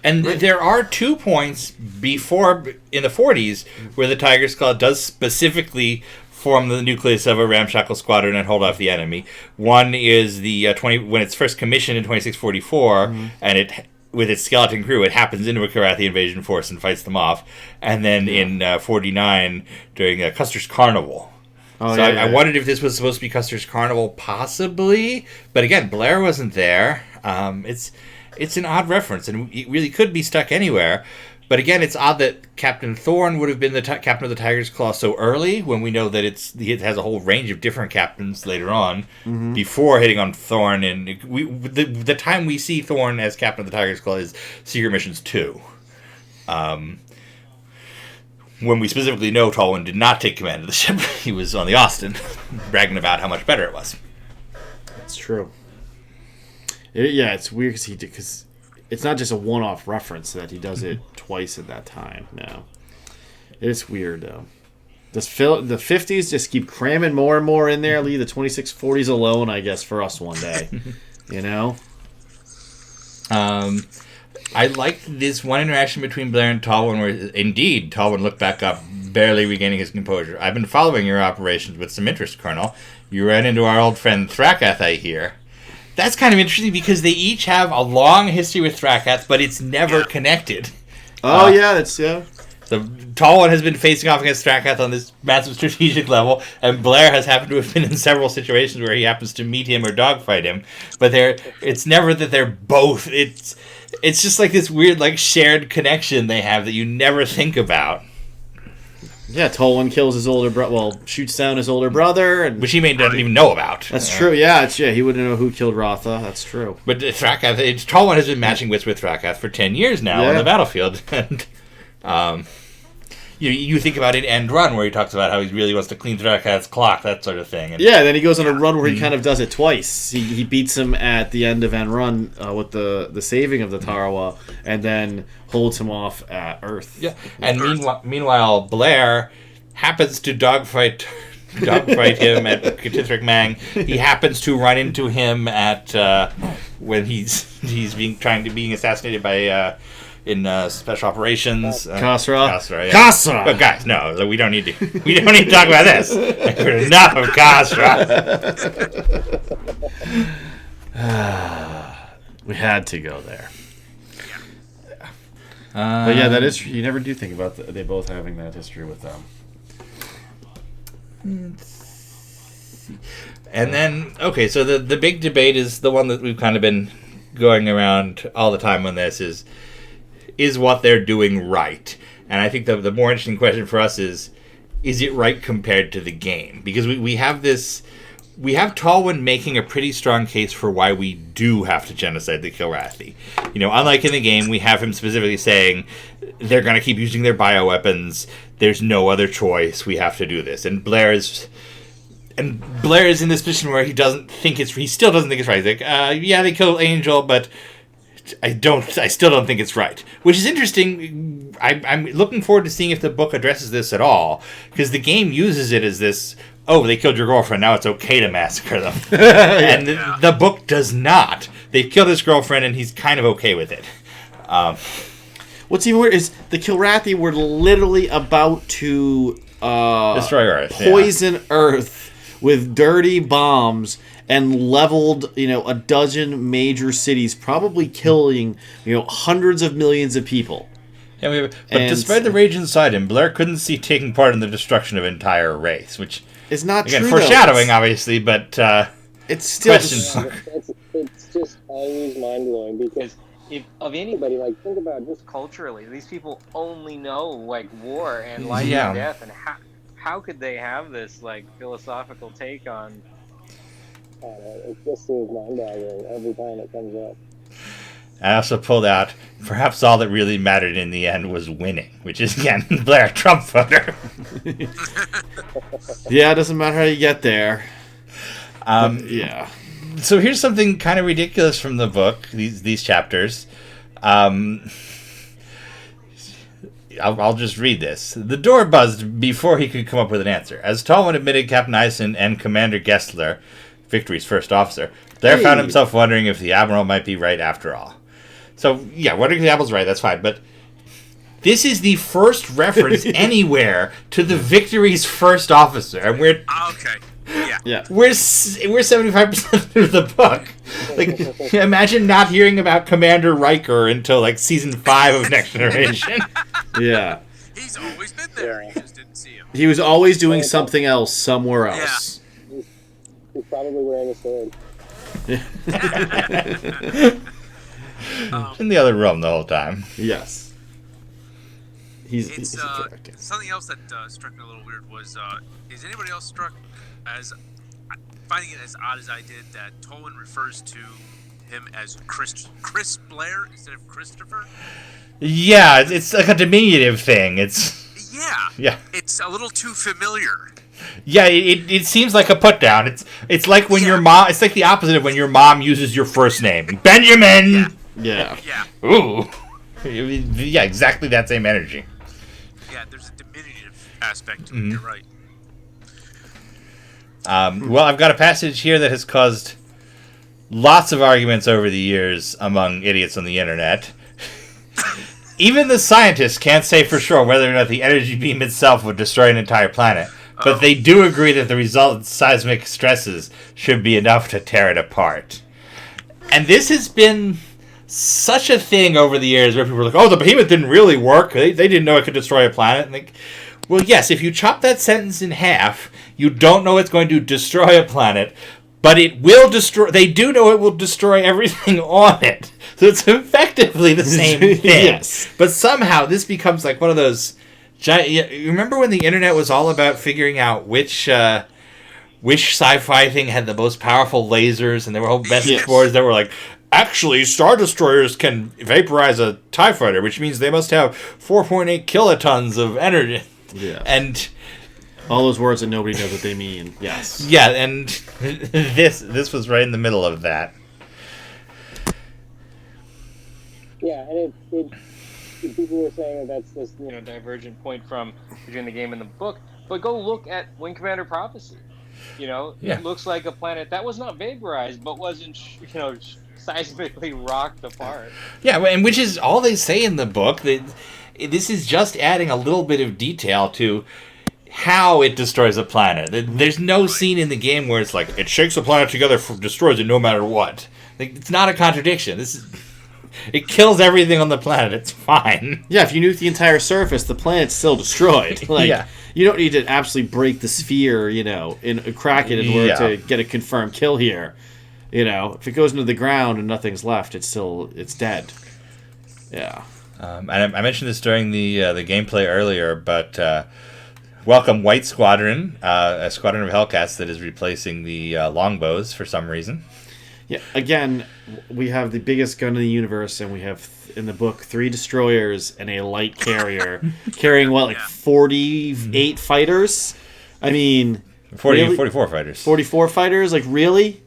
And there are 2 points before in the 40s where the Tiger's Claw does specifically form the nucleus of a ramshackle squadron and hold off the enemy. One is the when it's first commissioned in 2644, and it with its skeleton crew, it happens into a Kilrathi invasion force and fights them off. And then in 49, during Custer's Carnival. Oh, so yeah, I wondered if this was supposed to be Custer's Carnival, possibly. But again, Blair wasn't there. It's an odd reference, and it really could be stuck anywhere. But again, it's odd that Captain Thorne would have been the captain of the Tiger's Claw so early, when we know that it has a whole range of different captains later on, before hitting on Thorne. And the time we see Thorne as captain of the Tiger's Claw is Secret Missions 2. When we specifically know Tolwyn did not take command of the ship. He was on the Austin, bragging about how much better it was. That's true. It's weird because it's not just a one-off reference that he does it twice at that time. No, it's weird though. The 50s just keep cramming more and more in there. Leave the 2640s alone, I guess, for us one day. You know. I liked this one interaction between Blair and Tolwyn, where indeed Tolwyn looked back up, barely regaining his composure. "I've been following your operations with some interest, Colonel. You ran into our old friend Thrakath, I hear." That's kind of interesting because they each have a long history with Thrakath, but it's never connected. That's. So Tolwyn has been facing off against Thrakath on this massive strategic level, and Blair has happened to have been in several situations where he happens to meet him or dogfight him. But it's never that they're both. It's just like this weird, like, shared connection they have that you never think about. Yeah, Tolwyn kills his older brother. Well, shoots down his older brother, which he doesn't even know about. That's true. Yeah, he wouldn't know who killed Rotha. That's true. But Thrakath, Tolwyn has been matching wits with Thrakath for 10 years now on the battlefield, and you think about it End Run, where he talks about how he really wants to clean Thrakath's clock, that sort of thing. And then he goes on a run where he kind of does it twice. He beats him at the end of End Run with the saving of the Tarawa, and then holds him off at Earth. Yeah, and meanwhile, Blair happens to dogfight him at Katithrik Mang. He happens to run into him at when he's being assassinated by. In special operations, Khosra. Yeah. Khosra. But guys, no, we don't need to talk about this. Enough of Khosra. We had to go there. But yeah, that is. You never do think about they both having that history with them. And then, okay, so the big debate is the one that we've kind of been going around all the time on this is what they're doing right. And I think the more interesting question for us is it right compared to the game? Because we have Tolwyn making a pretty strong case for why we do have to genocide the Kilrathi. Unlike in the game, we have him specifically saying they're going to keep using their bioweapons. There's no other choice. We have to do this. And Blair is in this position where he still doesn't think it's right. He's like, they killed Angel, but I still don't think it's right, which is interesting. I'm looking forward to seeing if the book addresses this at all, because the game uses it as this, they killed your girlfriend, now it's okay to massacre them. And the book does not. They've killed his girlfriend, and he's kind of okay with it. What's even weird is the Kilrathi were literally about to destroy Earth, poison Earth with dirty bombs, and leveled, a dozen major cities, probably killing, hundreds of millions of people. Yeah, but despite the rage inside him, Blair couldn't see taking part in the destruction of an entire race, which is not again, true. Foreshadowing, obviously, but it's still it's just always mind blowing, because if of anybody, think about just culturally, these people only know war and life and death, and how could they have this philosophical take on? It just seems mind-boggling every time it comes up. I also pulled out, perhaps all that really mattered in the end was winning, which is, again, Blair, Trump voter. Yeah, it doesn't matter how you get there. So here's something kind of ridiculous from the book, these chapters. I'll just read this. The door buzzed before he could come up with an answer. As Tolwyn admitted Captain Ison and Commander Gessler, Victory's first officer, Blair found himself wondering if the Admiral might be right after all. So, yeah, wondering if the Admiral's right, that's fine. But This is the first reference anywhere to the Victory's first officer, and we're okay. Yeah. We're 75% through the book. Like, imagine not hearing about Commander Riker until like season 5 of Next Generation. Yeah. He's always been there. You just didn't see him. He was always doing something else somewhere else. Yeah. He's probably wearing a sword. In the other room the whole time. Yes. He's something else that struck me a little weird was, is anybody else struck as finding it as odd as I did that Tolwyn refers to him as Chris Blair instead of Christopher? Yeah, it's like a diminutive thing. Yeah. It's a little too familiar. Yeah, it seems like a put down. It's like when your mom. It's like the opposite of when your mom uses your first name, Benjamin. Yeah. Ooh. Yeah, exactly that same energy. Yeah, there's a diminutive aspect to it. You're right. Well, I've got a passage here that has caused lots of arguments over the years among idiots on the internet. Even the scientists can't say for sure whether or not the energy beam itself would destroy an entire planet, but they do agree that the resultant seismic stresses should be enough to tear it apart. And this has been such a thing over the years where people are like, oh, the behemoth didn't really work. They didn't know it could destroy a planet. And like, well, yes, if you chop that sentence in half, you don't know it's going to destroy a planet, but it will destroy. They do know it will destroy everything on it. So it's effectively the same thing. Yes. But somehow this becomes like one of those giant. You remember when the internet was all about figuring out which sci-fi thing had the most powerful lasers, and there were whole message boards that were like, actually, Star Destroyers can vaporize a TIE fighter, which means they must have 4.8 kilotons of energy. Yeah. And all those words that nobody knows what they mean. Yes. Yeah, and this was right in the middle of that. Yeah, and people were saying that's this divergent point from between the game and the book. But go look at Wing Commander Prophecy. It looks like a planet that was not vaporized, but wasn't seismically rocked apart. Yeah, and which is all they say in the book. This is just adding a little bit of detail to how it destroys a planet. There's no scene in the game where it's like, it shakes a planet together, destroys it no matter what. Like, it's not a contradiction. It kills everything on the planet. It's fine. Yeah, if you nuke the entire surface, the planet's still destroyed. You don't need to absolutely break the sphere, and crack it in order to get a confirmed kill here. If it goes into the ground and nothing's left, it's dead. Yeah. And I mentioned this during the gameplay earlier, but welcome White Squadron, a squadron of Hellcats that is replacing the longbows for some reason. Yeah. Again, we have the biggest gun in the universe, and we have in the book 3 destroyers and a light carrier carrying 48 fighters. I mean, 44 fighters. 44 fighters, like really?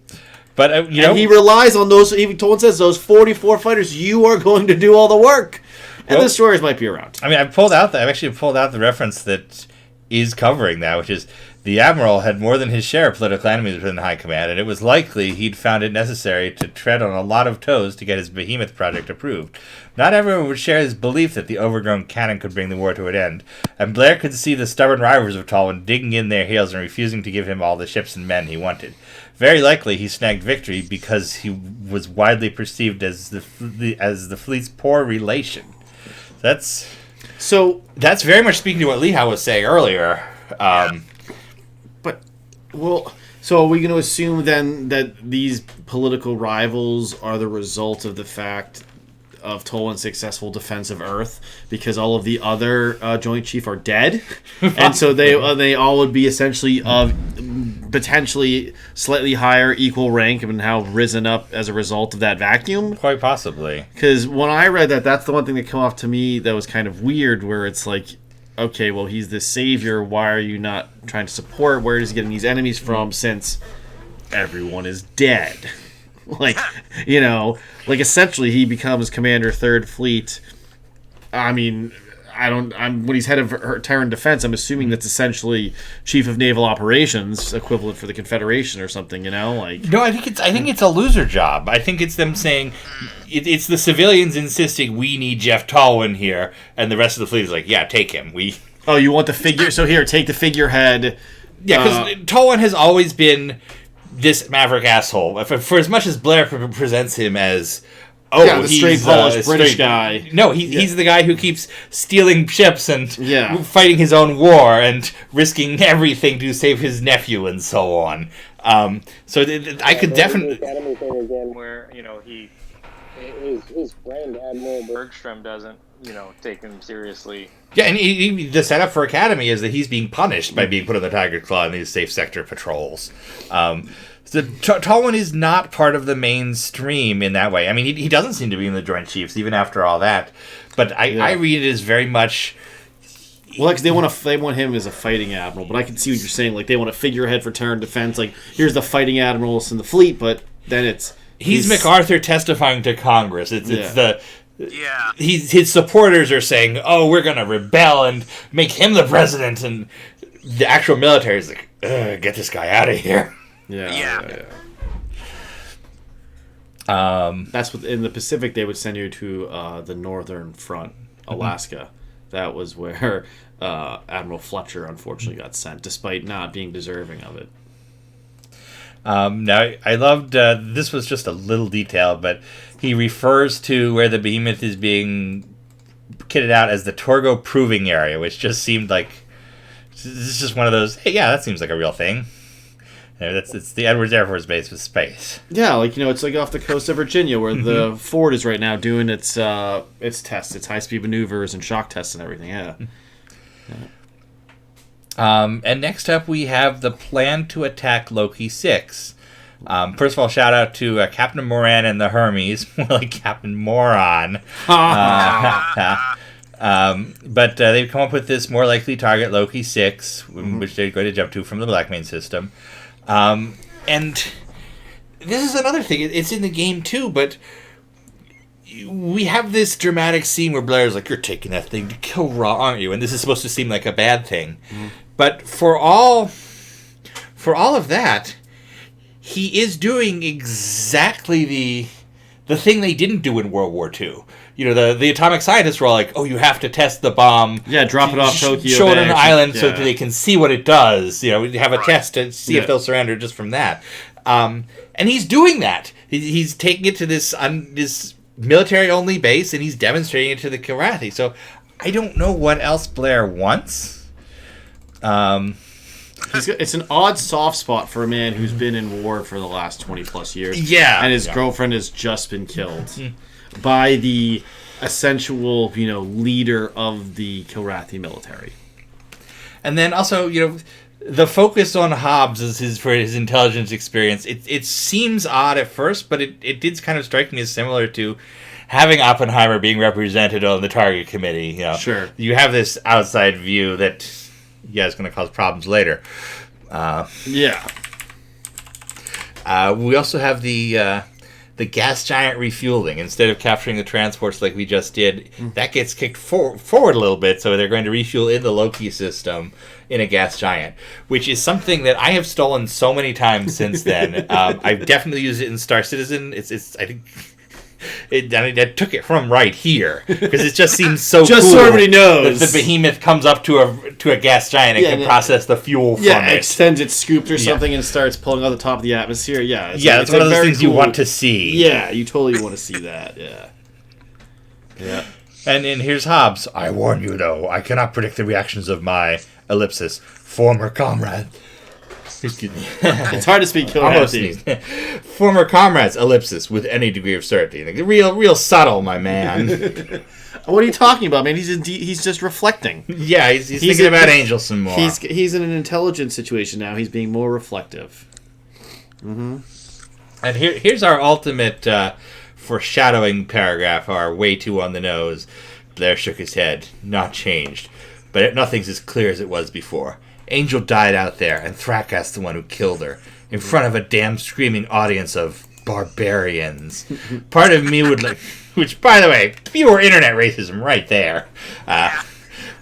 But and he relies on those. Even Tolwyn says those 44 fighters. You are going to do all the work, and the destroyers might be around. I mean, I've actually pulled out the reference that is covering that, which is the Admiral had more than his share of political enemies within High Command, and it was likely he'd found it necessary to tread on a lot of toes to get his Behemoth project approved. Not everyone would share his belief that the overgrown cannon could bring the war to an end, and Blair could see the stubborn rivals of Tolwyn digging in their heels and refusing to give him all the ships and men he wanted. Very likely he snagged victory because he was widely perceived as the fleet's poor relation. That's very much speaking to what Lehigh was saying earlier. So are we going to assume then that these political rivals are the result of the fact of Tolwyn's successful defense of Earth, because all of the other Joint Chief are dead, and so they all would be essentially of potentially slightly higher equal rank and have risen up as a result of that vacuum? Quite possibly. Because when I read that, that's the one thing that came off to me that was kind of weird, where it's like, okay, well, he's the savior. Why are you not trying to support? Where is he getting these enemies from since everyone is dead? Essentially he becomes Commander 3rd Fleet. I mean, when he's head of Terran Defense, I'm assuming that's essentially Chief of Naval Operations, equivalent for the Confederation or something, like. No, I think it's a loser job. I think it's them saying, it's the civilians insisting we need Jeff Tolwyn here, and the rest of the fleet is like, yeah, take him. Oh, you want the figure? So here, take the figurehead. Yeah, because Tolwyn has always been this maverick asshole. For as much as Blair presents him as, the straight polished British guy. No, he's the guy who keeps stealing ships and fighting his own war and risking everything to save his nephew and so on. I could definitely the Academy thing again, where his friend Admiral Bergstrom doesn't take him seriously. Yeah, and the setup for Academy is that he's being punished by being put in the Tiger Claw in these safe sector patrols. Tolwyn is not part of the mainstream in that way. I mean, he doesn't seem to be in the Joint Chiefs, even after all that. But I read it as very much... Well, because they want him as a fighting admiral, but I can see what you're saying. Like, they want a figurehead for Terran Defense. Like, here's the fighting admirals in the fleet, but then it's... He's MacArthur testifying to Congress. His supporters are saying, "Oh, we're gonna rebel and make him the president," and the actual military is like, "Get this guy out of here." Yeah. That's what in the Pacific they would send you to the Northern Front, Alaska. That was where Admiral Fletcher unfortunately got sent, despite not being deserving of it. Now, I loved, this was just a little detail, but he refers to where the Behemoth is being kitted out as the Torgo Proving Area, which just seemed like, this is just one of those, hey, yeah, that seems like a real thing. It's the Edwards Air Force Base with space. Yeah, it's like off the coast of Virginia, where the Ford is right now doing its tests, its high-speed maneuvers and shock tests and everything, yeah. And next up, we have the plan to attack Loki 6. First of all, shout out to Captain Moran and the Hermes, more like Captain Moron. But they've come up with this more likely target, Loki 6, which they're going to jump to from the Black Main system. And this is another thing. It's in the game too, but we have this dramatic scene where Blair's like, "You're taking that thing to kill Ra, aren't you?" And this is supposed to seem like a bad thing. But for all of that, he is doing exactly the thing they didn't do in World War II. The atomic scientists were all like, "Oh, you have to test the bomb. Yeah, drop it off Tokyo. Show it on an island so that they can see what it does. We have a test to see if they'll surrender just from that." And he's doing that. He's taking it to this military-only base, and he's demonstrating it to the Kilrathi. So I don't know what else Blair wants. It's an odd soft spot for a man who's been in war for the last 20-plus years. Yeah. And his girlfriend has just been killed by the essential, leader of the Kilrathi military. And then also, the focus on Hobbs for his intelligence experience. It seems odd at first, but it did kind of strike me as similar to having Oppenheimer being represented on the target committee. Sure. You have this outside view that, is going to cause problems later. We also have the gas giant refueling. Instead of capturing the transports like we just did, that gets kicked forward a little bit, so they're going to refuel in the Loki system in a gas giant, which is something that I have stolen so many times since then. I've definitely used it in Star Citizen. I think I took it from right here because it just seems so just cool so everybody knows that the Behemoth comes up to a gas giant and can process the fuel from it. Extends its scoop or something and starts pulling out the top of the atmosphere. It's one of those things you want to see. Yeah, you totally want to see that. Yeah. And here's Hobbs. I warn you, though, I cannot predict the reactions of my former comrade. Excuse me. It's hard to speak Kilrathi. Former comrades, with any degree of certainty. Real subtle, my man. What are you talking about, man? He's just reflecting. Yeah, he's thinking about Angel some more. He's in an intelligence situation now. He's being more reflective. And here's our ultimate foreshadowing paragraph, our way too on the nose. Blair shook his head. Not changed. But nothing's as clear as it was before. Angel died out there, and Thrakka's the one who killed her, in front of a damn screaming audience of barbarians. Part of me would like... Which, by the way, pure internet racism right there.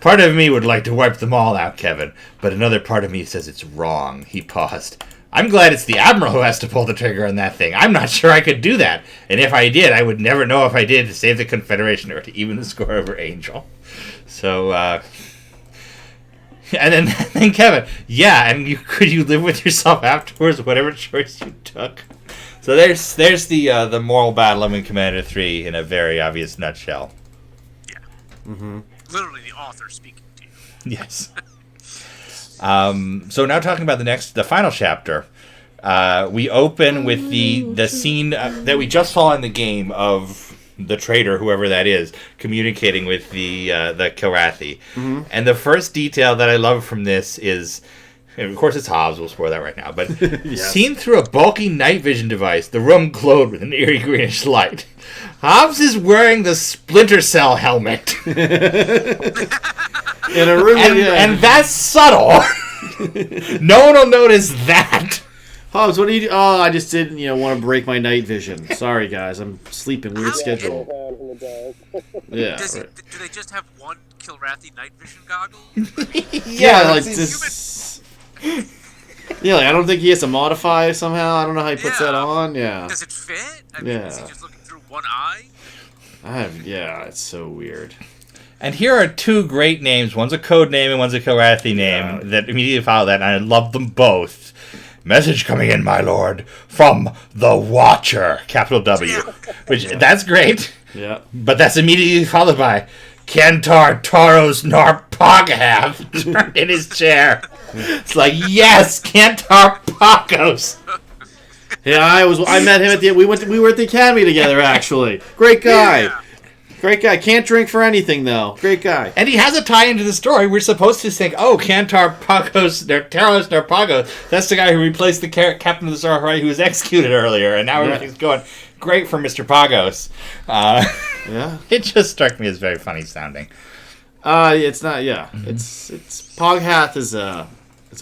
Part of me would like to wipe them all out, Kevin, but another part of me says it's wrong. He paused. I'm glad it's the Admiral who has to pull the trigger on that thing. I'm not sure I could do that. And if I did, I would never know if I did to save the Confederation or to even the score over Angel. So, and then Kevin, yeah, and could you live with yourself afterwards, whatever choice you took? So there's the moral battle in Commander 3 in a very obvious nutshell. Yeah. Mm-hmm. Literally the author speaking to you. Yes. So now talking about the final chapter, we open with the scene that we just saw in the game of the traitor, whoever that is, communicating with the Kilrathi. Mm-hmm. And the first detail that I love from this is, and of course it's Hobbs, we'll spoil that right now, but yes. Seen through a bulky night vision device, the room glowed with an eerie greenish light. Hobbs is wearing the Splinter Cell helmet. In a room, and that's subtle. No one will notice that. Hobbs, what do you do? Oh, I just didn't, want to break my night vision. Sorry, guys. I'm sleeping. Weird schedule. Yeah. Do they just have one Kilrathi night vision goggle? Yeah, like this. Yeah, like I don't think he has to modify somehow. I don't know how he puts that on. Yeah. Does it fit? I mean, is he just looking through one eye? Yeah, it's so weird. And here are two great names. One's a code name and one's a Kilrathi name that immediately follow that, and I love them both. Message coming in, my lord, from the Watcher, capital W. Which, that's great. Yeah. But that's immediately followed by Kantar Taros Narpagav turned in his chair. It's like, yes, Kantar Pagos. Yeah, I met him at the we were at the academy together actually. Great guy. Yeah. Great guy. Can't drink for anything, though. Great guy. And he has a tie into the story. We're supposed to think, oh, Kantar Pagos, Taros Narpagos, that's the guy who replaced the captain of the Sarahari who was executed earlier, and now everything's going great for Mr. Pagos. Yeah. It just struck me as very funny sounding. It's not, Mm-hmm. It's Poghath is a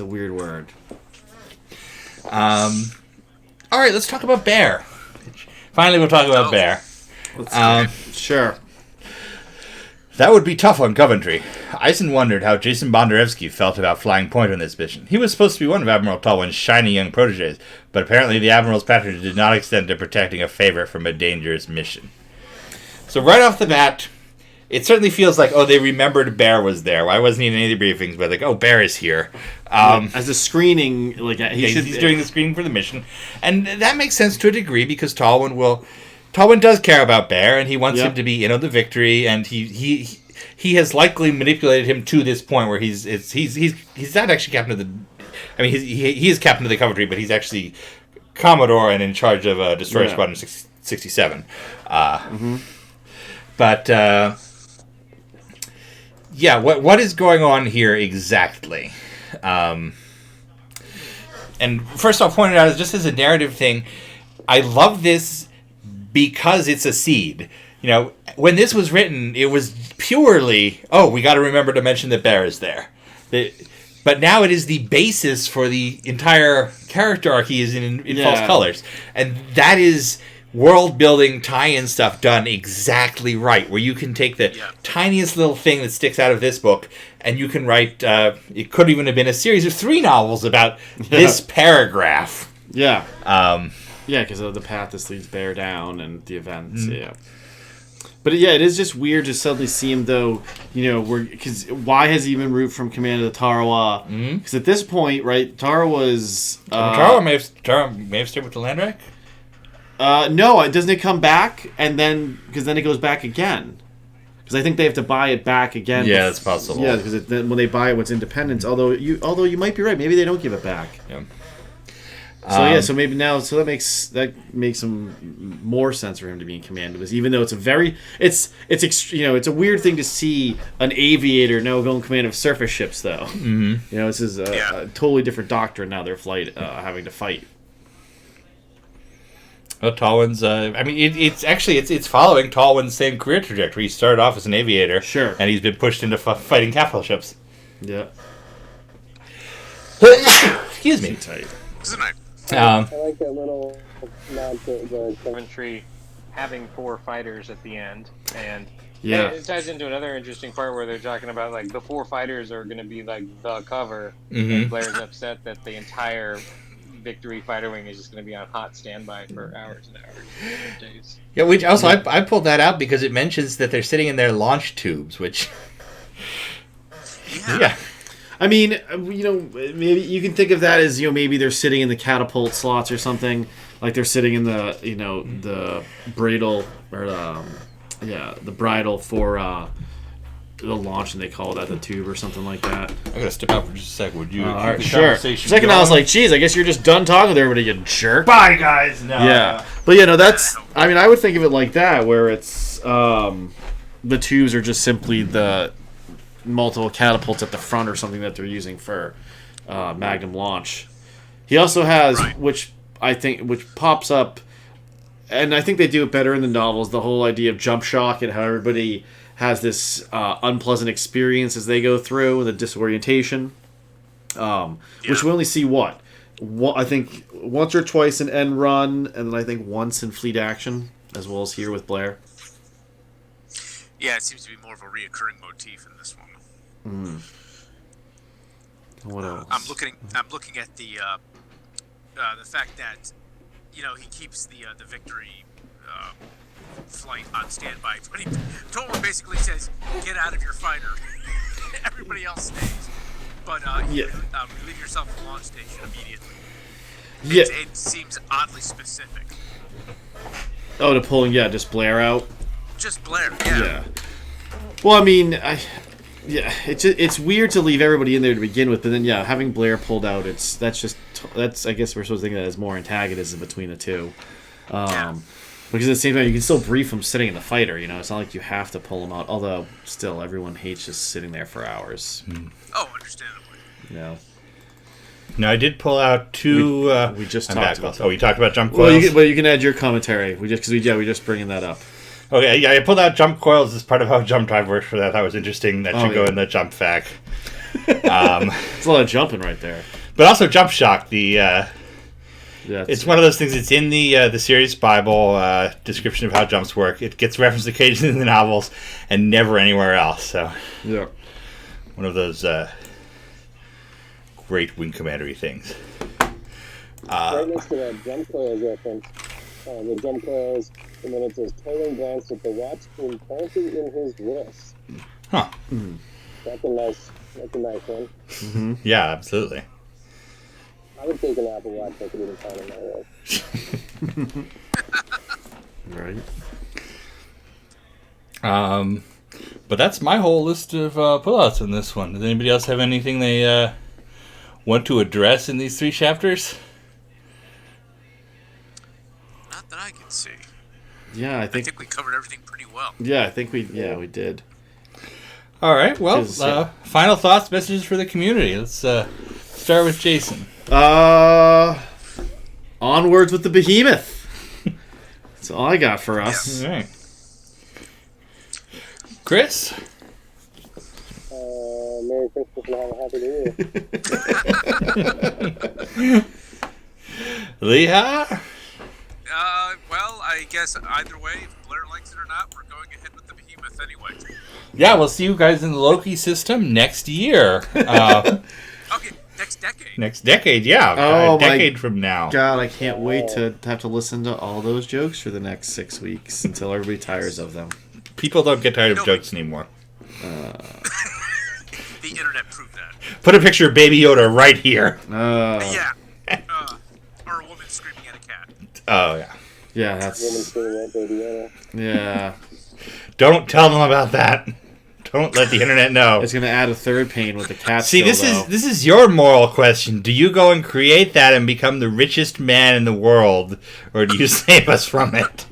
weird word. All right, let's talk about Bear. Finally, we'll talk about Bear. Sure. That would be tough on Coventry. Eisen wondered how Jason Bondarevsky felt about flying point on this mission. He was supposed to be one of Admiral Tolwyn's shiny young proteges, but apparently the Admiral's patronage did not extend to protecting a favorite from a dangerous mission. So right off the bat, it certainly feels like, they remembered Bear was there. Why wasn't he in any of the briefings? But Bear is here. As a screening, he's doing the screening for the mission. And that makes sense to a degree because Tolwyn does care about Bear, and he wants him to be in on the victory, and he has likely manipulated him to this point where he's not actually captain of the. I mean, he is captain of the Coventry, but he's actually Commodore and in charge of Destroyer Squadron 67. But what is going on here exactly? And first I'll point it out just as a narrative thing. I love this. Because it's a seed. When this was written, it was purely, we got to remember to mention that Bear is there. But now it is the basis for the entire character arc he is in False Colors. And that is world-building tie-in stuff done exactly right, where you can take the tiniest little thing that sticks out of this book, and you can write, it could even have been a series of 3 novels about this paragraph. Yeah. Yeah, because of the path this leads Bear down and the events. Yeah, but it is just weird to suddenly see him though. Because why has he been removed from command of the Tarawa? Because at this point, right, Tarawa's Tarawa may have stayed with the Landrak. No, doesn't it come back and then because then it goes back again? Because I think they have to buy it back again. Yeah, that's possible. Yeah, because when they buy it, it's independence. Although you might be right, maybe they don't give it back. Yeah. So maybe now, that makes some more sense for him to be in command of this, even though it's a weird thing to see an aviator now go in command of surface ships, though. Mm-hmm. This is a totally different doctrine now. They're having to fight. Well, Tolwyn's. It's following Tolwyn's same career trajectory. He started off as an aviator, sure, and he's been pushed into fighting capital ships. Yeah. Excuse me. I like that little nod to the Coventry having 4 fighters at the end, and Yeah. And it ties into another interesting part where they're talking about like the 4 fighters are going to be like the cover, Mhm. and Blair's upset that the entire Victory fighter wing is just going to be on hot standby for hours and hours and days. Yeah, which also I pulled that out because it mentions that they're sitting in their launch tubes, which yeah. I mean, maybe you can think of that as maybe they're sitting in the catapult slots or something, like they're sitting in the the bridle or the bridle for the launch, and they call that the tube or something like that. I gotta step out for just a second. Would you? All right, sure. Second, I was like, "Geez, I guess you're just done talking with everybody, you jerk." Bye, guys. No. Yeah, but that's. I mean, I would think of it like that, where it's the tubes are just simply the multiple catapults at the front or something that they're using for Magnum launch. He also has, which pops up, and I think they do it better in the novels. The whole idea of jump shock and how everybody has this unpleasant experience as they go through, the disorientation, which we only see I think once or twice in End Run, and then I think once in Fleet Action, as well as here with Blair. Yeah, it seems to be more of a reoccurring motif in this one. What else? I'm looking at the fact that he keeps the Victory flight on standby, but Tolman basically says, "Get out of your fighter." Everybody else stays, but relieve yourself at the launch station immediately. It seems oddly specific. Oh, to pulling just Blair out. Just Blair, yeah. Well, I mean, it's weird to leave everybody in there to begin with, but then having Blair pulled out, that's I guess we're supposed to think that as more antagonism between the two. Because at the same time, you can still brief them sitting in the fighter. It's not like you have to pull them out. Although, still, everyone hates just sitting there for hours. Oh, understandably. Now, I did pull out 2. We just talked about that. Oh, we talked about jump coils? Well, you can add your commentary. We just bringing that up. Okay, yeah, I pulled out jump coils as part of how jump drive works for that. That was interesting. That should go in the jump fac. It's a lot of jumping right there. But also jump shock. It's one of those things. It's in the series Bible description of how jumps work. It gets referenced occasionally in the novels and never anywhere else. So one of those great Wing Commander-y things. Right next to that jump coils reference, the jump coils, and then it says Tolan glanced at the watch implanted in his wrist. Huh. That's a nice one. Mm-hmm. Yeah, absolutely. I would take an Apple Watch if I could even find it my way. Right. But that's my whole list of pullouts in this one. Does anybody else have anything they want to address in these 3 chapters? Not that I can see. Yeah, I think we covered everything pretty well. Yeah, I think we did. All right. Well, final thoughts, messages for the community. Let's start with Jason. Onwards with the Behemoth. That's all I got for us. All right. Chris? Merry Christmas and have a Happy New Year. Leah? Well, I guess either way, if Blair likes it or not, we're going ahead with the Behemoth anyway. Yeah, we'll see you guys in the Loki system next year. Okay, next decade. Next decade, yeah. Oh, a decade from now. God, I can't wait to have to listen to all those jokes for the next 6 weeks until everybody tires of them. People don't get tired of jokes anymore. The internet proved that. Put a picture of Baby Yoda right here. Yeah. Or a woman screaming at a cat. Oh, yeah. Yeah, that's... Woman screaming at Baby Yoda. Yeah. Don't tell them about that. Don't let the internet know. It's going to add a third pane with the cat. See, this is your moral question. Do you go and create that and become the richest man in the world, or do you save us from it?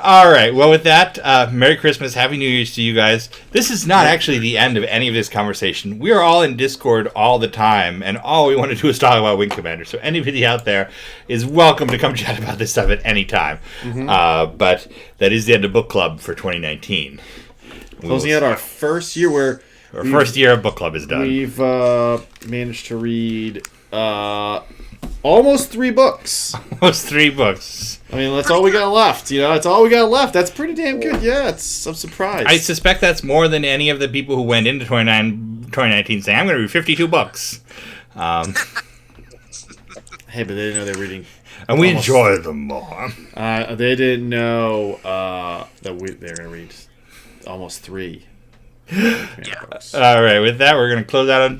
All right. Well, with that, Merry Christmas, Happy New Year's to you guys. This is not actually the end of any of this conversation. We are all in Discord all the time, and all we want to do is talk about Wing Commander. So anybody out there is welcome to come chat about this stuff at any time. Mm-hmm. But that is the end of book club for 2019. Closing out our first year where... Our first year of book club is done. We've managed to read almost 3 books. Almost 3 books. I mean, that's all we got left. That's all we got left. That's pretty damn good. Yeah, I'm surprised. I suspect that's more than any of the people who went into 2019 saying, I'm going to read 52 books. Hey, but they didn't know they were reading. And we enjoy them more. They didn't know that they were going to read almost 3. Books. All right, with that, we're going to close out on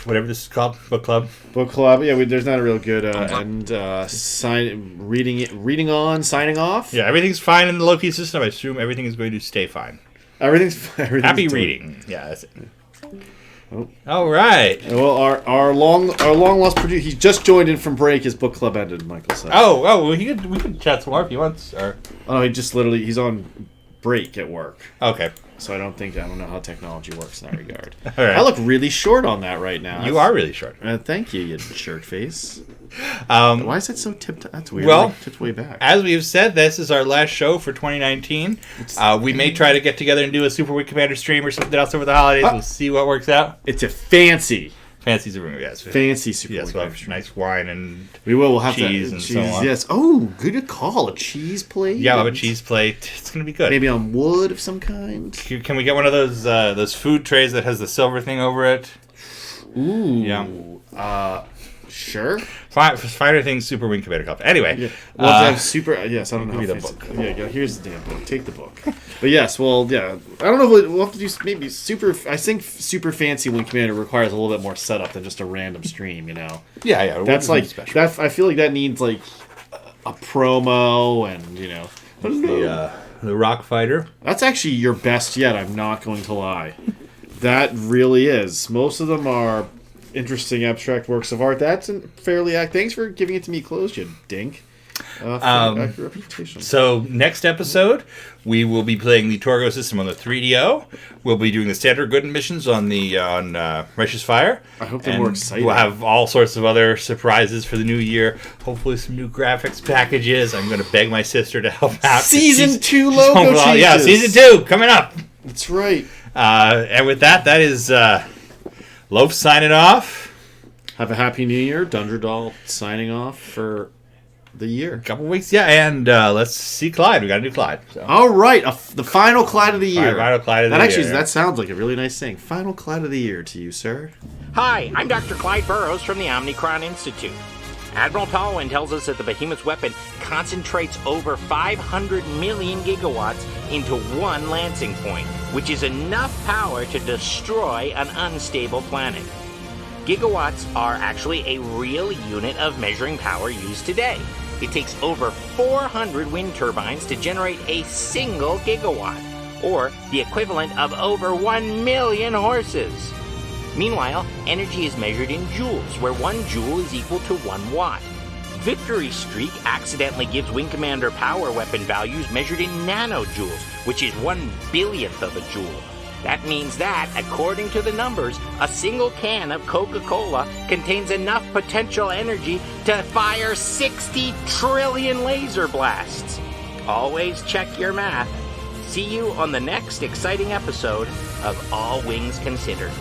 whatever this is called, book club. Book club. Yeah, there's not a real good end. Reading on, signing off. Yeah, everything's fine in the Loki system. I assume everything is going to stay fine. Everything's happy reading. Yeah, that's it. Oh. All right. Well, our long lost producer. He just joined in from break. His book club ended. Michael said. Well, we could chat some more if he wants. Or he's on break at work. Okay. So I don't know how technology works in that regard. All right. I look really short on that right now. You are really short. Thank you, you jerk face. Why is that so tipped? That's weird. Well, tipped way back. As we have said, this is our last show for 2019. We may try to get together and do a Super Wing Commander stream or something else over the holidays. We'll see what works out. It's a fancy Super Wing, yes. Fancy Super Wing. Yes, we'll have nice wine and we'll have cheese and so on. Yes. Oh, good call. A cheese plate. Yeah, we'll have a cheese plate. It's gonna be good. Maybe on wood of some kind. Can we get one of those food trays that has the silver thing over it? Ooh. Yeah. Sure. Finer things, Super Wing Commander Cup. Anyway. Yeah. Well, super. Yes, I don't know. Read the book. Yeah, here's the damn book. Take the book. But yes, well, yeah. I don't know if we'll have to do maybe super. I think Super Fancy Wing Commander requires a little bit more setup than just a random stream, Yeah. That's like special. That. I feel like that needs like a promo and what is the Rock Fighter? That's actually your best yet. I'm not going to lie. That really is. Most of them are interesting abstract works of art. That's fairly thanks for giving it to me closed, you dink. So next episode we will be playing the Torgo system on the 3DO. We'll be doing the standard good missions on Righteous Fire. I hope they're more exciting. We'll have all sorts of other surprises for the new year. Hopefully some new graphics packages. I'm going to beg my sister to help out. Season 2 logo changes. Yeah, Season 2 coming up. That's right. And with that is Loaf signing off. Have a happy new year. Dunderdall signing off for the year. A couple weeks, yeah. And let's see Clyde. We got a new Clyde. So. All right. The final Clyde of the year. Final Clyde of the year. That sounds like a really nice thing. Final Clyde of the year to you, sir. Hi, I'm Dr. Clyde Burrows from the Omnicron Institute. Admiral Tolwyn tells us that the Behemoth's weapon concentrates over 500 million gigawatts into one lancing point, which is enough power to destroy an unstable planet. Gigawatts are actually a real unit of measuring power used today. It takes over 400 wind turbines to generate a single gigawatt, or the equivalent of over 1 million horses. Meanwhile, energy is measured in joules, where 1 joule is equal to 1 watt. Victory Streak accidentally gives Wing Commander power weapon values measured in nanojoules, which is 1 billionth of a joule. That means that, according to the numbers, a single can of Coca-Cola contains enough potential energy to fire 60 trillion laser blasts. Always check your math. See you on the next exciting episode of All Wings Considered.